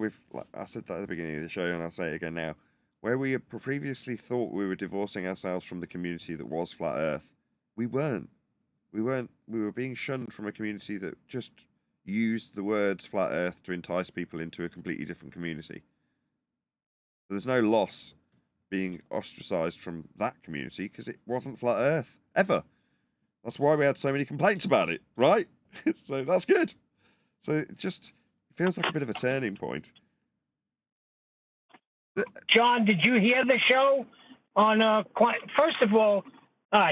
I said that at the beginning of the show, and I'll say it again now. Where we previously thought we were divorcing ourselves from the community that was flat Earth, we weren't. We were being shunned from a community that just used the words flat Earth to entice people into a completely different community. There's no loss being ostracized from that community because it wasn't flat Earth ever. That's why we had so many complaints about it, right? So that's good. So it just feels like a bit of a turning point. John, did you hear the show on first of all,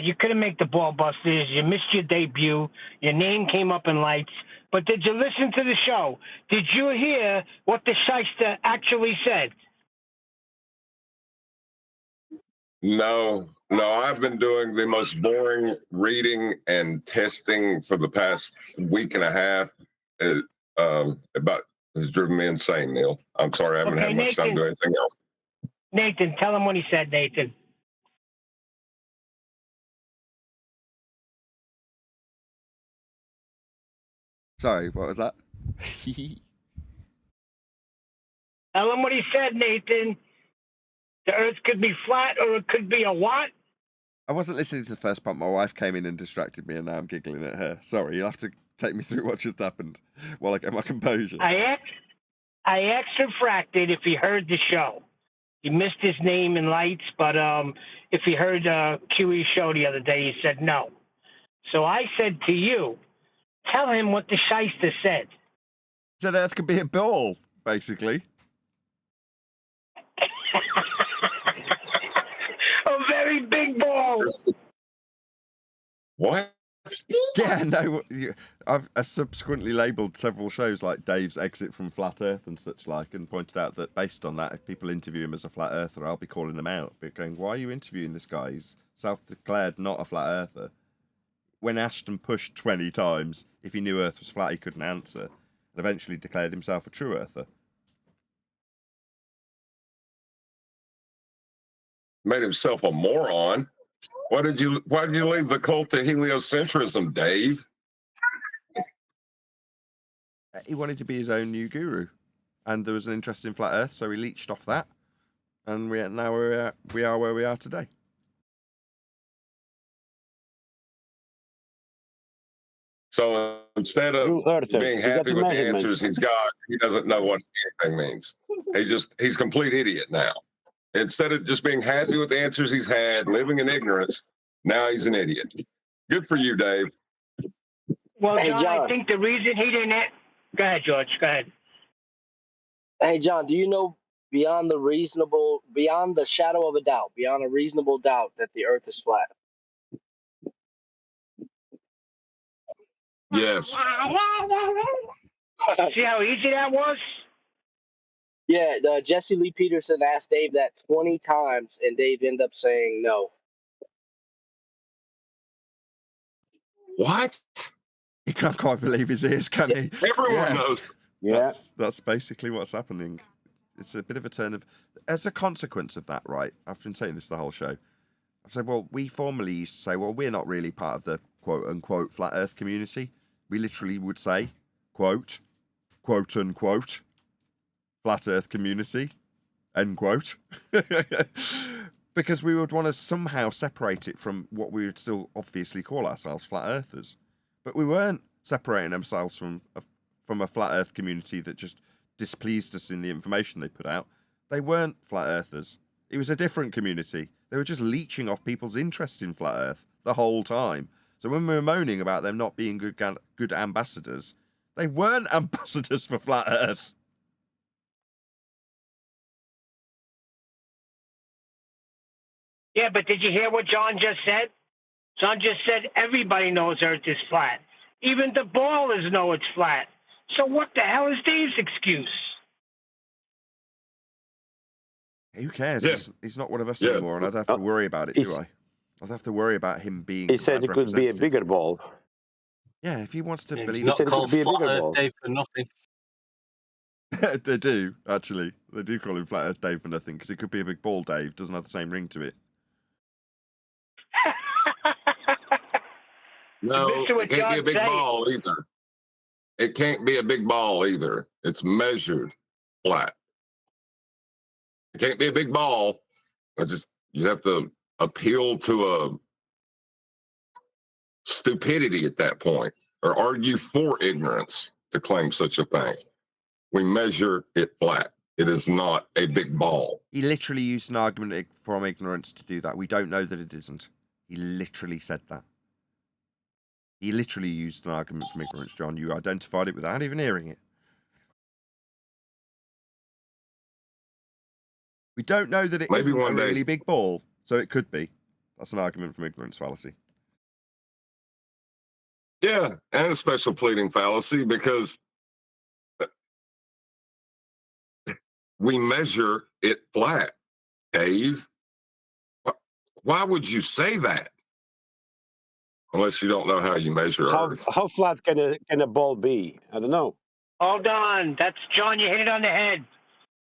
you couldn't make the Ball Busters. You missed your debut. Your name came up in lights. But did you listen to the show? Did you hear what the shyster actually said? No, I've been doing the most boring reading and testing for the past week and a half. It's driven me insane, Neil. I'm sorry, I haven't had much time to do anything else. Nathan, tell him what he said, Nathan. Sorry, what was that? Tell him what he said, Nathan. The Earth could be flat or it could be a what? I wasn't listening to the first part. My wife came in and distracted me, and now I'm giggling at her. Sorry, you'll have to take me through what just happened while I get my composure. I asked Refracted if he heard the show. He missed his name in lights, but if he heard QE's show the other day, he said no. So I said to you, tell him what the shyster said. Said Earth could be a ball, basically. A very big ball. What? Yeah, no. I've subsequently labelled several shows like Dave's Exit from Flat Earth and such like, and pointed out that based on that, if people interview him as a flat earther, I'll be calling them out. But going, why are you interviewing this guy? He's self-declared not a flat earther. When Ashton pushed 20 times, if he knew Earth was flat, he couldn't answer, and eventually declared himself a true earther. Made himself a moron. Why did you leave the cult of heliocentrism, Dave? He wanted to be his own new guru, and there was an interest in flat Earth, so he leached off that, and we are where we are today. So instead of being happy with the answers he's got, he doesn't know what anything means. He's a complete idiot now. Instead of just being happy with the answers he's had, living in ignorance, now he's an idiot. Good for you, Dave. Well, John, I think the reason he didn't... Go ahead, George. Go ahead. Hey, John, do you know beyond the shadow of a doubt, beyond a reasonable doubt that the Earth is flat? Yes. See how easy that was? Yeah, Jesse Lee Peterson asked Dave that 20 times, and Dave ended up saying no. What? He can't quite believe his ears, can he? Everyone knows. Yeah. That's basically what's happening. It's a bit of a turn of... As a consequence of that, right, I've been saying this the whole show, I've said, well, we formerly used to say, well, we're not really part of the quote-unquote flat Earth community. We literally would say, quote-unquote, flat Earth community, end quote. Because we would want to somehow separate it from what we would still obviously call ourselves flat Earthers. But we weren't separating ourselves from a flat Earth community that just displeased us in the information they put out. They weren't flat Earthers. It was a different community. They were just leeching off people's interest in flat Earth the whole time. So when we were moaning about them not being good ambassadors, they weren't ambassadors for flat Earth. Yeah, but did you hear what John just said? John just said everybody knows Earth is flat. Even the ballers know it's flat. So what the hell is Dave's excuse? Who cares? Yeah. He's not one of us anymore, and I'd have to worry about it, do I? I'd have to worry about him being... He said it could be a bigger ball. Yeah, if he wants to believe... It's not called Flat Earth Dave for nothing. They do, actually. They do call him Flat Earth Dave for nothing, because it could be a big ball Dave. Doesn't have the same ring to it. No, it can't be a big ball either. It can't be a big ball either. It's measured flat. It can't be a big ball. You have to appeal to a stupidity at that point, or argue for ignorance to claim such a thing. We measure it flat. It is not a big ball. He literally used an argument from ignorance to do that. We don't know that it isn't. He literally said that. He literally used an argument from ignorance, John. You identified it without even hearing it. We don't know that it Maybe isn't a one day- really big ball, so it could be. That's an argument from ignorance fallacy. Yeah, and a special pleading fallacy because we measure it flat, Dave. Why would you say that? Unless you don't know how you measure Earth. How flat can a ball be? I don't know. Hold on. That's John, you hit it on the head.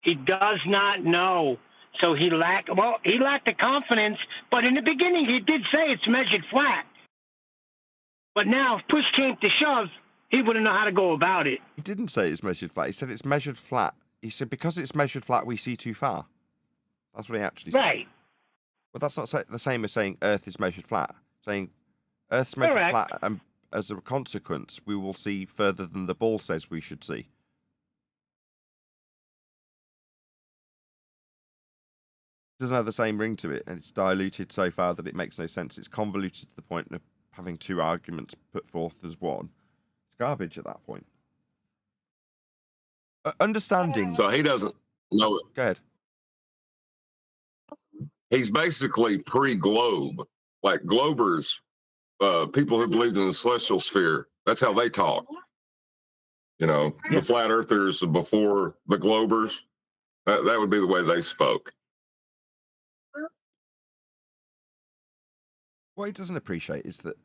He does not know. So he lacked the confidence, but in the beginning he did say it's measured flat. But now if push came to shove, he wouldn't know how to go about it. He didn't say it's measured flat. He said it's measured flat. He said because it's measured flat, we see too far. That's what he actually said. Right. But that's not the same as saying Earth is measured flat. Saying Earth's measured Correct. flat, and as a consequence, we will see further than the ball says we should see. It doesn't have the same ring to it, and it's diluted so far that it makes no sense. It's convoluted to the point of having two arguments put forth as one. It's garbage at that point. Understanding. So he doesn't know it. Go ahead. He's basically pre-globe, like globers, people who believed in the celestial sphere. That's how they talk. You know, the flat earthers before the globers. That would be the way they spoke. What he doesn't appreciate is that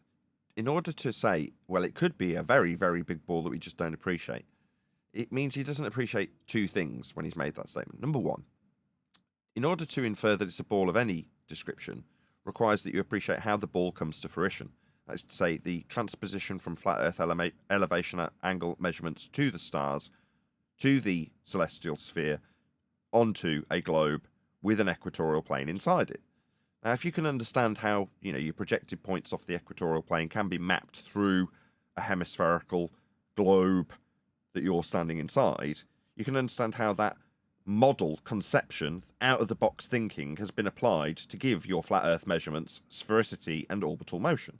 in order to say, well, it could be a very, very big ball that we just don't appreciate, it means he doesn't appreciate two things when he's made that statement. Number one, in order to infer that it's a ball of any description, requires that you appreciate how the ball comes to fruition. That is to say, the transposition from flat Earth elevation angle measurements to the stars, to the celestial sphere, onto a globe with an equatorial plane inside it. Now, if you can understand how, your projected points off the equatorial plane can be mapped through a hemispherical globe that you're standing inside, you can understand how that model conception, out-of-the-box thinking, has been applied to give your flat Earth measurements sphericity and orbital motion.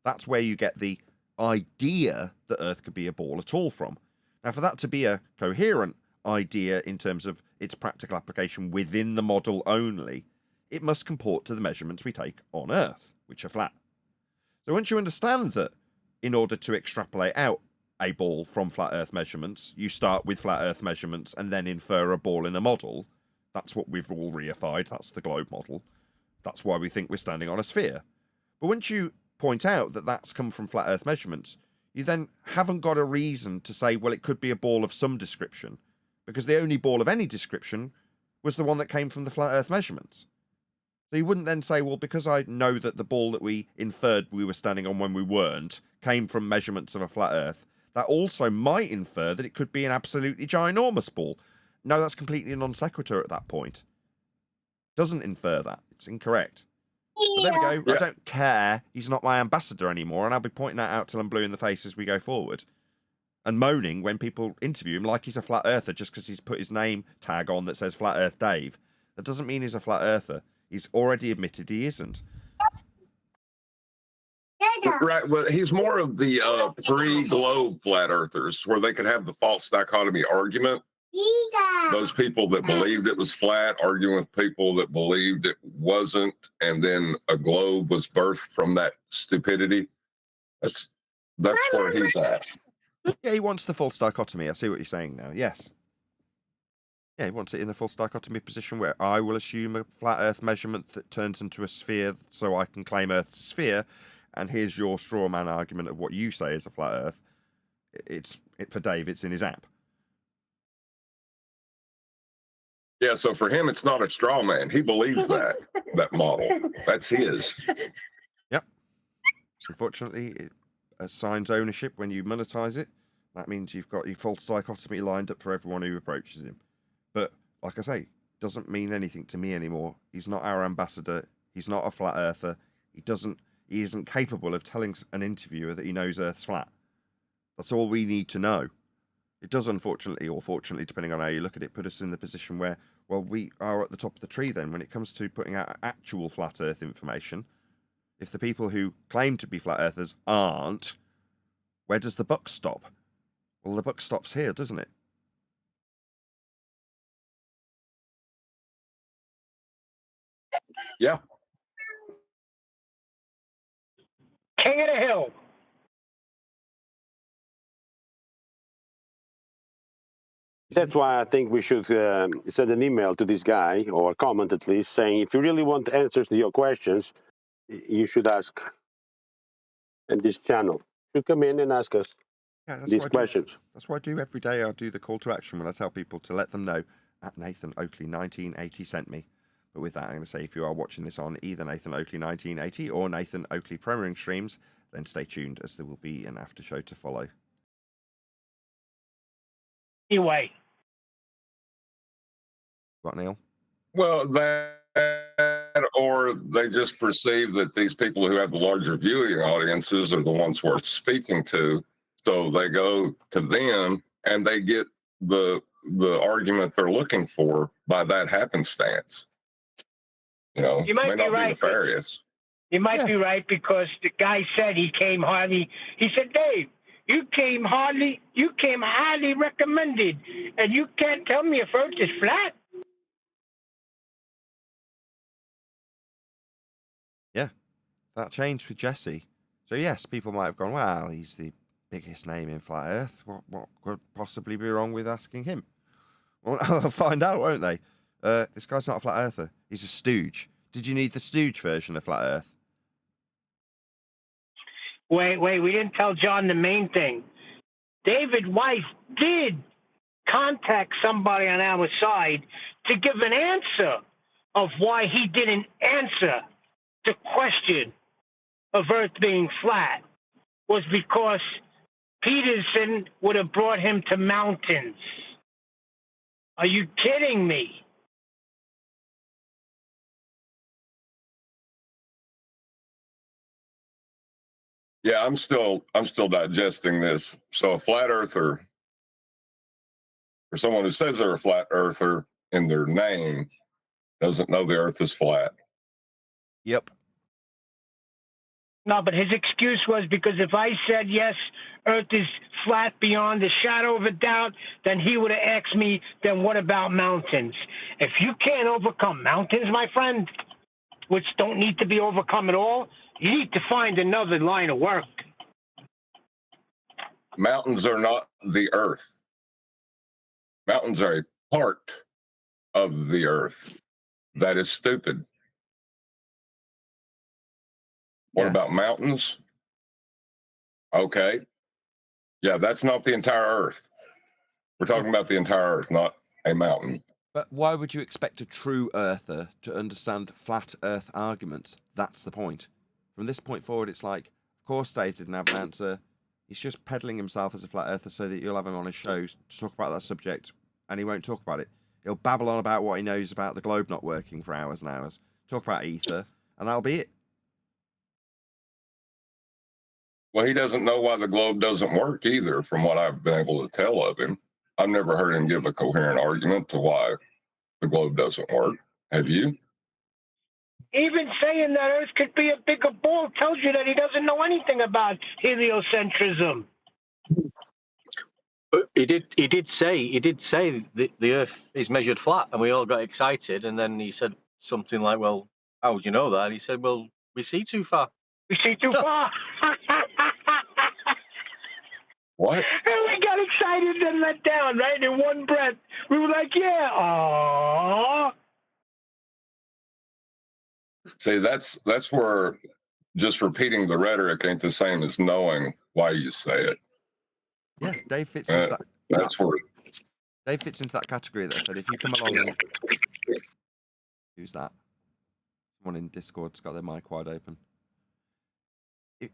That's where you get the idea that Earth could be a ball at all from. Now, for that to be a coherent idea in terms of its practical application within the model only, it must comport to the measurements we take on Earth, which are flat. So once you understand that in order to extrapolate out a ball from flat Earth measurements, you start with flat Earth measurements and then infer a ball in a model, that's what we've all reified, that's the globe model. That's why we think we're standing on a sphere. But once you point out that that's come from flat Earth measurements, you then haven't got a reason to say, well, it could be a ball of some description, because the only ball of any description was the one that came from the flat Earth measurements. So you wouldn't then say, well, because I know that the ball that we inferred we were standing on when we weren't came from measurements of a flat Earth, that also might infer that it could be an absolutely ginormous ball. No, that's completely non sequitur at that point. Doesn't infer that. It's incorrect. But there we go. Yeah. I don't care. He's not my ambassador anymore, and I'll be pointing that out till I'm blue in the face as we go forward. And moaning when people interview him like he's a flat earther just because he's put his name tag on that says Flat Earth Dave. That doesn't mean he's a flat earther. He's already admitted he isn't. Right, but he's more of the pre-globe flat earthers, where they could have the false dichotomy argument. Those people that believed it was flat arguing with people that believed it wasn't, and then a globe was birthed from that stupidity. That's where he's at. Yeah, he wants the false dichotomy. I see what you're saying now. Yes. Yeah, he wants it in the false dichotomy position where I will assume a flat Earth measurement that turns into a sphere so I can claim Earth's sphere. And here's your straw man argument of what you say is a flat Earth. For Dave, it's in his app. Yeah, so for him, it's not a straw man. He believes that model. That's his. Yep. Unfortunately, it assigns ownership when you monetize it. That means you've got your false dichotomy lined up for everyone who approaches him. But, like I say, doesn't mean anything to me anymore. He's not our ambassador. He's not a flat earther. He isn't capable of telling an interviewer that he knows Earth's flat. That's all we need to know. It does, unfortunately, or fortunately, depending on how you look at it, put us in the position where, well, we are at the top of the tree then when it comes to putting out actual flat Earth information. If the people who claim to be flat earthers aren't, where does the buck stop? Well, the buck stops here, doesn't it? Yeah. King of the hill. That's why I think we should send an email to this guy, or a comment at least, saying if you really want answers to your questions, you should ask in this channel. You come in and ask us Yeah, these questions. That's what I do every day. I do the call to action when I tell people to let them know at Nathan Oakley 1980 sent me. But with that, I'm going to say if you are watching this on either Nathan Oakley 1980 or Nathan Oakley Premiering streams, then stay tuned as there will be an after show to follow. Anyway. What, Neil? Well, that or they just perceive that these people who have the larger viewing audiences are the ones worth speaking to. So they go to them and they get the argument they're looking for by that happenstance. You know, You might may be not right, be nefarious. You might be right because the guy said he came highly. He said, Dave, you came highly recommended, and you can't tell me if Earth is flat. Yeah, that changed with Jesse. So yes, people might have gone, well, he's the biggest name in flat Earth. What could possibly be wrong with asking him? Well, they'll find out, won't they? This guy's not a flat earther. He's a stooge. Did you need the stooge version of flat Earth? Wait, we didn't tell John the main thing. David Weiss did contact somebody on our side to give an answer of why he didn't answer the question of Earth being flat was because Peterson would have brought him to mountains. Are you kidding me? Yeah, I'm still digesting this. So a flat earther, or someone who says they're a flat earther in their name, doesn't know the Earth is flat. Yep. No, but his excuse was because if I said yes, Earth is flat beyond the shadow of a doubt, then he would have asked me, then what about mountains? If you can't overcome mountains, my friend, which don't need to be overcome at all, you need to find another line of work. Mountains are not the Earth. Mountains are a part of the Earth. That is stupid. What about mountains? Okay. Yeah, that's not the entire Earth. We're talking about the entire Earth, not a mountain. But why would you expect a true earther to understand flat Earth arguments? That's the point. From this point forward, it's like, of course Dave didn't have an answer. He's just peddling himself as a flat earther so that you'll have him on his show to talk about that subject, and he won't talk about it. He'll babble on about what he knows about the globe not working for hours and hours, talk about ether, and that'll be it. Well, he doesn't know why the globe doesn't work either, from what I've been able to tell of him. I've never heard him give a coherent argument to why the globe doesn't work. Have you? Even saying that Earth could be a bigger ball tells you that he doesn't know anything about heliocentrism. But he did say the Earth is measured flat, and we all got excited. And then he said something like, "Well, how would you know that?" And he said, "Well, we see too far." We see too far. What? And we got excited and let down, right? In one breath, we were like, "Yeah, aww." See, that's where just repeating the rhetoric ain't the same as knowing why you say it. Yeah, Dave fits into that. That's where Dave fits into that category that I said if you come along and who's that? Someone in Discord's got their mic wide open.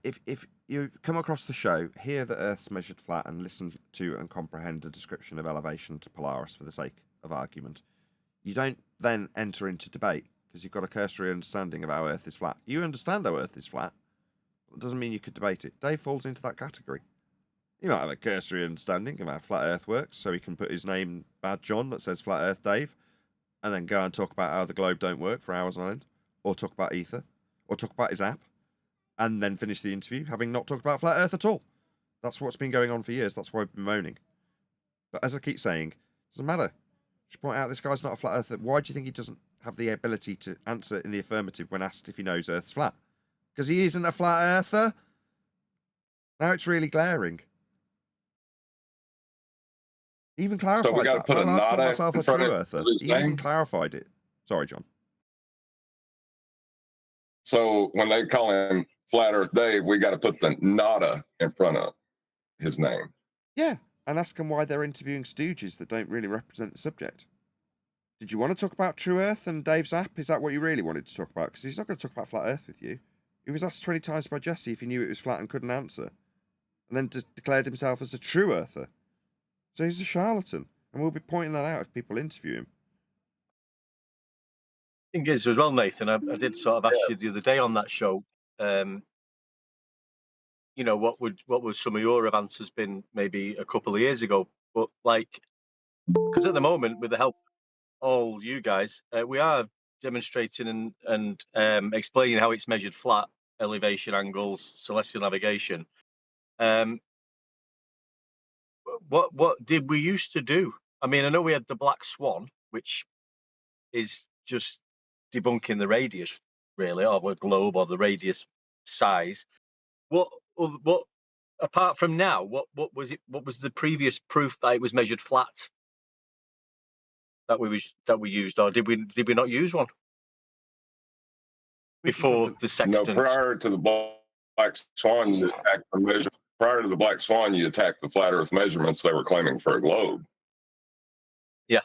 If you come across the show, hear that Earth's measured flat, and listen to and comprehend a description of elevation to Polaris for the sake of argument, you don't then enter into debate because you've got a cursory understanding of how Earth is flat. You understand how Earth is flat. It doesn't mean you could debate it. Dave falls into that category. He might have a cursory understanding of how flat Earth works, so he can put his name badge on that says Flat Earth Dave, and then go and talk about how the globe don't work for hours on end, or talk about ether, or talk about his app, and then finish the interview having not talked about flat Earth at all. That's what's been going on for years. That's why I've been moaning. But as I keep saying, it doesn't matter. Just point out this guy's not a flat earther. Why do you think he doesn't have the ability to answer in the affirmative when asked if he knows Earth's flat? Because he isn't a flat earther. Now it's really glaring. He even clarified So we got to that. put a Well, I call nada myself in a front true of earther. his He even name. clarified it. Sorry, John. So when they call him Flat Earth Dave, we got to put the nada in front of his name. Yeah, and ask them why they're interviewing stooges that don't really represent the subject. Did you want to talk about True Earth and Dave's app? Is that what you really wanted to talk about? Because he's not going to talk about Flat Earth with you. He was asked 20 times by Jesse if he knew it was flat and couldn't answer, and then declared himself as a true earther. So he's a charlatan, and we'll be pointing that out if people interview him. Thing is, as well, Nathan, I did sort of ask you the other day on that show, you know, what would some of your answers been maybe a couple of years ago? But like, because at the moment, with the help of all you guys, we are demonstrating and explaining how it's measured flat, elevation, angles, celestial navigation. What did we used to do? I mean, I know we had the black swan, which is just debunking the radius, really, or the globe, or the radius size. What apart from now? What was it? What was the previous proof that it was measured flat that we used, or did we not use one before the sextant? No, prior to the black swan, you attacked the measure. Prior to the black swan, you attacked the flat Earth measurements they were claiming for a globe. Yeah.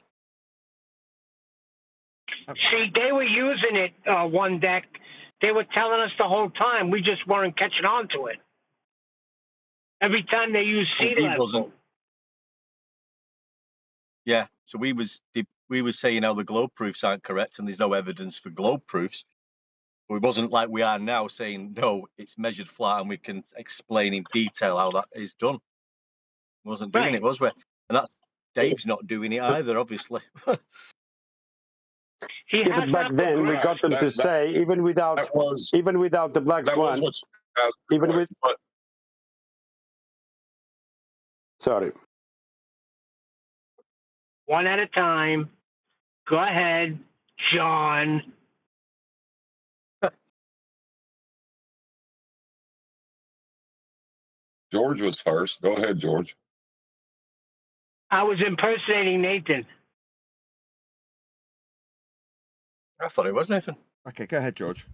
See, they were using it one deck. They were telling us the whole time. We just weren't catching on to it. Every time they used sea level. Wasn't. Yeah. So we was saying how the globe proofs aren't correct and there's no evidence for globe proofs. It wasn't like we are now saying, no, it's measured flat and we can explain in detail how that is done. We wasn't doing it, was we? And that's Dave's not doing it either, obviously. Yeah, but back then we got them to say, even without the black swan, even with. Sorry. One at a time. Go ahead, John. George was first. Go ahead, George. I was impersonating Nathan. I thought it was Nathan. Okay, go ahead, George.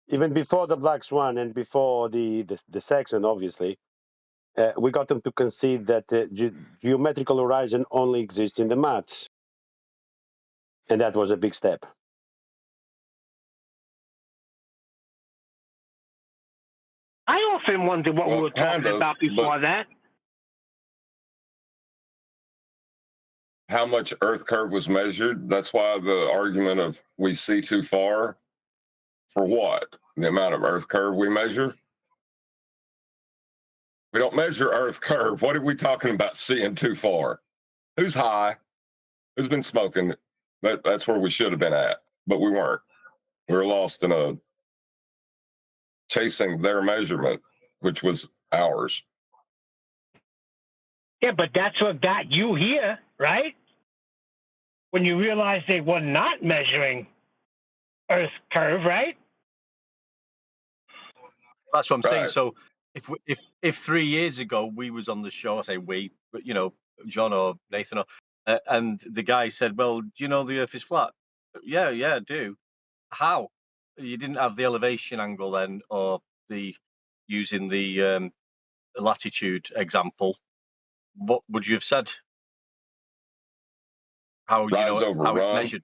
Even before the black swan and before the Saxon, obviously, we got them to concede that geometrical horizon only exists in the maths, and that was a big step. I often wonder what we were talking about before that. How much Earth curve was measured? That's why the argument of we see too far. For what? The amount of Earth curve we measure? We don't measure Earth curve. What are we talking about seeing too far? Who's high? Who's been smoking? That's where we should have been at, but we weren't. We were lost in chasing their measurement, which was ours. Yeah, but that's what got you here, right? When you realized they were not measuring Earth curve, right? That's what I'm saying. So if 3 years ago we was on the show, I say we, but you know, John or Nathan, and the guy said, "Well, do you know the Earth is flat?" Yeah, I do. How? You didn't have the elevation angle then, or using the latitude example. What would you have said? How how it's measured?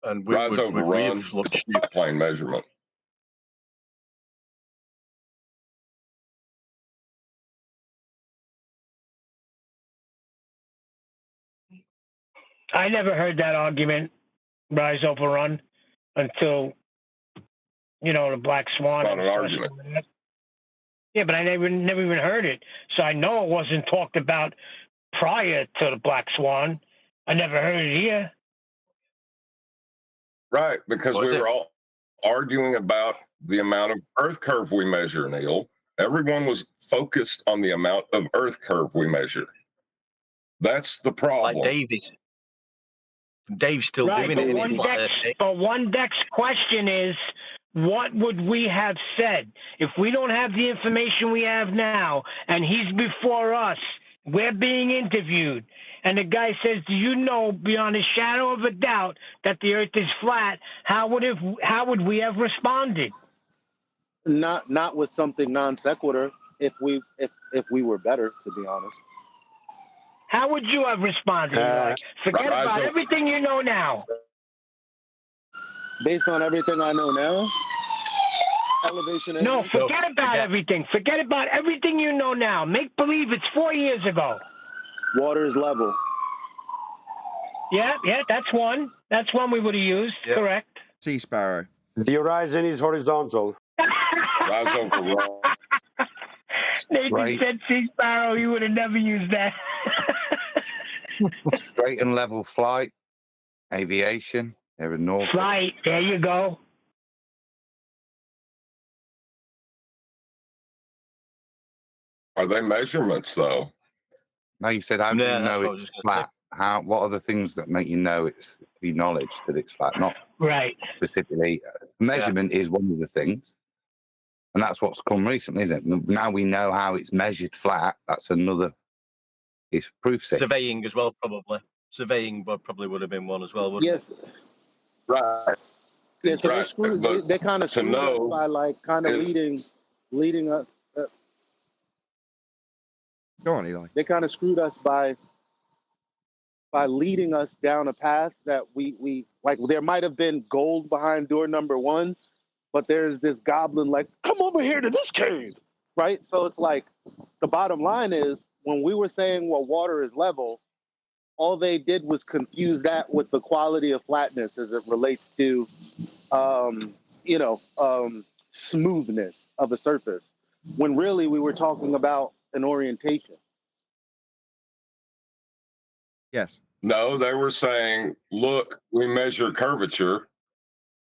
And Rise over run. It's a plane measurement. I never heard that argument rise over run until, the Black Swan. It's not an argument. Yeah, but I never even heard it. So I know it wasn't talked about prior to the Black Swan. I never heard it here. Right, because we were all arguing about the amount of Earth curve we measure, Neil. Everyone was focused on the amount of Earth curve we measure. That's the problem. Like Dave's still doing it. But one Deck's question is, what would we have said if we don't have the information we have now and he's before us, we're being interviewed, and the guy says, do you know beyond a shadow of a doubt that the earth is flat? How would we have responded? Not with something non sequitur if we were better, to be honest. How would you have responded? Forget about everything you know now. Based on everything I know now? Elevation. No, forget about everything. Forget about everything you know now. Make believe it's 4 years ago. Water is level. Yeah, that's one. That's one we would have used. Yep. Correct. Sea sparrow. The horizon is horizontal. Horizontal. Nathan said sea sparrow. He would have never used that. Straight and level flight, aviation, aeronautic. Flight, there you go. Are they measurements, though? No, you said, how do you know it's flat? What are the things that make you know it's the knowledge that it's flat? Not specifically. Measurement is one of the things. And that's what's come recently, isn't it? Now we know how it's measured flat. That's another. It's proof. Surveying as well, probably. Surveying probably would have been one as well, wouldn't it? Right. Yeah, so they kind of screwed us by kind of leading us. Go on, Eli. They kind of screwed us by leading us down a path that we like. There might have been gold behind door number 1, but there's this goblin come over here to this cave, right? So it's like the bottom line is when we were saying, well, water is level, all they did was confuse that with the quality of flatness as it relates to, smoothness of a surface, when really we were talking about an orientation. Yes. No, they were saying, look, we measure curvature.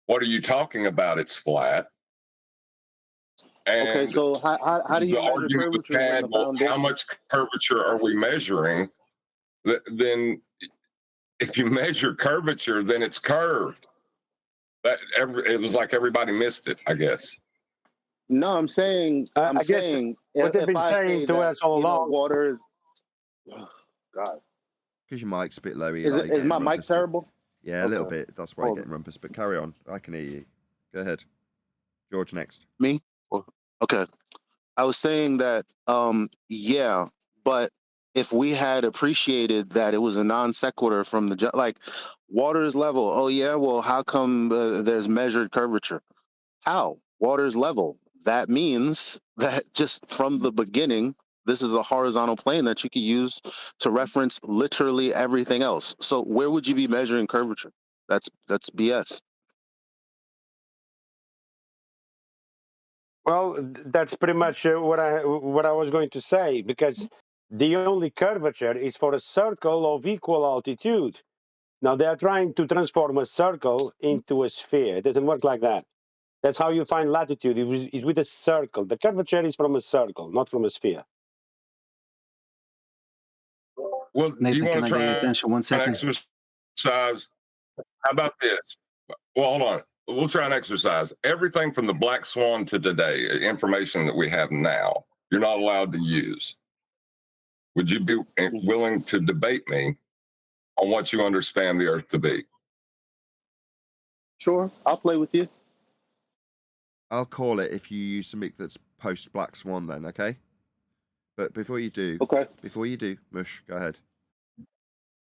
What are you talking about? It's flat. And okay, so how do you measure curvature? How much curvature are we measuring? Then if you measure curvature, then it's curved. It was like everybody missed it, I guess. No, I'm saying. I guess what they've been saying to us all along. Water is. Oh, God. Because your mic's a bit low, Eli. Is my mic terrible? Yeah, a little bit. That's why you're getting rumpus. But carry on. I can hear you. Go ahead. George, next. Me? Okay. I was saying that, yeah, but if we had appreciated that it was a non sequitur from the water is level. Oh yeah, well, how come there's measured curvature? How? Water is level. That means that just from the beginning, this is a horizontal plane that you could use to reference literally everything else. So where would you be measuring curvature? That's BS. Well, that's pretty much what I was going to say, because the only curvature is for a circle of equal altitude. Now they are trying to transform a circle into a sphere. It doesn't work like that. That's how you find latitude. It's with a circle. The curvature is from a circle, not from a sphere. Well, Nathan, do you want can to I try get your attention 1 second? exercise? How about this? Well, hold on. We'll try an exercise. Everything from the Black Swan to today, information that we have now, you're not allowed to use. Would you be willing to debate me on what you understand the Earth to be? Sure, I'll play with you. I'll call it if you use something that's post Black Swan then, okay? But before you do, Mush, go ahead.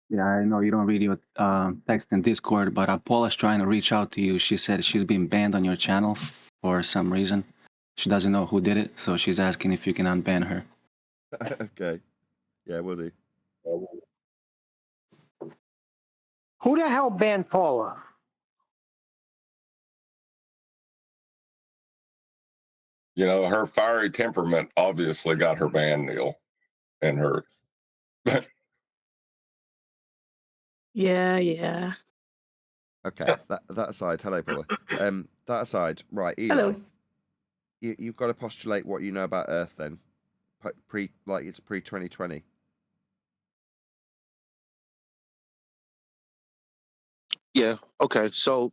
Yeah, I know you don't read your text in Discord, but Paula's trying to reach out to you. She said she's been banned on your channel for some reason. She doesn't know who did it, so she's asking if you can unban her. Okay. Yeah, we'll do. Who the hell banned Paula? You know, her fiery temperament obviously got her banned, Neil, and her. Yeah. Okay, that aside, hello, Paula. That aside, right, Eli. Hello. You've got to postulate what you know about Earth then, it's pre 2020. Yeah. Okay. So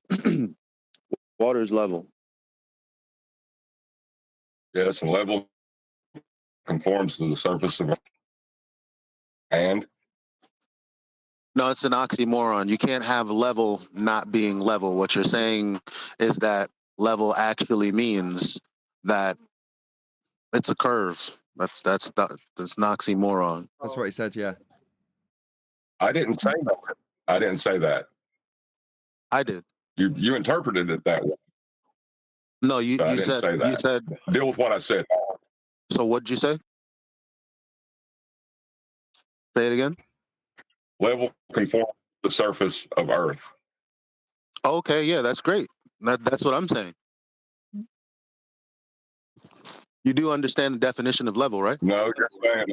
water is level. Yes, and level conforms to the surface of and. No, it's an oxymoron. You can't have level not being level. What you're saying is that level actually means that it's a curve. That's an oxymoron. That's what he said. Yeah. I didn't say that. I didn't say that. I did. You interpreted it that way. No, you I didn't said say that. you said. Deal with what I said. So what did you say? Say it again. Level conforms to the surface of Earth. Okay, yeah, that's great. That's what I'm saying. You do understand the definition of level, right? No, you're saying.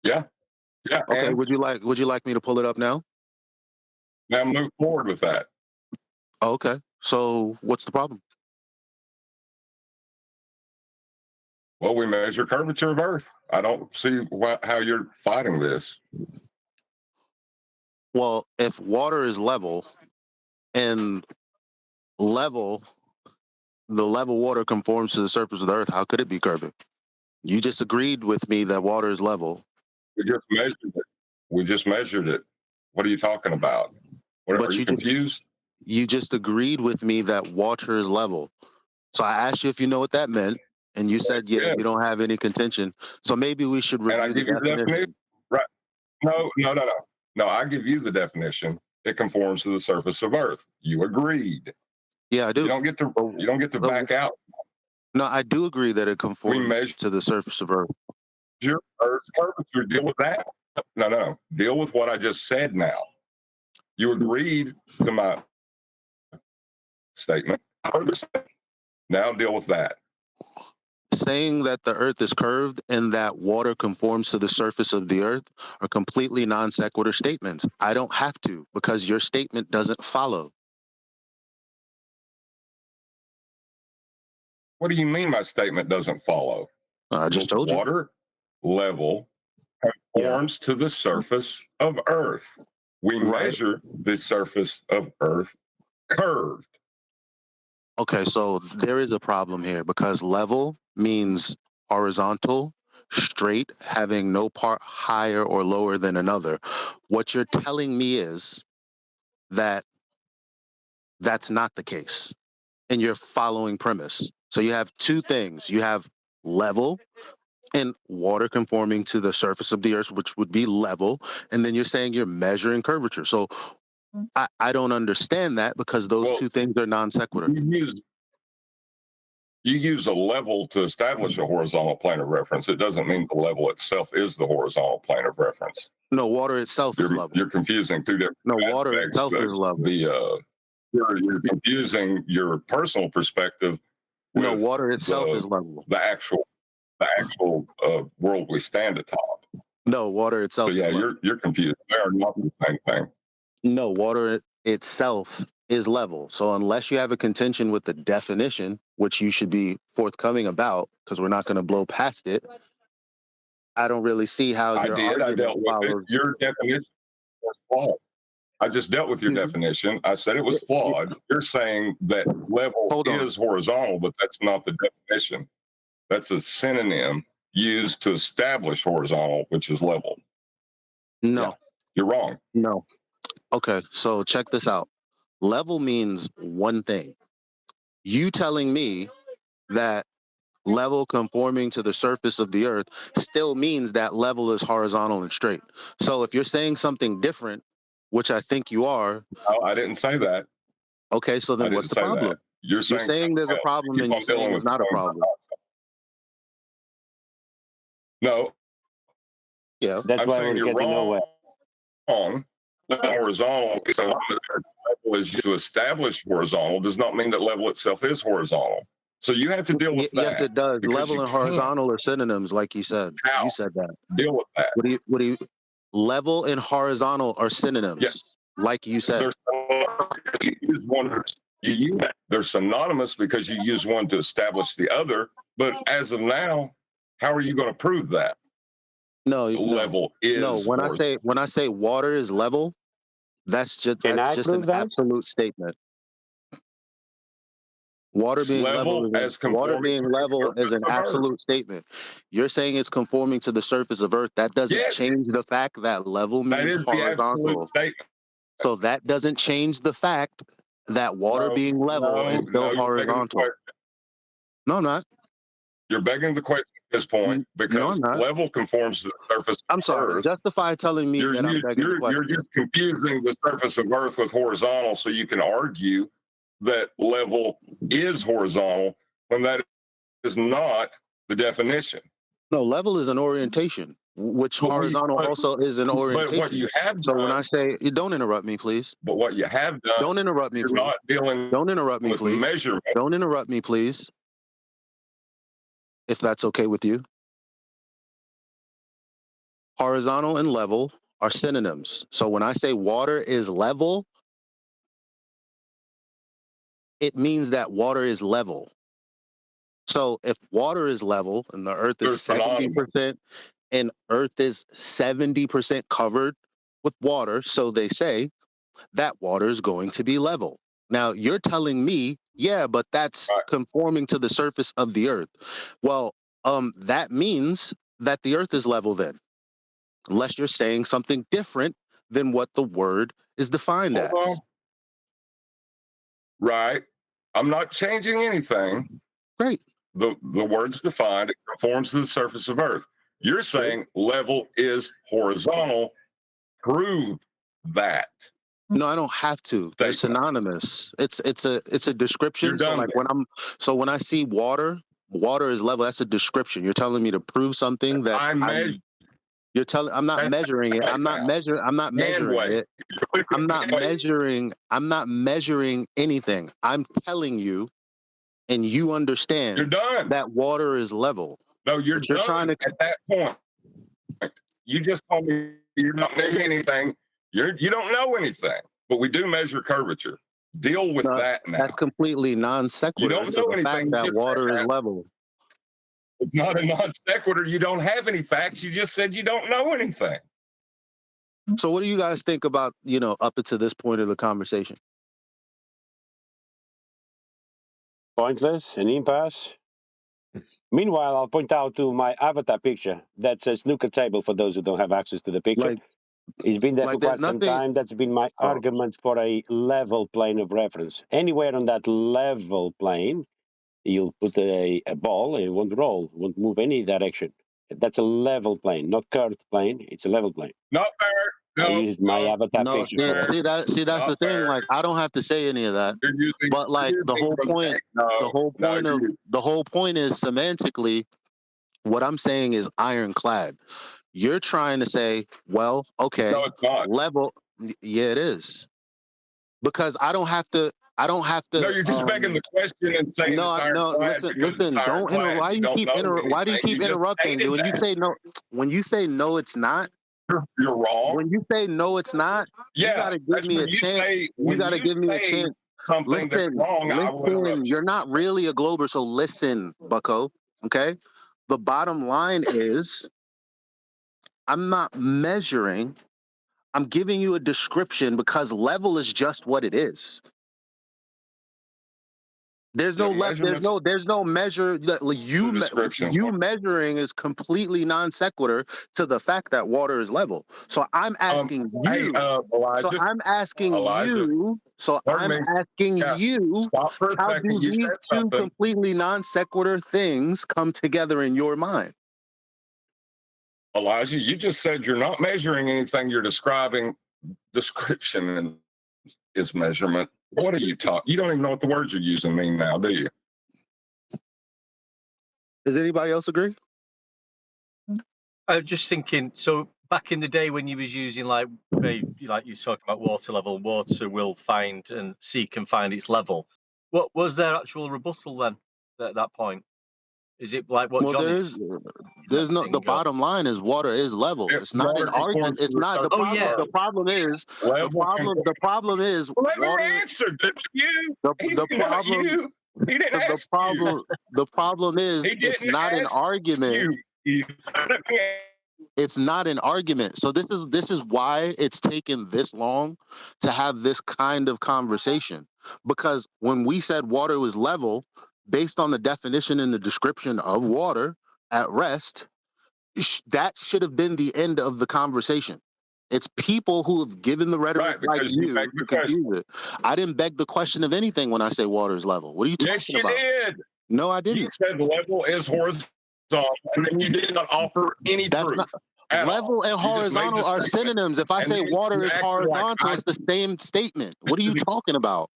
Yeah. Okay. And Would you like me to pull it up now? now move forward with that. Okay. So what's the problem? Well, we measure curvature of Earth. I don't see how you're fighting this. Well, if water is level and the level water conforms to the surface of the Earth, how could it be curving? You just agreed with me that water is level. We just measured it. What are you talking about? Are you confused? You just agreed with me that water is level. So I asked you if you know what that meant, and you said, yeah, you don't have any contention. So maybe we should review And I give you the definition. Right. No. No, I give you the definition. It conforms to the surface of Earth. You agreed. Yeah, I do. You don't get to back out. No, I do agree that it conforms to the surface of Earth. Your Earth's curvature. Deal with that. No. Deal with what I just said now. You agreed to my statement. Now deal with that. Saying that the Earth is curved and that water conforms to the surface of the Earth are completely non sequitur statements. I don't have to, because your statement doesn't follow. What do you mean my statement doesn't follow? I just told you. Water level conforms to the surface of Earth. We measure the surface of Earth curved. Okay, so there is a problem here because level means horizontal, straight, having no part higher or lower than another. What you're telling me is that that's not the case in your following premise. So you have two things. You have level and water conforming to the surface of the Earth, which would be level. And then you're saying you're measuring curvature. So I don't understand that because those two things are non sequitur. You use a level to establish a horizontal plane of reference. It doesn't mean the level itself is the horizontal plane of reference. No, water itself is level. You're confusing two different aspects. Water itself is level. You're confusing your personal perspective. No, water itself is level. The actual world we stand atop. No, water itself. So yeah, you're confused. They are not the same thing. No, water itself is level. So unless you have a contention with the definition, which you should be forthcoming about, because we're not going to blow past it, I don't really see how your argument I dealt with it. Your definition was flawed. I just dealt with your definition. I said it was flawed. You're saying that level is horizontal, but that's not the definition. That's a synonym used to establish horizontal, which is level. No. Yeah, you're wrong. No. Okay, so check this out. Level means one thing. You telling me that level conforming to the surface of the Earth still means that level is horizontal and straight. So if you're saying something different, which I think you are. No, I didn't say that. Okay, so then what's the problem? That. You're saying there's a problem and you're saying it's not a problem. No. Yeah. That's I'm why saying we're you're getting nowhere. wrong horizontal. So level is used to establish horizontal does not mean that level itself is horizontal. So you have to deal with that. Yes, it does. because Level you and can't horizontal are synonyms, like you said. How? You said that. deal with that. What do you? Level and horizontal are synonyms, Yeah. like you said. You use one. You use that. They're synonymous because you use one to establish the other. But as of now, how are you going to prove that? No, Level is no. When I say water is level, that's just Can I an prove that? absolute statement. Water being level as water conforming being to the level is surface an of Earth. absolute statement. You're saying it's conforming to the surface of Earth. That doesn't Yes. change the fact that level That means is the absolute horizontal. statement. So that doesn't change the fact that water being level is still you're begging the horizontal. question. No, I'm not. You're begging the question at this point because I'm not. level conforms to the surface I'm of sorry. Earth. Justify telling me that I'm begging the question. You're just confusing the surface of Earth with horizontal, so you can argue that level is horizontal when that is not the definition. No, level is an orientation, which horizontal also is an orientation. But what you have So done, when I say, don't interrupt me, please. But what you have done, Don't interrupt me, you're please. not dealing Don't interrupt me, with please. measurement. Don't interrupt me, please. If that's okay with you. Horizontal and level are synonyms. So when I say water is level, it means that water is level. So if water is level and the Earth is 70% and Earth is 70% covered with water, so they say, that water is going to be level. Now you're telling me, yeah, but that's conforming to the surface of the Earth. Well, that means that the Earth is level then, unless you're saying something different than what the word is defined as. Right. I'm not changing anything. Great. The word's defined, it conforms to the surface of Earth. You're saying level is horizontal. Prove that. No, I don't have to. They're synonymous. It's a description. You're So done like when I see water is level. That's a description. You're telling me to prove something that I'm not measuring it. I'm not measuring it. I'm not measuring anything. I'm telling you, and you understand You're done. that water is level. No, you're done trying to. At that point. You just told me you're not measuring anything. You don't know anything, but we do measure curvature. Deal with that now. That's completely non sequitur. You don't know the fact anything. that water is level. It's not a non sequitur. You don't have any facts. You just said you don't know anything. So what do you guys think about, up until this point of the conversation? Pointless, an impasse. Meanwhile, I'll point out to my avatar picture that's a snooker table for those who don't have access to the picture. It's been there for quite some time. That's been my argument for a level plane of reference. Anywhere on that level plane, you'll put a ball and it won't roll, won't move any direction. That's a level plane, not curved plane. It's a level plane. Not fair. I used my avatar picture. That's the thing. Like, I don't have to say any of that. But like the whole point is semantically, what I'm saying is ironclad. You're trying to say, well, okay, no, it's not. Level. Yeah, it is. Because I don't have to. No, you're just begging the question and saying it's ironclad. Listen. Don't interrupt. Why do you keep interrupting? When you say no, it's not. You're wrong. When you say no, it's not. Yeah, you gotta give me a chance. You gotta give me a chance. Something that's wrong. Listen. You're not really a glober, so listen, Bucko. Okay. The bottom line is, I'm not measuring. I'm giving you a description because level is just what it is. There's no there's no measure that you measuring is completely non sequitur to the fact that water is level. So I'm asking you. Elijah, I'm asking you. How do these two completely non sequitur things come together in your mind? Elijah, you just said you're not measuring anything. You're describing. Description is measurement. What are you talking? You don't even know what the words you're using mean now, do you? Does anybody else agree? I'm just thinking. So back in the day when you was using like you was talking about water level, water will find and seek and find its level. What was their actual rebuttal then at that point? Is it like what Well, Johnny's? there's no. The bottom line is water is level. It's not an argument. It's not the problem. The problem is the problem is Let me water. answer. Did you? The Not problem. you. He didn't ask you. The problem is He it's didn't not an ask argument. It's not an argument. So this is why it's taken this long to have this kind of conversation. Because when we said water was level, based on the definition and the description of water at rest, that should have been the end of the conversation. It's people who have given the rhetoric like you to confuse it. I didn't beg the question of anything when I say water is level. What are you talking about? Yes, you did. No, I didn't. You said level is horizontal, and then you did not offer any proof. Level and horizontal are synonyms. If I say water is horizontal, it's the same statement. What are you talking about?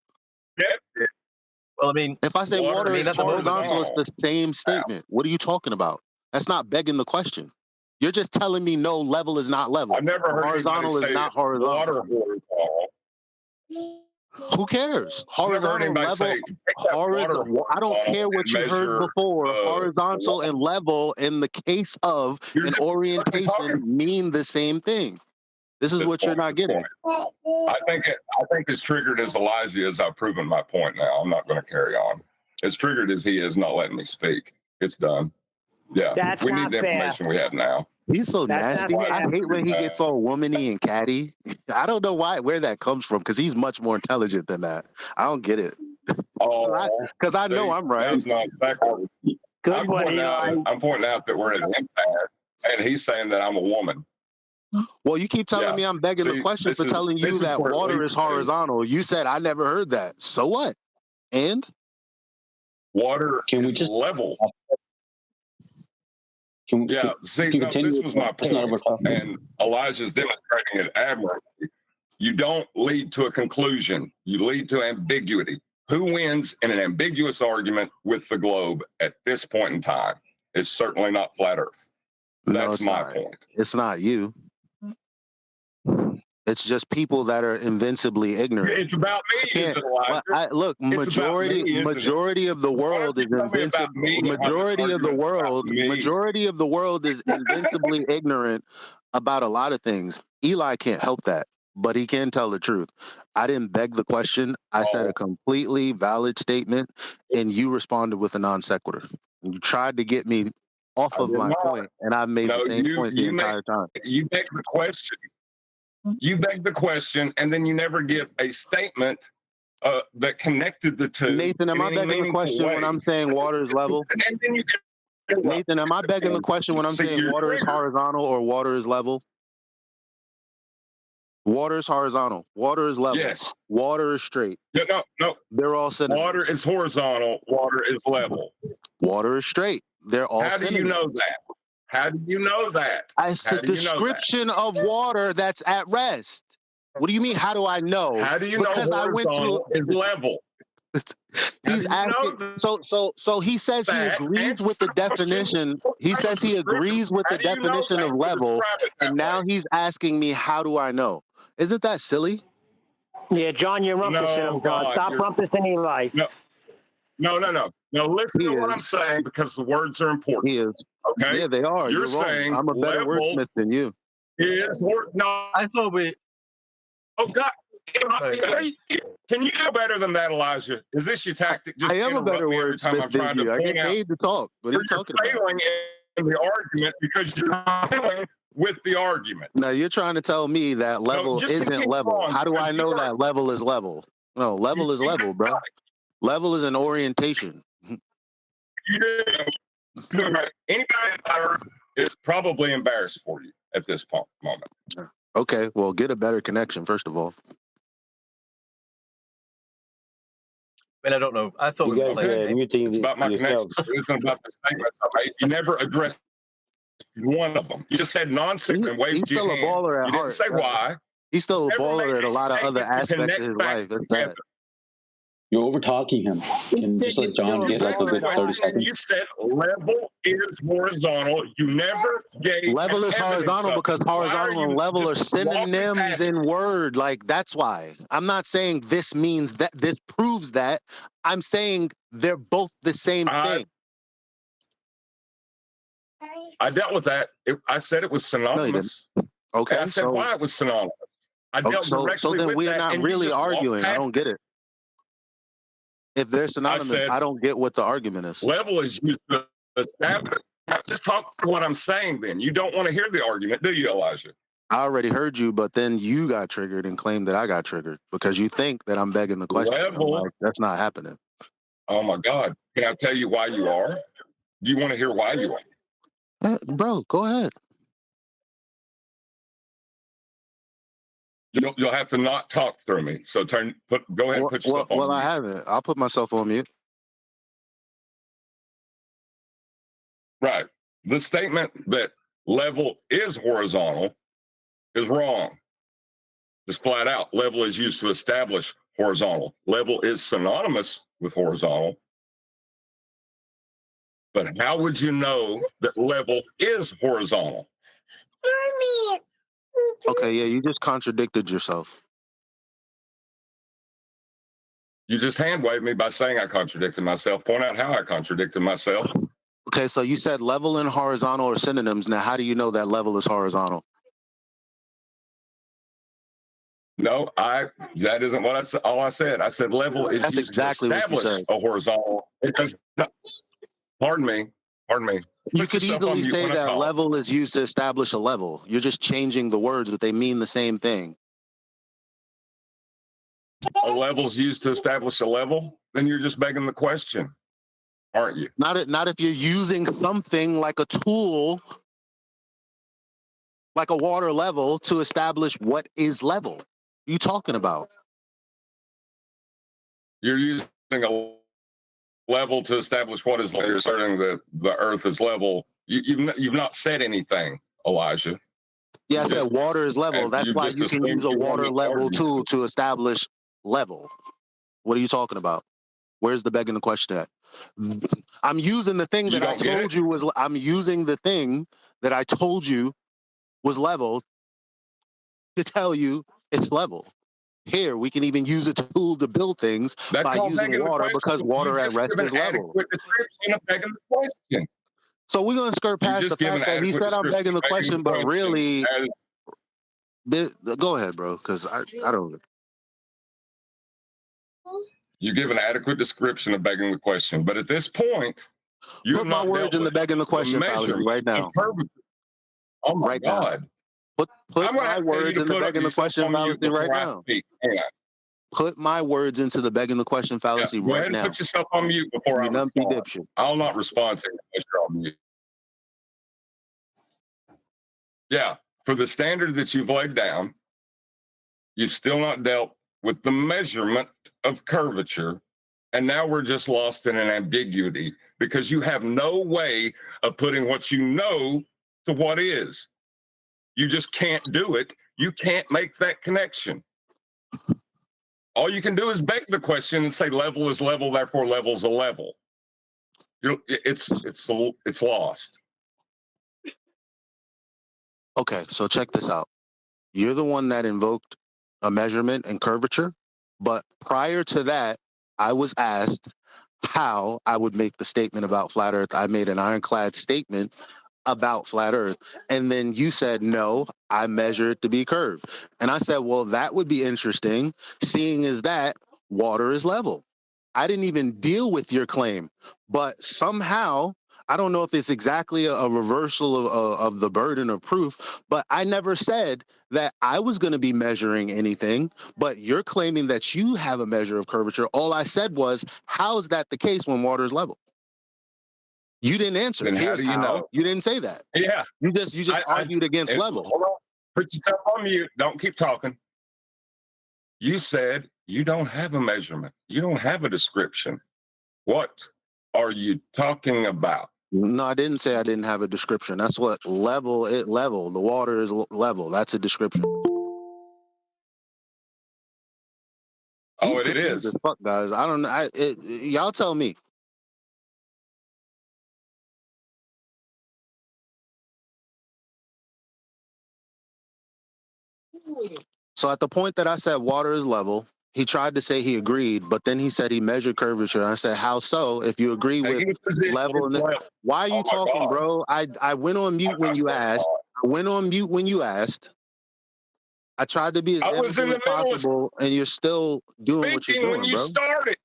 Well, I mean, if I say water is horizontal, it's the same statement. What are you talking about? That's not begging the question. You're just telling me no, level is not level. I've never heard horizontal is not horizontal. Water horizontal. Who cares? Horizontal, level, horizontal. I don't care what you heard before. Horizontal and level in the case of an orientation mean the same thing. This is what you're not getting. I think it's triggered as Elijah is. I've proven my point now. I'm not going to carry on. As triggered as he is not letting me speak. It's done. Yeah, we need the information we have now. He's so nasty. I hate when he gets all womany and catty. I don't know where that comes from, because he's much more intelligent than that. I don't get it. Because I know I'm right. That's not exactly. I'm pointing out that we're at an impasse, and he's saying that I'm a woman. Well, you keep telling me I'm begging the question for telling you that water is horizontal. You said I never heard that. So what? And water is level. This was my point, and Elijah's demonstrating it admirably. You don't lead to a conclusion. You lead to ambiguity. Who wins in an ambiguous argument with the globe at this point in time? It's certainly not flat Earth. That's my point. It's not you. It's just people that are invincibly ignorant. It's about me, is it, Elijah? Look, majority of the world is invincible. Majority of the world is invincibly ignorant about a lot of things. Eli can't help that, but he can tell the truth. I didn't beg the question. I said a completely valid statement, and you responded with a non sequitur. You tried to get me off of my point, and I've made the same point the entire time. You begged the question. You beg the question, and then you never give a statement that connected the two. Nathan, am I begging the question when I'm saying water is level? And then you Nathan, am I begging the question when I'm saying water is horizontal or water is level? Water is horizontal. Water is level. Yes. Water is straight. No. They're all synonyms. Water is horizontal. Water is level. Water is straight. They're all synonyms. How do you know that? How do you know that? It's the description of water that's at rest. What do you mean? How do I know? How do you know horizontal is level? He's asking. So he says he agrees with the definition. He says he agrees with the definition of level, and now he's asking me, how do I know? Isn't that silly? Yeah, John, you're rumpus him, John. Stop rumpusing Eli. No. Now listen to what I'm saying, because the words are important. He is. Okay. Yeah, they are. You're wrong. saying I'm a better wordsmith than you. I thought we. Oh God! Can you do better than that, Elijah? Is this your tactic? Just I am a better wordsmith than you. I get paid to talk. What are you talking about? You're failing in the argument because you're failing with the argument. Now you're trying to tell me that level isn't level. How do I know that level is level? No, level is level, bro. Level is an orientation. Anybody on Earth is probably embarrassed for you at this moment. Okay, well, get a better connection first of all. I don't know. I thought it's about my connection. It's about the statements I made. You never addressed one of them. You just said nonsense and waved your hand. He's still a baller at you heart. Didn't say why. He's still a baller at a lot of other aspects of his life. That's that. You're over talking him. Can you just let John get like a good 30 seconds? You said level is horizontal. You never gave Level is evidence horizontal of it. because Why are horizontal and you level are just walking synonyms past in it? word. Like, that's why. I'm not saying this means that, this proves that. I'm saying they're both the same thing. I dealt with that. I said it was synonymous. Okay, And I said why it was synonymous. I dealt so directly then with we're that, not and you really just walked arguing. I past don't get it. If they're synonymous, said- I don't get what the argument is. level is used to establish. Now, just talk to what I'm saying then. You don't want to hear the argument, do you, Elijah? I already heard you, but then you got triggered and claimed that I got triggered because you think that I'm begging the question. I'm Level. like, that's not happening. Oh my God. Can I tell you why you are? Do you want to hear why you are? Bro, go ahead. You'll have to not talk through me. So go ahead and put yourself on Well, mute. I haven't. I'll put myself on mute. Right. The statement that level is horizontal is wrong. Just flat out. Level is used to establish horizontal. Level is synonymous with horizontal. But how would you know that level is horizontal? Okay, yeah, you just contradicted yourself. You just hand waved me by saying I contradicted myself. Point out how I contradicted myself. Okay, so you said level and horizontal are synonyms. Now, how do you know that level is horizontal? No, that isn't what I said. All I said. I said level is That's used exactly to what you establish said. a horizontal. It does not. Pardon me. You Put could yourself on easily mute say when I that talk. level is used to establish a level. You're just changing the words, but they mean the same thing. A level's used to establish a level, then you're just begging the question, aren't you? Not if you're using something like a tool, like a water level, to establish what is level. What are you talking about? You're using a level to establish what is level. You're asserting that the earth is level. You've not said anything, Elijah. Yeah, I said water is level. That's you why just you can assumed use a you water wanted to level argue. tool to establish level. What are you talking about? Where's the begging the question at? I'm using the thing that I told you was. I'm using the thing that I told you was level to tell you it's level. Here, we can even use a tool to build things by using water because water at rest is level. Description of begging the question. So we're going to skirt past the fact that he said I'm begging the question, but really, go ahead, bro, because I don't. You give an adequate description of begging the question, but at this point, you put my words in the begging the question fallacy right now. Oh my right God! Now. Put my words in the begging the question fallacy right now. Put my words into the begging the question fallacy go right ahead now. And put yourself on mute before I respond. I'll not respond to you unless you're on mute. Yeah, for the standard that you've laid down, you've still not dealt with the measurement of curvature, and now we're just lost in an ambiguity because you have no way of putting what you know to what is. You just can't do it. You can't make that connection. All you can do is beg the question and say level is level, therefore level's a level. It's lost. Okay, so check this out. You're the one that invoked a measurement and curvature, but prior to that, I was asked how I would make the statement about flat Earth. I made an ironclad statement about flat Earth, and then you said, no, I measure it to be curved. And I said, well, that would be interesting, seeing as that water is level. I didn't even deal with your claim, but somehow, I don't know if it's exactly a reversal of the burden of proof, but I never said that I was going to be measuring anything, but you're claiming that you have a measure of curvature. All I said was, how is that the case when water is level? You didn't answer. Then Here's how do you know? You didn't say that. Yeah. You just argued against level. Hold on. Put yourself on mute. Don't keep talking. You said you don't have a measurement. You don't have a description. What are you talking about? No, I didn't say I didn't have a description. That's what level. The water is level. That's a description. Oh, He's it confused is. as fuck, guys. I don't know. Y'all tell me. So at the point that I said water is level, he tried to say he agreed, but then he said he measured curvature. I said, how so? If you agree with Taking a position level, is level. why are you Oh my talking, God. bro? I went on mute when you asked. I went on mute when you asked. I tried to be as I was in amicable the as middle of possible, and you're still doing what you're speaking when doing, you bro. started.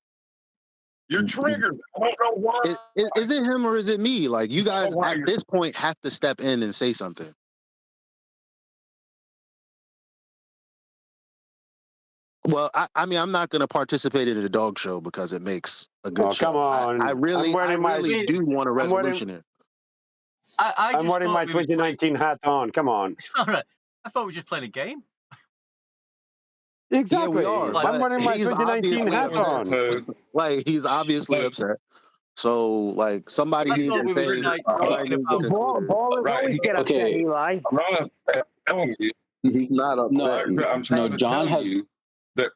You're triggered. I don't know why. Is it him or is it me? Like, you guys why at you're- this point have to step in and say something. Well, I mean, I'm not going to participate in a dog show because it makes a good Oh, show. come on. I really do want a resolution here. I'm wearing my 2019 hat on. Come on. All right. I thought we were just playing a game. Exactly. Yeah, we are. I'm wearing my 2019 hat on. Like, he's obviously upset. So, like, somebody I needs thought to we were say. like Somebody talking needs about to Ballers always get upset, Okay. Eli. I'm not upset. I'm telling you. He's not upset. I'm trying to John tell has. you that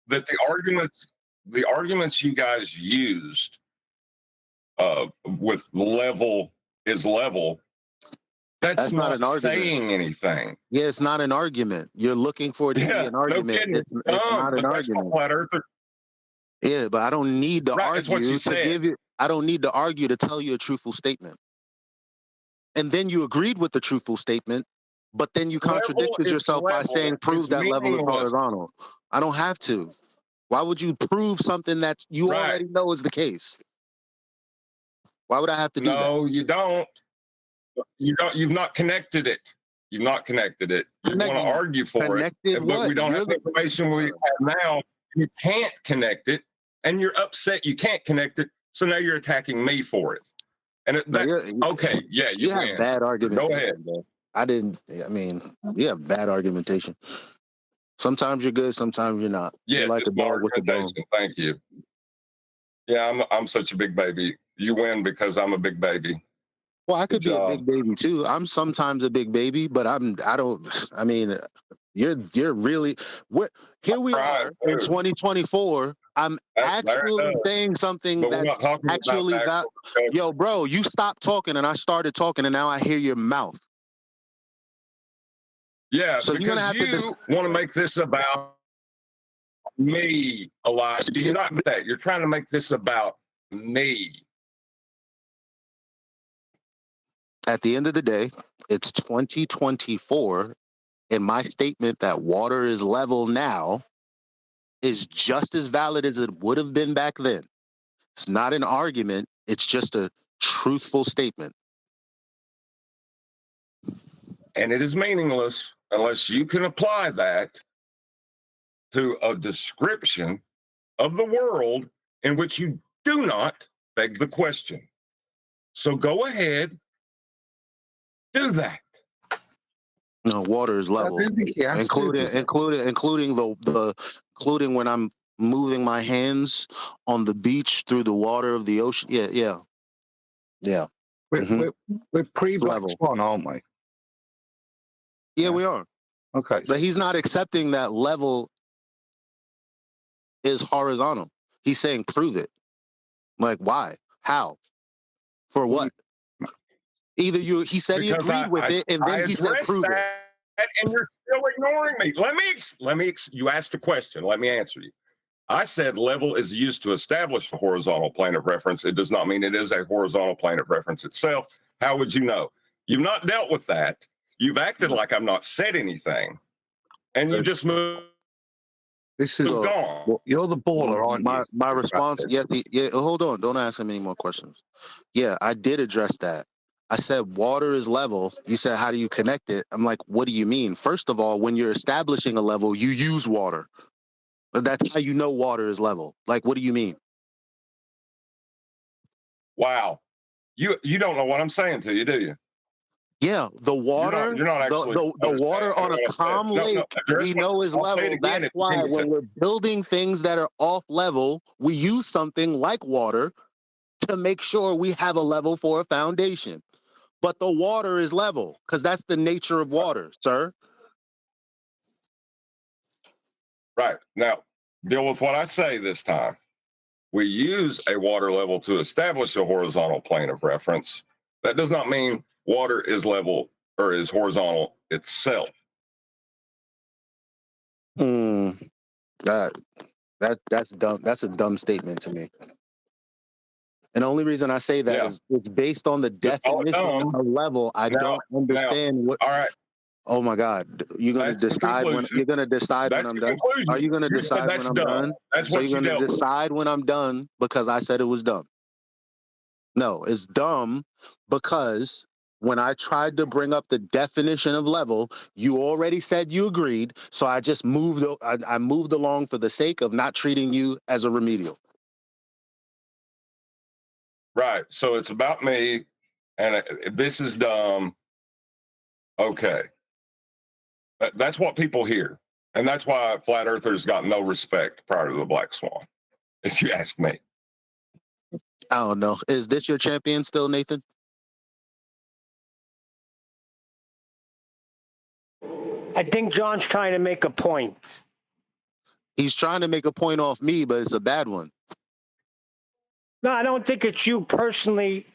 that the arguments you guys used with level is level, that's not an argument. saying anything. Yeah, it's not an argument. You're looking for it to be an argument. No kidding. It's not an argument. Flat earther. Yeah, but I don't need to Right, it's what argue you to said. give you. I don't need to argue to tell you a truthful statement. And then you agreed with the truthful statement, but then you contradicted yourself by saying, "Prove that level is horizontal." I don't have to. Why would you prove something that you already know is the case? Why would I have to do that? No, you don't. You've not connected it. You've not connected it. You want to argue for it, but we don't have the information we have now. You can't connect it, and you're upset you can't connect it. So now you're attacking me for it. And okay, yeah, you have win. bad argumentation. Go ahead. Bro. I mean, you have bad argumentation. Sometimes you're good, sometimes you're not. Yeah, you're like a dog with a bone. Thank you. Yeah, I'm such a big baby. You win because I'm a big baby. Well, I could be a big baby too. I'm sometimes a big baby, but I mean, you're really here we are in 2024. I'm actually saying something that's actually not. Yo, bro, you stopped talking and I started talking and now I hear your mouth. Yeah, so because you're gonna have you want to make this about me a lot. You're not that. You're trying to make this about me. At the end of the day, it's 2024, and my statement that water is level now is just as valid as it would have been back then. It's not an argument. It's just a truthful statement. And it is meaningless unless you can apply that to a description of the world in which you do not beg the question. So go ahead, do that. No, water is level, including when I'm moving my hands on the beach through the water of the ocean. Yeah. We're pre-Black Swan, aren't we? Yeah, we are. Okay. But he's not accepting that level is horizontal. He's saying prove it. Like, why? How? For what? Either he said he agreed with it, and then he said prove it. And you're still ignoring me. Let me. You asked a question. Let me answer you. I said level is used to establish a horizontal plane of reference. It does not mean it is a horizontal plane of reference itself. How would you know? You've not dealt with that. You've acted like I've not said anything, and you just moved. This is gone. Well, you're the baller, aren't you? My response, yeah. Hold on, don't ask him any more questions. Yeah, I did address that. I said water is level. You said, how do you connect it? I'm like, what do you mean? First of all, when you're establishing a level, you use water. That's how you know water is level. Like, what do you mean? Wow. You don't know what I'm saying to you, do you? Yeah, the water, you're not actually the water on a calm lake, we know is level. That's why when we're building things that are off level, we use something like water to make sure we have a level for a foundation. But the water is level because that's the nature of water, sir. Right. Now, deal with what I say this time. We use a water level to establish a horizontal plane of reference. That does not mean water is level or is horizontal itself. That's dumb. That's a dumb statement to me. And the only reason I say that is it's based on the definition of level. I don't understand what. All right. Oh my God! You're gonna decide when you're gonna decide when I'm done. Are you gonna decide when I'm done? So you're gonna decide when I'm done because I said it was dumb. No, it's dumb because when I tried to bring up the definition of level, you already said you agreed. So I just moved. I moved along for the sake of not treating you as a remedial. Right. So it's about me, and this is dumb. Okay. That's what people hear. And that's why flat earthers got no respect prior to the Black Swan, if you ask me. I don't know. Is this your champion still, Nathan? I think John's trying to make a point. He's trying to make a point off me, but it's a bad one. No, I don't think it's you personally.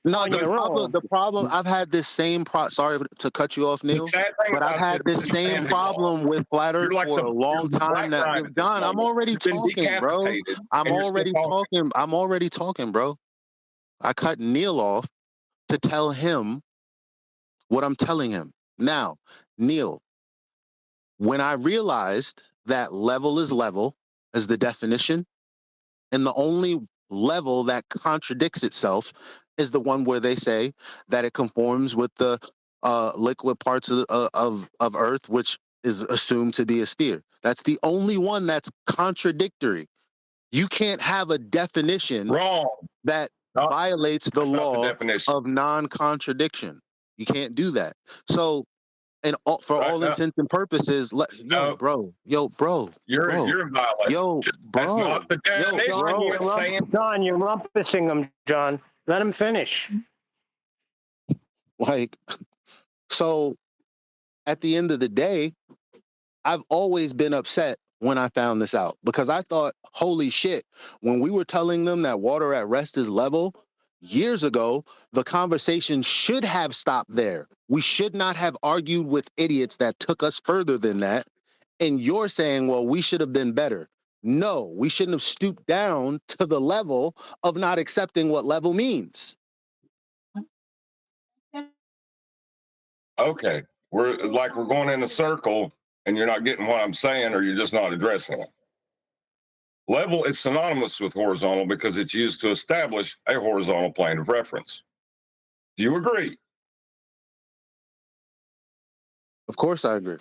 No, the problem, I've had this same sorry to cut you off, Neil, but I've had this same problem with flat earth for a long time now. Don, I'm already talking, bro. I'm already talking, bro. I cut Neil off to tell him what I'm telling him. Now, Neil, when I realized that level is the definition, and the only level that contradicts itself is the one where they say that it conforms with the liquid parts of Earth, which is assumed to be a sphere. That's the only one that's contradictory. You can't have a definition that violates the law of non-contradiction. You can't do that. So, and for all intents and purposes, bro. You're in violation. Yo, bro. That's not the definition. John, you're rumpusing him, John. Let him finish. Like, so at the end of the day, I've always been upset when I found this out because I thought, holy shit, when we were telling them that water at rest is level years ago, the conversation should have stopped there. We should not have argued with idiots that took us further than that. And you're saying, well, we should have been better. No, we shouldn't have stooped down to the level of not accepting what level means. Okay. We're going in a circle and you're not getting what I'm saying or you're just not addressing it. Level is synonymous with horizontal because it's used to establish a horizontal plane of reference. Do you agree? Of course I agree.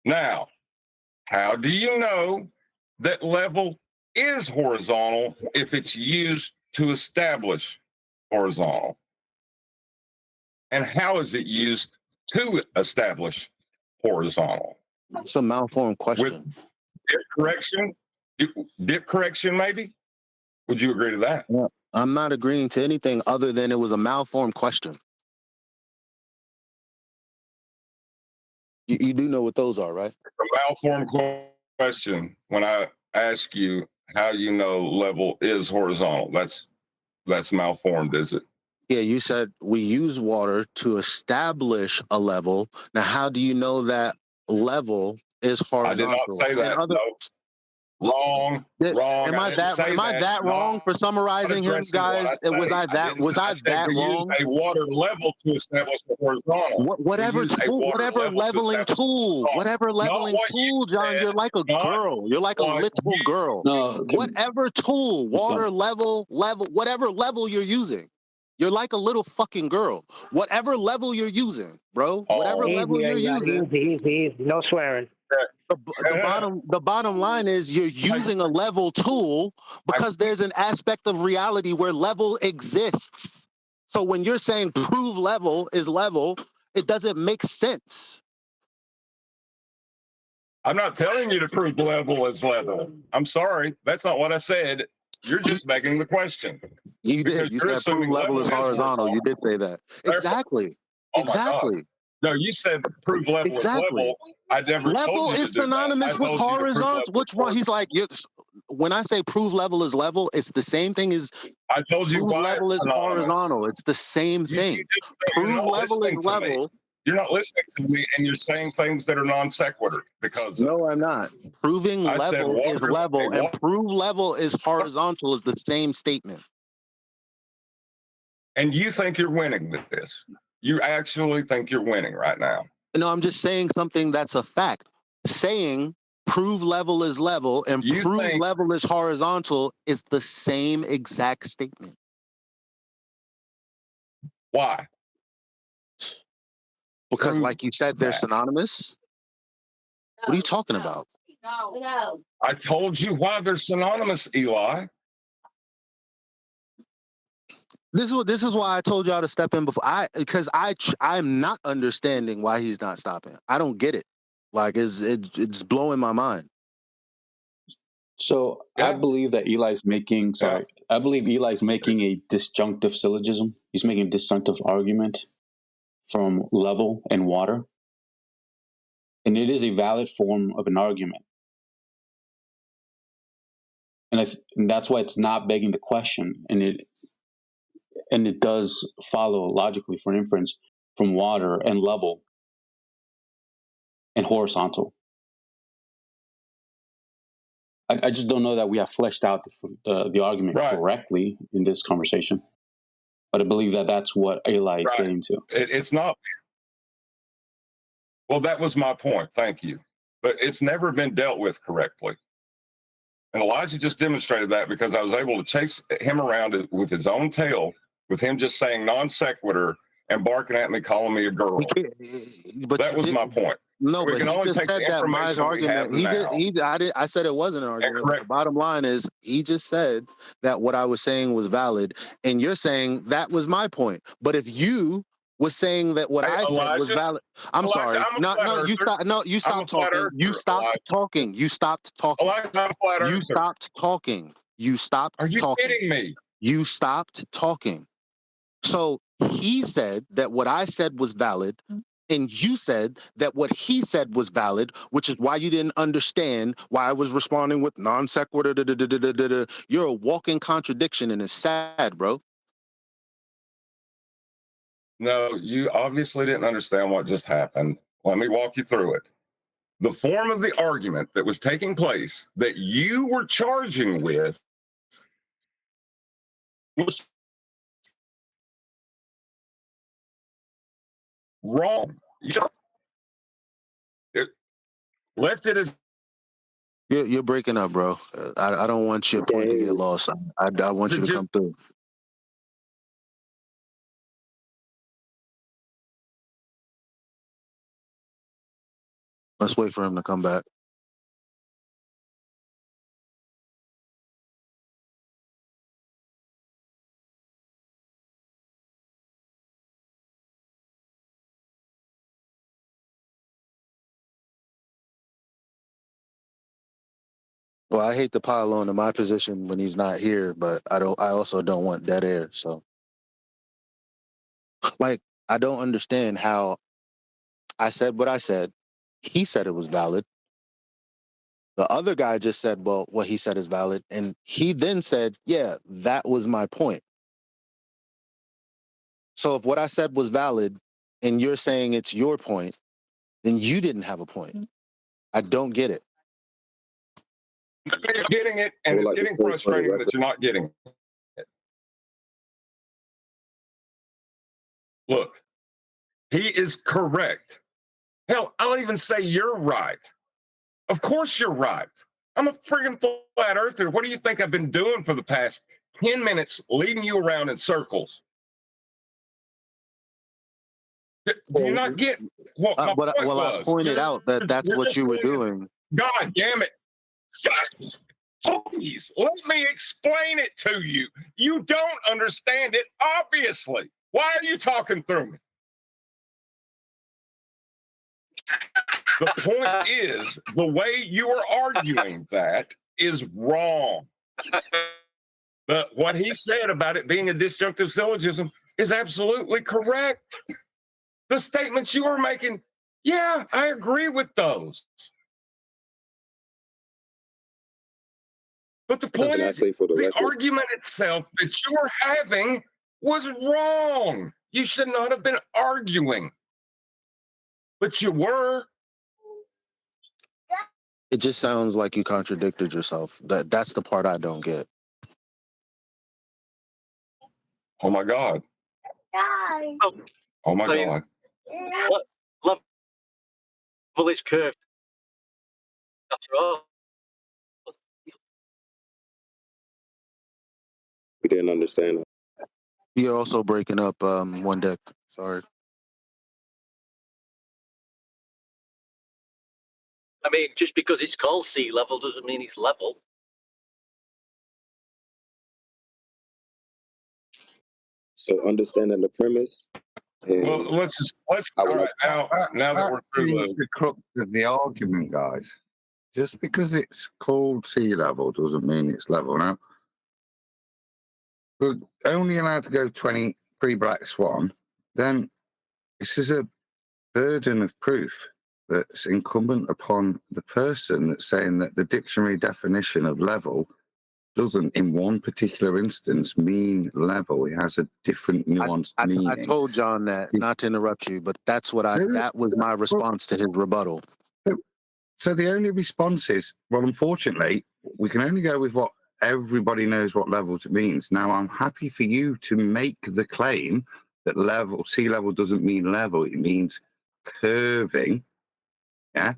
Now, how do you know that level is horizontal if it's used to establish horizontal? And how is it used to establish horizontal? It's a malformed question. With dip correction, maybe? Would you agree to that? Yeah, I'm not agreeing to anything other than it was a malformed question. You do know what those are, right? A malformed question when I ask you how you know level is horizontal. That's malformed, is it? Yeah, you said we use water to establish a level. Now, how do you know that level is horizontal? I did not say that. No. Wrong. Am I that wrong for summarizing him, guys? Was I that wrong? A water level to establish a horizontal. Whatever leveling tool, John. You're like a girl. You're like a little girl. No, whatever tool, water level, whatever level you're using. You're like a little fucking girl. Whatever level you're using, bro. Whatever level you're using. Easy. No swearing. The bottom line is you're using a level tool because there's an aspect of reality where level exists. So when you're saying prove level is level, it doesn't make sense. I'm not telling you to prove level is level. I'm sorry. That's not what I said. You're just begging the question. You did. You said prove level is horizontal. You did say that. Exactly. Exactly. No, you said prove level Exactly. is level. I never Level told you is to do that. I synonymous with told you to prove horizontal. level What's wrong? He's like, when I say prove level is level, it's the same thing as I told you prove why level it's is synonymous. horizontal. It's the same thing. You're Prove not level is listening to me. level. You're not listening to me, and you're saying things that are non sequitur because of No, I'm not. Proving I said level is water. level, Okay, and prove level is horizontal is the same statement. and you think you're winning with this. You actually think you're winning right now. No, I'm just saying something that's a fact. Saying prove level is level and You prove think- level is horizontal is the same exact statement. Why? Because, Prove like you said, they're that. synonymous. What are you talking about? No. I told you why they're synonymous, Eli. This is why I told y'all to step in before I'm not understanding why he's not stopping. I don't get it. Like it's blowing my mind. So I believe that Eli's making. I believe Eli's making a disjunctive syllogism. He's making a disjunctive argument from level and water, and it is a valid form of an argument. And that's why it's not begging the question, and it does follow logically for inference from water and level and horizontal. I just don't know that we have fleshed out the argument correctly in this conversation, but I believe that that's what Eli is getting to. It's not. Well, that was my point. Thank you. But it's never been dealt with correctly. And Elijah just demonstrated that because I was able to chase him around with his own tail, with him just saying non sequitur and barking at me, calling me a girl. But that was my point. No, we but can he only just take said the that my information we have argument. now. I said it wasn't an argument. But the bottom line is, he just said that what I was saying was valid, and you're saying that was my point. But if you was saying that what I said was valid, I'm sorry. You stopped talking. You stopped talking. You stopped talking. You stopped talking. You stopped talking. Are you kidding me? You stopped talking. So he said that what I said was valid, and you said that what he said was valid, which is why you didn't understand why I was responding with non sequitur. You're a walking contradiction, and it's sad, bro. No, you obviously didn't understand what just happened. Let me walk you through it. The form of the argument that was taking place that you were charging with was wrong. Left it as. You're breaking up, bro. I don't want your point to get lost. I want you to come through. Let's wait for him to come back. Well, I hate to pile on to my position when he's not here, but I also don't want dead air. So, like, I don't understand how I said what I said. He said it was valid. The other guy just said, well, what he said is valid. And he then said, yeah, that was my point. So if what I said was valid and you're saying it's your point, then you didn't have a point. I don't get it. You're getting it, and it's getting frustrating that you're not getting it. Look, he is correct. Hell, I'll even say you're right. Of course you're right. I'm a friggin' flat earther. What do you think I've been doing for the past 10 minutes, leading you around in circles? Do you not get what my point was? I pointed out that that's what you were doing. God damn it. Please, let me explain it to you. You don't understand it, obviously. Why are you talking through me? The point is, the way you are arguing that is wrong. But what he said about it being a disjunctive syllogism is absolutely correct. The statements you were making, yeah, I agree with those. But the point is, the argument itself that you were having was wrong. You should not have been arguing. But you were. It just sounds like you contradicted yourself. That's the part I don't get. Oh my God. Oh my God. Level is curved. After all. We didn't understand. You're also breaking up one deck. Sorry. I mean, just because it's called sea level doesn't mean it's level. So understanding the premise. Well, let's all right, now that we're through the crux of the argument, guys. Just because it's called sea level doesn't mean it's level. Now, we're only allowed to go 20 pre-Black Swan. Then this is a burden of proof that's incumbent upon the person that's saying that the dictionary definition of level doesn't, in one particular instance, mean level. It has a different nuanced meaning. I told John that, not to interrupt you, but that was my response to his rebuttal. So the only response is, well, unfortunately, we can only go with what everybody knows what level means. Now, I'm happy for you to make the claim that sea level doesn't mean level. It means curving. Yeah.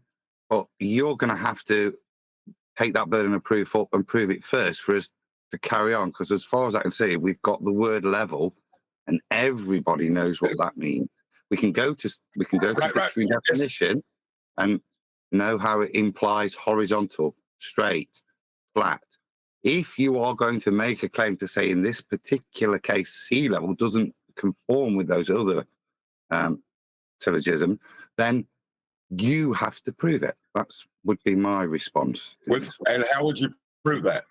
But you're going to have to take that burden of proof up and prove it first for us to carry on. Because as far as I can see, we've got the word level and everybody knows what that means. We can go to dictionary definition and know how it implies horizontal, straight, flat. If you are going to make a claim to say in this particular case sea level doesn't conform with those other syllogism, then you have to prove it. That's would be my response. And how would you prove that?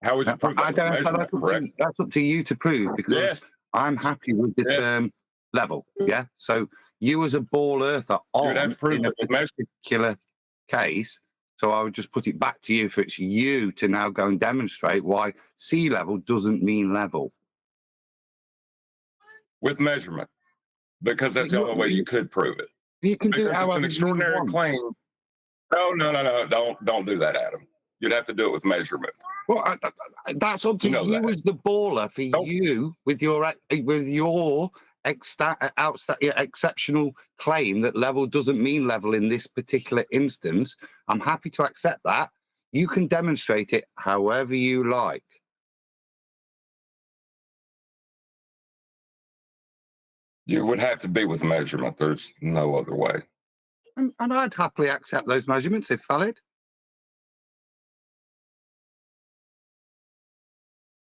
How would you prove that? That's up to you to prove, because I'm happy with the term level. Yeah. So you as a ball earther in a particular case. So I would just put it back to you for it's you to now go and demonstrate why sea level doesn't mean level. With measurement. Because that's the only way you could prove it. You can do it because it's an extraordinary claim. No, don't do that, Adam. You'd have to do it with measurement. Well, that's up to you as the baller. For you, with your exceptional claim that level doesn't mean level in this particular instance, I'm happy to accept that. You can demonstrate it however you like. You would have to be with measurement. There's no other way. And I'd happily accept those measurements if valid.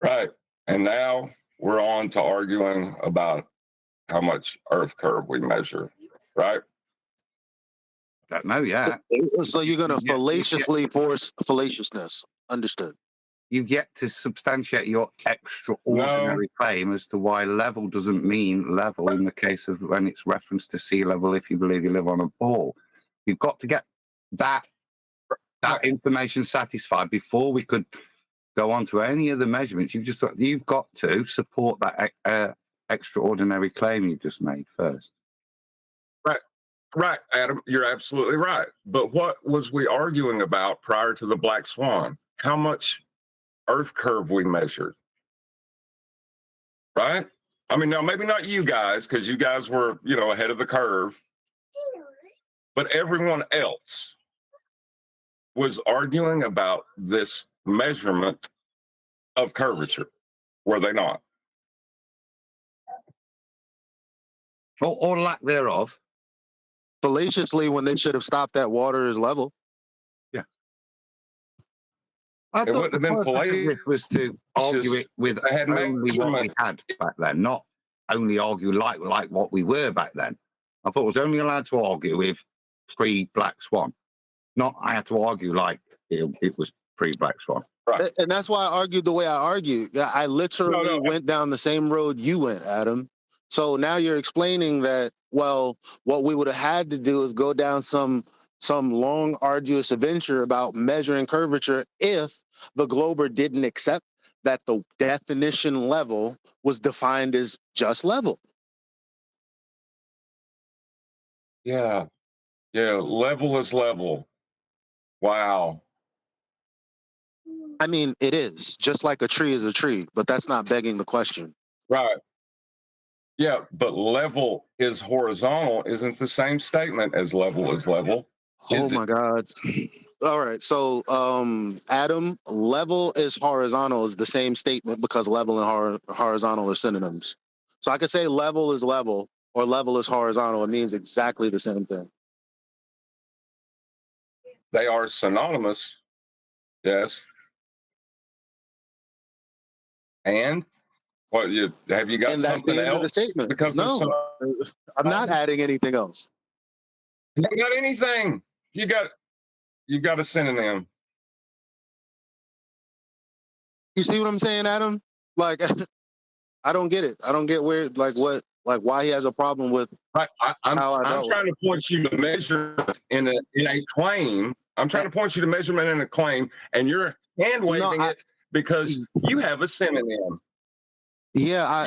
Right. And now we're on to arguing about how much Earth curve we measure, right? I don't know yet. So you're going to fallaciously force fallaciousness. Understood. You've yet to substantiate your extraordinary claim as to why level doesn't mean level in the case of when it's referenced to sea level if you believe you live on a ball. You've got to get that information satisfied before we could go on to any other measurements. You've got to support that extraordinary claim you just made first. Right, Adam, you're absolutely right. But what was we arguing about prior to the Black Swan? How much Earth curve we measured, right? I mean, now maybe not you guys, because you guys were, ahead of the curve, but everyone else was arguing about this measurement of curvature, were they not? Or lack thereof. Fallaciously when they should have stopped that water is level. Yeah. I thought the purpose of this was to argue it with only what we had back then, not only argue like what we were back then. I thought I was only allowed to argue with pre-Black Swan. Not I had to argue like it was pre-Black Swan. Right. And that's why I argued the way I argued. I literally went down the same road you went, Adam. So now you're explaining that, well, what we would have had to do is go down some long, arduous adventure about measuring curvature if the Glober didn't accept that the definition level was defined as just level. Yeah. Yeah. Level is level. Wow. I mean, it is just like a tree is a tree, but that's not begging the question. Right. Yeah, but level is horizontal isn't the same statement as level is level. Oh my God. All right. So, Adam, level is horizontal is the same statement because level and horizontal are synonyms. So I could say level is level or level is horizontal. It means exactly the same thing. They are synonymous. Yes. And what have you got And that's something the end of the else? statement. Because No, I'm not adding anything else. You haven't got anything. You got a synonym. You see what I'm saying, Adam? Like, I don't get it. I don't get where, why he has a problem with I'm dealt trying to point you to measurement in a claim. I'm trying to point you to measurement in a claim, and you're hand waving it because you have a synonym. Yeah,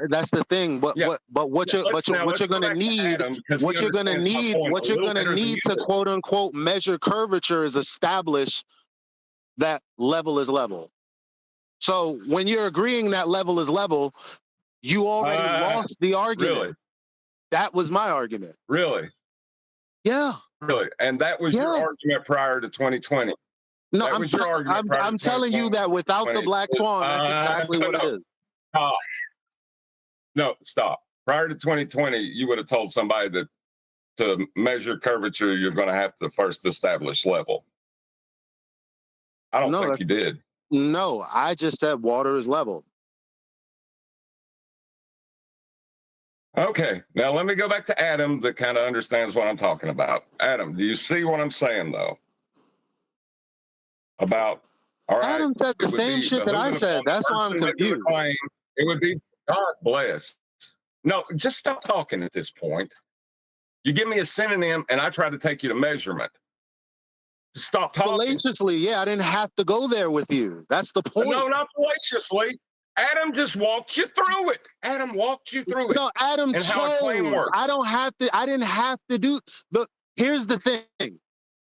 that's the thing. But what you're gonna need to quote unquote measure curvature is establish that level is level. So when you're agreeing that level is level, you already lost the argument. Really? That was my argument. Really? Yeah. Really? And that was your argument prior to 2020. No, that was your argument prior I'm to telling you that without the black swan, that's exactly what it is. No, stop. Prior to 2020, you would have told somebody that to measure curvature, you're going to have to first establish level. I don't think you did. No, I just said water is level. Okay, now let me go back to Adam that kind of understands what I'm talking about. Adam, do you see what I'm saying, though? About, all right. Adam said the same shit that I said. That's why I'm confused. It would be, God bless. No, just stop talking at this point. You give me a synonym and I try to take you to measurement. Just stop talking. Fallaciously, yeah, I didn't have to go there with you. That's the point. No, not fallaciously. Adam just walked you through it. Adam walked you through it. No, Adam and how a claim works. I didn't have to do here's the thing.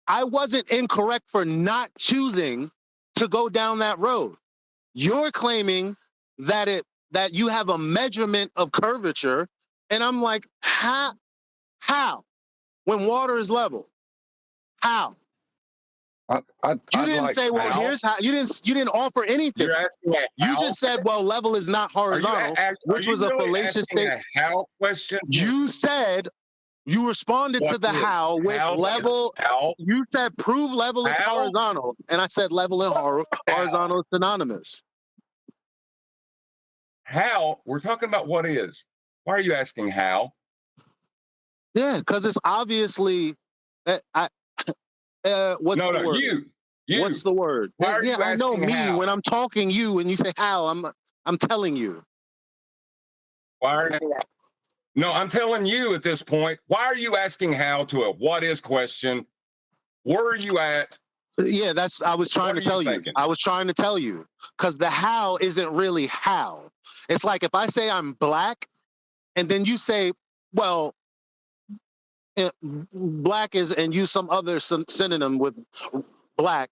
I wasn't incorrect for not choosing to go down that road. You're claiming that you have a measurement of curvature, and I'm like, how? When water is level? How? You didn't say, well, here's how. You didn't offer anything. You're asking you just said, well, level is not horizontal, which was a fallacious statement. How question? You said you responded to the how with level. You said prove level is horizontal, and I said level and horizontal is synonymous. How? We're talking about what is. Why are you asking how? Yeah, because it's obviously what's the word? You. What's the word? Yeah, I know me how? When I'm talking you and you say how, I'm telling you. Why are you? No, I'm telling you at this point. Why are you asking how to a what is question? Where are you at? Yeah, I was trying to tell you. I was trying to tell you because the how isn't really how. It's like if I say I'm black, and then you say, well, black is, and use some other synonym with black,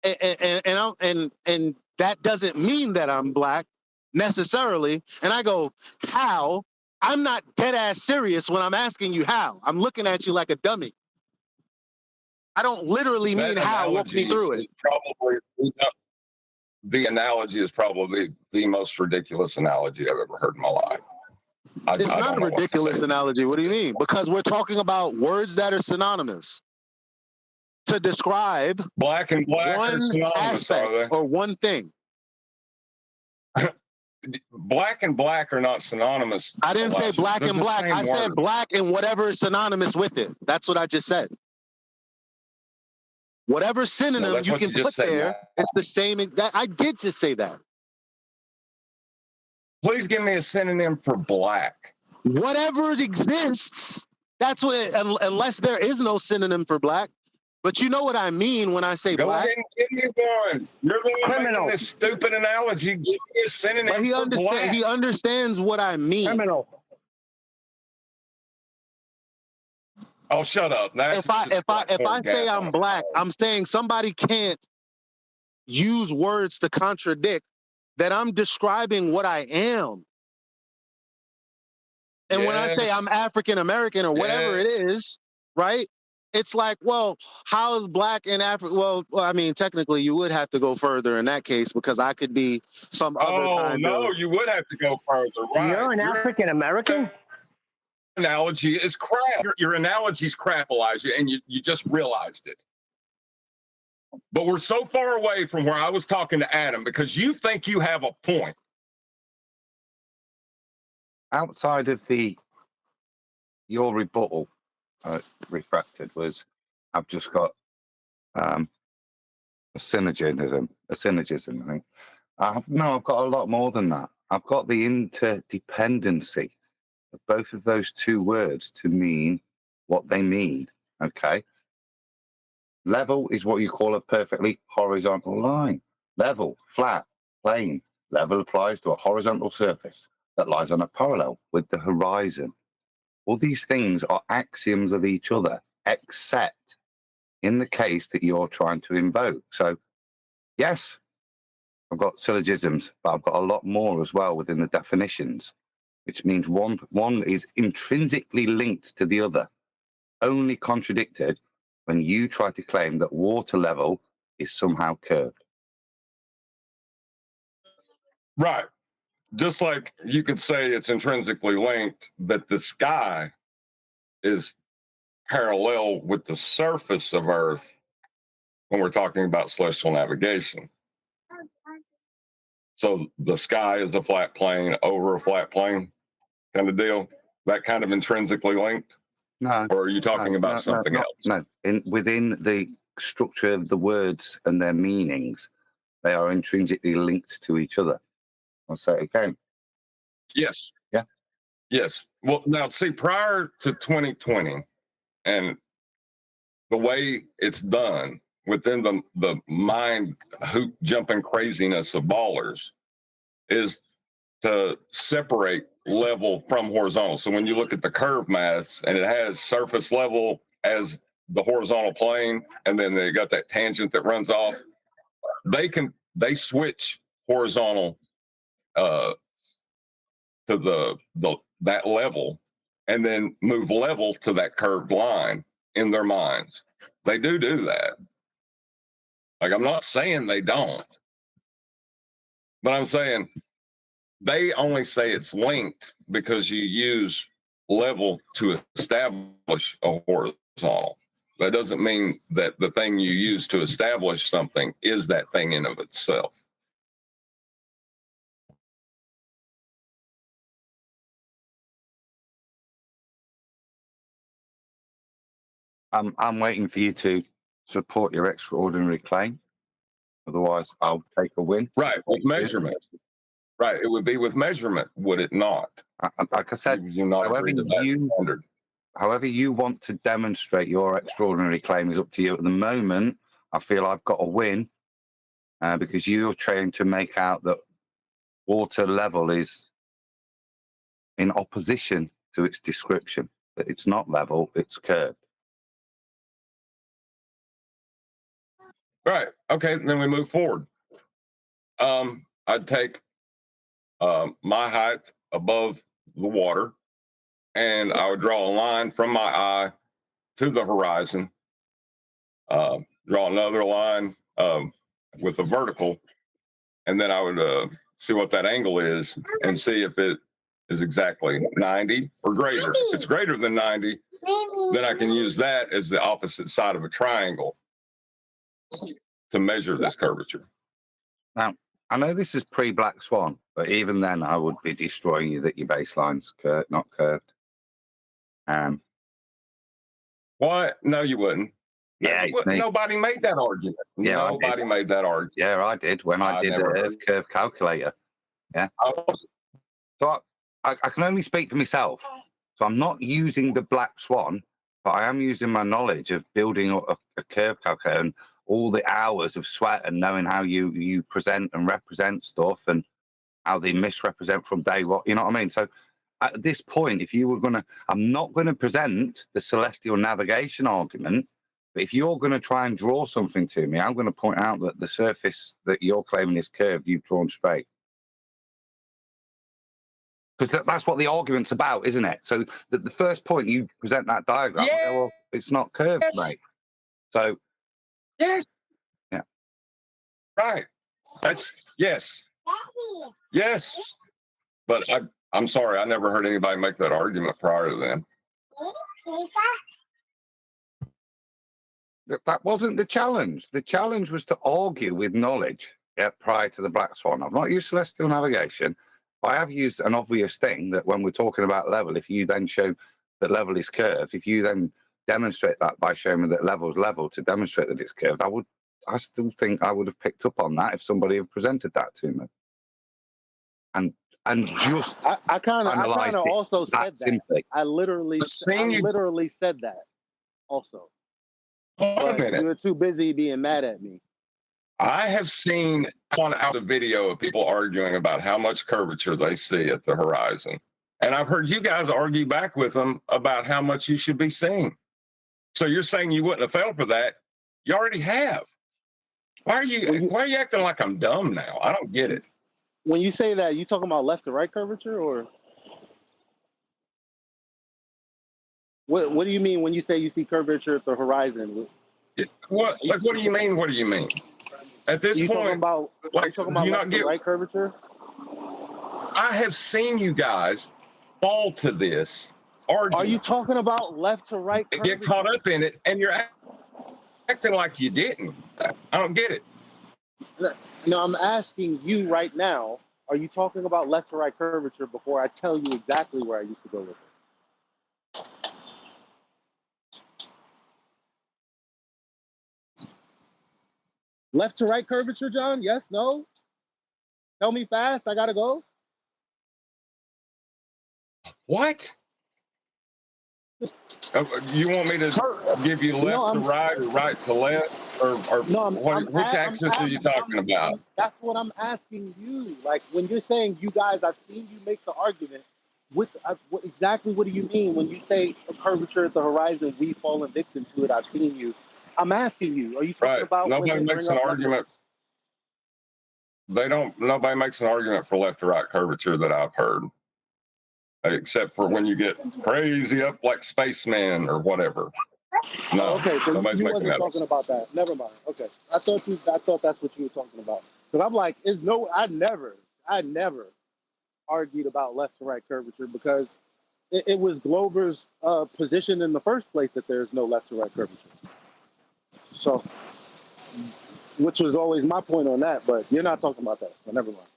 and that doesn't mean that I'm black necessarily. And I go, how? I'm not dead ass serious when I'm asking you how. I'm looking at you like a dummy. I don't literally mean how. Walk me through it. The analogy is probably the most ridiculous analogy I've ever heard in my life. It's not a ridiculous analogy. What do you mean? Because we're talking about words that are synonymous to describe black and black one are synonymous, aspect are they? or one thing. Black and black are not synonymous. I didn't say black and black. I said black and whatever is synonymous with it. That's what I just said. Whatever synonym you can put there, it's the same. I did just say that. Please give me a synonym for black. Whatever exists, that's what, unless there is no synonym for black. But you know what I mean when I say Go black. ahead and give me one. You're the one making this stupid analogy. Give me a synonym for black. He understands what I mean. Criminal. Oh, shut up. That's If I say I'm black, I'm saying somebody can't use words to contradict that I'm describing what I am. And when I say I'm African American or whatever it is, right? It's like, well, how is black in Africa? Well, I mean, technically, you would have to go further in that case because I could be some other kind of. You would have to go further. Right? You're an African American? Analogy is crap. Your analogy's crap, Elijah, and you just realized it. But we're so far away from where I was talking to Adam because you think you have a point. Outside of your rebuttal, refracted was, I've just got a synergism. I think. I've got a lot more than that. I've got the interdependency of both of those two words to mean what they mean. Okay. Level is what you call a perfectly horizontal line. Level, flat, plane. Level applies to a horizontal surface that lies on a parallel with the horizon. All these things are axioms of each other, except in the case that you're trying to invoke. So, yes, I've got syllogisms, but I've got a lot more as well within the definitions, which means one is intrinsically linked to the other, only contradicted when you try to claim that water level is somehow curved. Right. Just like you could say it's intrinsically linked that the sky is parallel with the surface of Earth when we're talking about celestial navigation. So the sky is a flat plane over a flat plane kind of deal, that kind of intrinsically linked? No. Or are you talking about something else? No. Within the structure of the words and their meanings, they are intrinsically linked to each other. I'll say it again. Yes. Yeah. Yes. Well, now, see, prior to 2020 and the way it's done within the mind hoop jumping craziness of ballers is to separate level from horizontal. So when you look at the curve maths and it has surface level as the horizontal plane, and then they got that tangent that runs off, they switch horizontal to that level and then move level to that curved line in their minds. They do that. Like, I'm not saying they don't, but I'm saying they only say it's linked because you use level to establish a horizontal. That doesn't mean that the thing you use to establish something is that thing in of itself. I'm waiting for you to support your extraordinary claim. Otherwise, I'll take a win. Right, with measurement. Right, it would be with measurement, would it not? Like I said, however you want to demonstrate your extraordinary claim is up to you. At the moment, I feel I've got a win because you're trying to make out that water level is in opposition to its description, that it's not level, it's curved. Right. Okay, then we move forward. I'd take my height above the water, and I would draw a line from my eye to the horizon, draw another line with a vertical, and then I would see what that angle is and see if it is exactly 90 or greater. If it's greater than 90, then I can use that as the opposite side of a triangle to measure this curvature. Now, I know this is pre-Black Swan, but even then I would be destroying you that your baseline's not curved. What? No, you wouldn't. Yeah, nobody made that argument. Yeah, nobody made that argument. Yeah, I did when I did the Earth curve calculator. Yeah. So I can only speak for myself. So I'm not using the black swan, but I am using my knowledge of building a curve calculator and all the hours of sweat and knowing how you present and represent stuff and how they misrepresent from day one. You know what I mean? So at this point, if you were going to, I'm not going to present the celestial navigation argument, but if you're going to try and draw something to me, I'm going to point out that the surface that you're claiming is curved, you've drawn straight. Because that's what the argument's about, isn't it? So the first point you present that diagram, Yeah. well, it's not curved, right? So yes, yeah, right. That's yes, But I'm sorry, I never heard anybody make that argument prior to then. That wasn't the challenge. The challenge was to argue with knowledge prior to the black swan. I've not used celestial navigation. I have used an obvious thing that when we're talking about level, if you then show that level is curved, if you then demonstrate that by showing me that level is level to demonstrate that it's curved, I still think I would have picked up on that if somebody had presented that to me. And just I kind of also said that. Simply. I literally said that also. Hold a minute. You were too busy being mad at me. I have seen out a video of people arguing about how much curvature they see at the horizon. And I've heard you guys argue back with them about how much you should be seeing. So you're saying you wouldn't have fell for that. You already have. Why are you acting like I'm dumb now? I don't get it. When you say that, you talking about left to right curvature, or what do you mean when you say you see curvature at the horizon? What do you mean? What do you mean? At this point, talking about left to right curvature? I have seen you guys fall to this argument. Are you talking about left to right curvature? Get caught up in it, and you're acting like you didn't. I don't get it. No, I'm asking you right now, are you talking about left to right curvature before I tell you exactly where I used to go with it? Left to right curvature, John? Yes, no? Tell me fast, I gotta go. What? You want me to give you left to right or right to left? Or which axis are you talking about? That's what I'm asking you. Like, when you're saying you guys, I've seen you make the argument, exactly what do you mean when you say a curvature at the horizon, we've fallen victim to it, I've seen you. I'm asking you, are you talking about nobody makes an argument? Nobody makes an argument for left to right curvature that I've heard. Except for when you get crazy up like spaceman or whatever. No, okay, so nobody's you making wasn't that talking about that. Never mind. Okay, I thought that's what you were talking about. Because I'm like, I never argued about left to right curvature because it was Glover's position in the first place that there is no left to right curvature. So, which was always my point on that, but you're not talking about that, so never mind.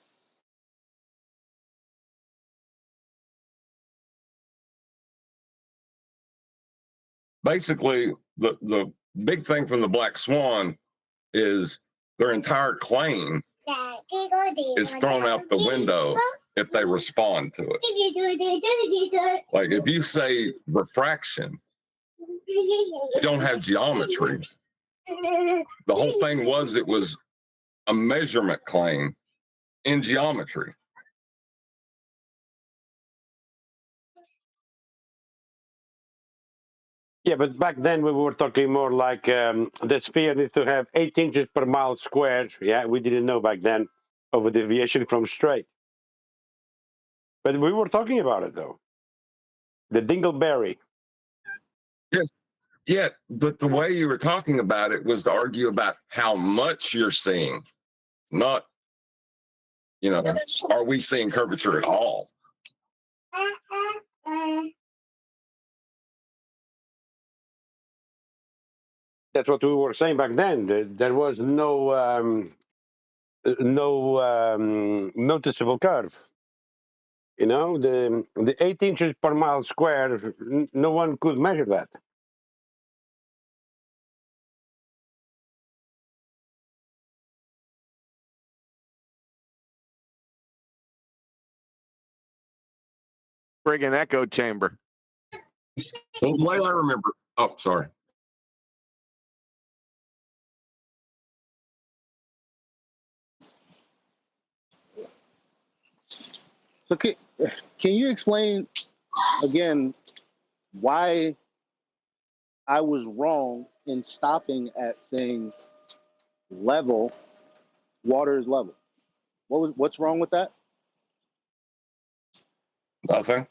Basically, the big thing from the Black Swan is their entire claim is thrown out the window if they respond to it. Like if you say refraction, you don't have geometry. The whole thing was it was a measurement claim in geometry. Yeah, but back then we were talking more like the sphere needs to have 8 inches per mile squared. Yeah, we didn't know back then of a deviation from straight. But we were talking about it though. The dingleberry. Yes. Yeah, but the way you were talking about it was to argue about how much you're seeing, not, are we seeing curvature at all? That's what we were saying back then. There was no noticeable curve. The 8 inches per mile square, no one could measure that. friggin' echo chamber. The way I remember. Oh, sorry. So can you explain again why I was wrong in stopping at saying level, water is level? What's wrong with that? Nothing.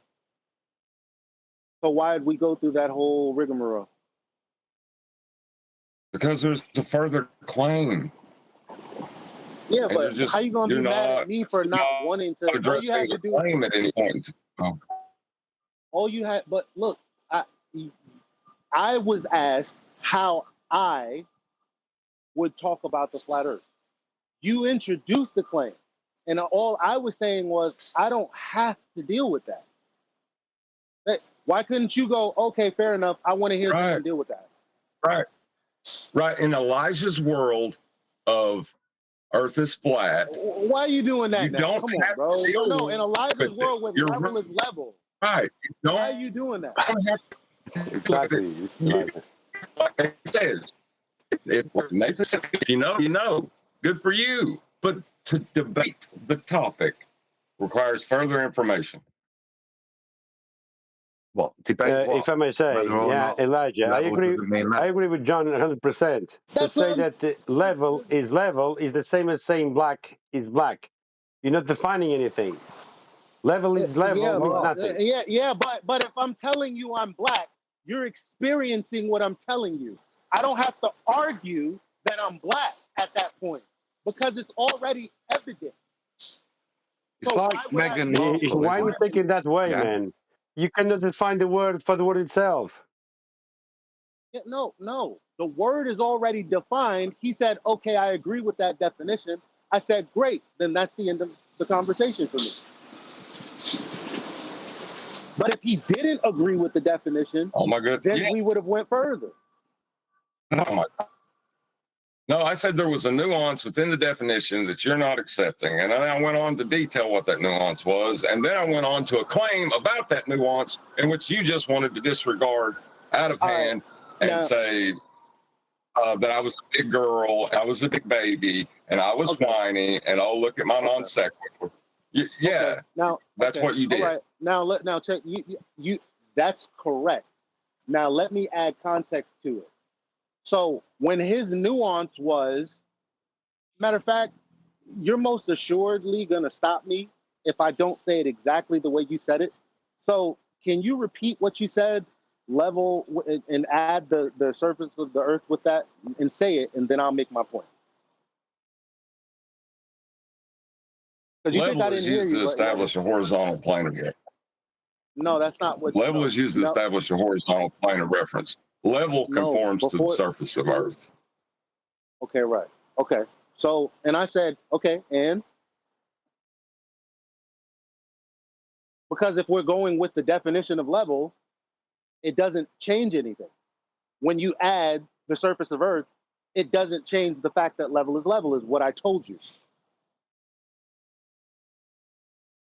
So why did we go through that whole rigmarole? Because there's a further claim. Yeah, And but how you gonna be mad at me for not wanting to? All you addressing had to the do. claim at any point. All you had, but look, I was asked how I would talk about the flat Earth. You introduced the claim, and all I was saying was I don't have to deal with that. Why couldn't you go? Okay, fair enough. I want to hear you and deal with that. Right. In Elijah's world of Earth is flat. Why are you doing that? You now? don't Come have on, bro. to deal No, in Elijah's with world, with You're level is level. Right. You Why are you doing that? Exactly. Elijah. Like it says, Nathan said, if you know, you know. Good for you. But to debate the topic requires further information. What debate? What? If I may say, Whether or yeah, not Elijah, I level agree. doesn't mean I agree with John 100%. To say that the level is the same as saying black is black. You're not defining anything. Level is level means nothing. Yeah, but if I'm telling you I'm black, you're experiencing what I'm telling you. I don't have to argue that I'm black at that point because it's already evident. It's like Meghan Markle. Why are we thinking that way, man? You cannot define the word for the word itself. Yeah, no. The word is already defined. He said, okay, I agree with that definition. I said, great. Then that's the end of the conversation for me. But if he didn't agree with the definition, oh my goodness, then we would have went further. No, I said there was a nuance within the definition that you're not accepting. And then I went on to detail what that nuance was. And then I went on to a claim about that nuance in which you just wanted to disregard out of hand and say that I was a big girl, I was a big baby, and I was whiny, and oh, look at my non sequitur. Yeah, now that's what you did. All right. Now check you. That's correct. Now let me add context to it. So when his nuance was, matter of fact, you're most assuredly gonna stop me if I don't say it exactly the way you said it. So can you repeat what you said, level, and add the surface of the Earth with that, and say it, and then I'll make my point. Level is used to establish a horizontal plane of reference. No, that's not what. Level is used to establish a horizontal plane of reference. Level conforms to the surface of Earth. Okay, right. Okay. So, and I said, okay, and? Because if we're going with the definition of level, it doesn't change anything. When you add the surface of Earth, it doesn't change the fact that level is what I told you.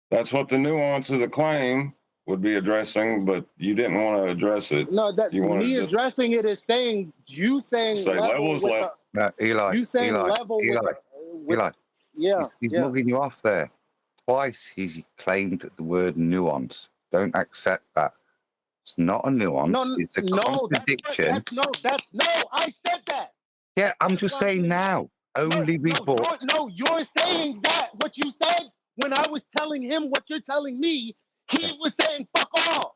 That's what the nuance of the claim would be addressing, but you didn't want to address it. No, that me addressing it is saying you saying level is level. No, Eli. You saying Eli, level Eli, with Eli. Yeah, he's mugging you off there. Twice he's claimed the word nuance. Don't accept that. It's not a nuance. It's a contradiction. I said that. Yeah, I'm just saying now. Only report. You're saying that. What you said when I was telling him what you're telling me, he was saying fuck off.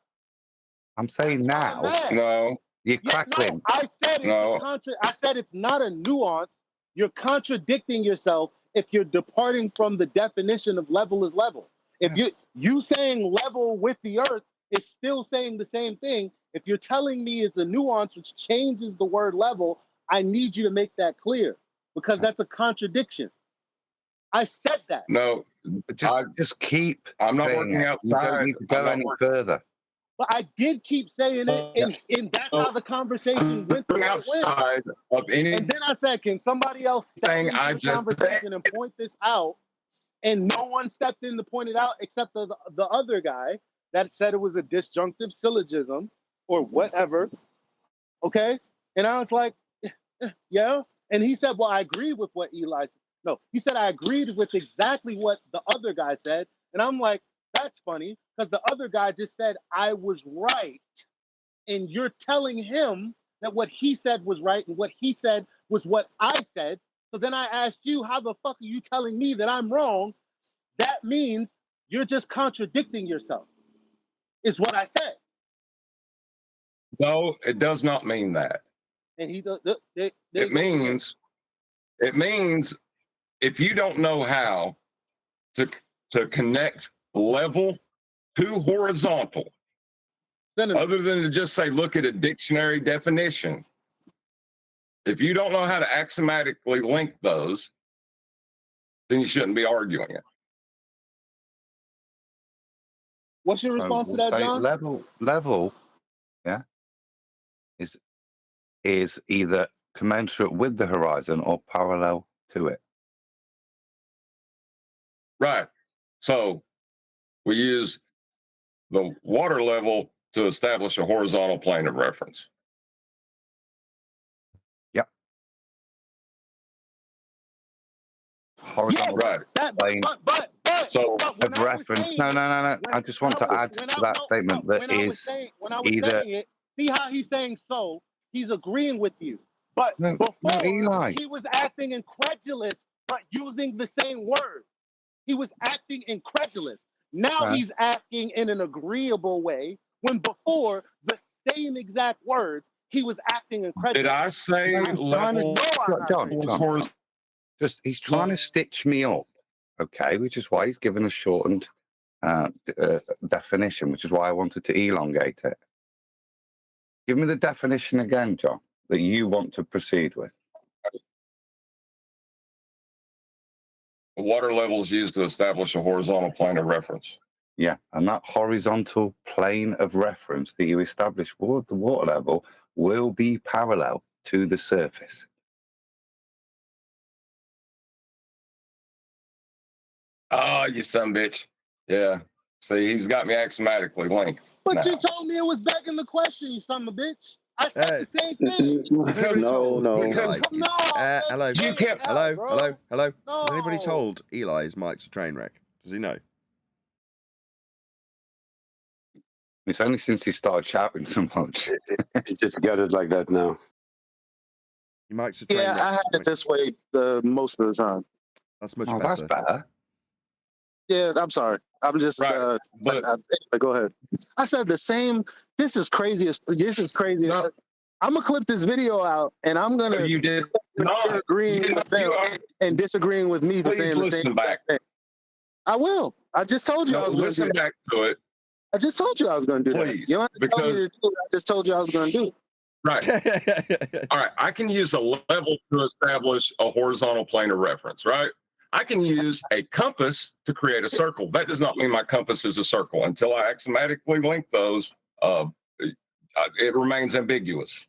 I'm saying now. No. You're crackling. I said I said it's not a nuance. You're contradicting yourself if you're departing from the definition of level is level. If you saying level with the Earth is still saying the same thing. If you're telling me it's a nuance which changes the word level, I need you to make that clear because that's a contradiction. I said that. No, just keep. I'm not working outside. You don't need to go any further. But I did keep saying it, and that's how the conversation went. Outside of any. And then I said, "Can somebody else step into the conversation and point this out?" And no one stepped in to point it out except the other guy. that said it was a disjunctive syllogism or whatever. Okay. And I was like, yeah. And he said, well, I agree with what Eli said. No, he said, I agreed with exactly what the other guy said. And I'm like, that's funny because the other guy just said, I was right. And you're telling him that what he said was right and what he said was what I said. So then I asked you, how the fuck are you telling me that I'm wrong? That means you're just contradicting yourself, is what I said. No, it does not mean that. And he it means if you don't know how to connect level to horizontal, other than to just say, look at a dictionary definition, if you don't know how to axiomatically link those, then you shouldn't be arguing it. What's your response to that, John? Level, yeah, is either commensurate with the horizon or parallel to it. Right. So we use the water level to establish a horizontal plane of reference. Yep. Horizontal plane of reference. No. I just want to add to that statement that is either. See how he's saying so? He's agreeing with you. But before, Eli. He was acting incredulous, but using the same word. He was acting incredulous. Now he's asking in an agreeable way, when before, the same exact words, he was acting incredulous. Did I say level? John. Just he's trying to stitch me up, okay, which is why he's given a shortened definition, which is why I wanted to elongate it. Give me the definition again, John, that you want to proceed with. Water level is used to establish a horizontal plane of reference. Yeah, and that horizontal plane of reference that you establish with the water level will be parallel to the surface. Oh, you son bitch. Yeah. See, he's got me axiomatically linked. But you told me it was begging the question, you son of a bitch. I said the same thing. Hello. Has anybody told Eli his mic's a train wreck? Does he know? It's only since he started shouting so much. He just got it like that now. Your mic's a train wreck. I had it this way most of the time. That's much better. That's better. Yeah, I'm sorry. I'm just anyway, go ahead. I said the same. This is crazy. No. I'm gonna clip this video out, and I'm gonna. You did not agreeing with them and disagreeing with me for saying the same back. thing. I will. I just told you I was going to do it. Listen back to it. I just told you I was going to do that. You don't have to tell me to do it. I just told you I was going to do it. Right. All right. I can use a level to establish a horizontal plane of reference, right? I can use a compass to create a circle. That does not mean my compass is a circle. Until I axiomatically link those, it remains ambiguous.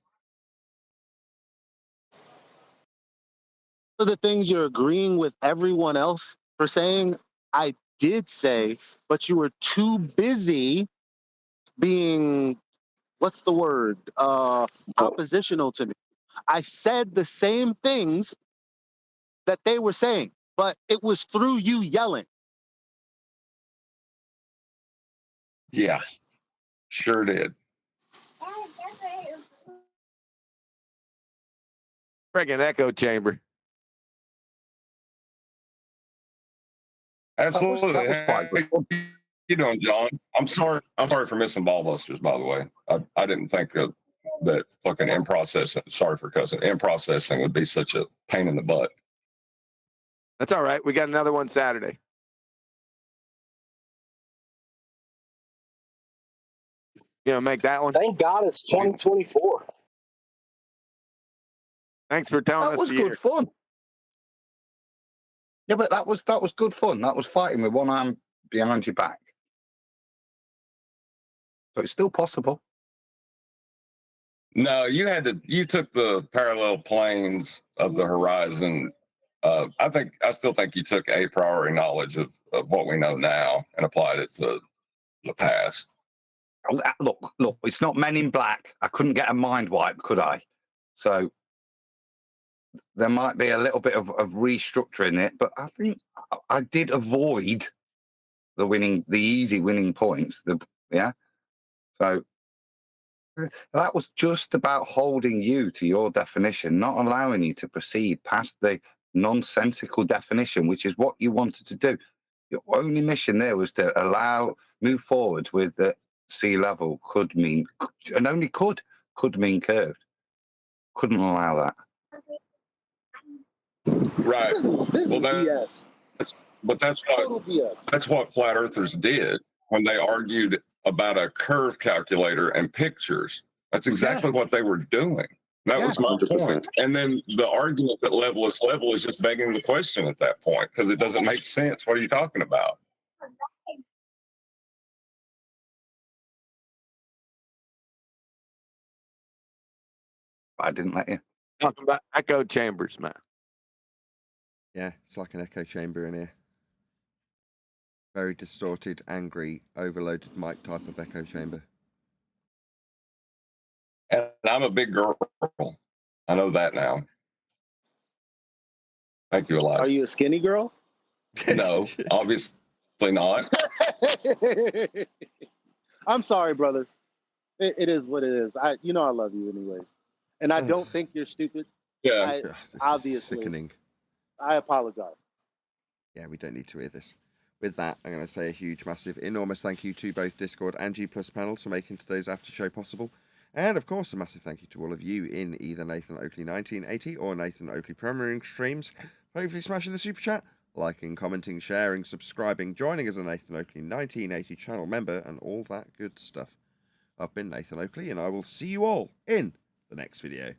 The things you're agreeing with everyone else for saying, I did say, but you were too busy being, what's the word, oppositional to me. I said the same things that they were saying, but it was through you yelling. Yeah, sure did. Friggin' echo chamber. Absolutely. That was quite good. How you doing, John? I'm sorry for missing ball busters, by the way. I didn't think that fucking in processing. Sorry for cussing. In processing would be such a pain in the butt. That's all right. We got another one Saturday. You know, make that one. Thank God it's 2024. Thanks for telling us. That was good fun. Yeah, but that was good fun. That was fighting with one arm behind your back. So it's still possible. No, you took the parallel planes of the horizon. I still think you took a priori knowledge of what we know now and applied it to the past. Look, it's not Men in Black. I couldn't get a mind wipe, could I? So there might be a little bit of restructuring it, but I think I did avoid the easy winning points. So that was just about holding you to your definition, not allowing you to proceed past the nonsensical definition, which is what you wanted to do. Your only mission there was to move forward with the sea level could mean, and only could mean curved. Couldn't allow that. Right. Well, BS. that's what flat earthers did when they argued about a curve calculator and pictures. That's exactly what they were doing. That was my 100%. point. And then the argument that level is just begging the question at that point because it doesn't make sense. What are you talking about? I didn't let you. Talking about echo chambers, man. Yeah, it's like an echo chamber in here. Very distorted, angry, overloaded mic type of echo chamber. And I'm a big girl. I know that now. Thank you, Elijah. Are you a skinny girl? No, obviously not. I'm sorry, brother. It is what it is. I love you anyways, and I don't think you're stupid. Yeah, obviously. Sickening. I apologize. Yeah, we don't need to hear this. With that, I'm going to say a huge, massive, enormous thank you to both Discord and G+ panels for making today's after show possible. And of course, a massive thank you to all of you in either Nathan Oakley 1980 or Nathan Oakley premiering streams. Hopefully smashing the super chat, liking, commenting, sharing, subscribing, joining as a Nathan Oakley 1980 channel member, and all that good stuff. I've been Nathan Oakley, and I will see you all in the next video.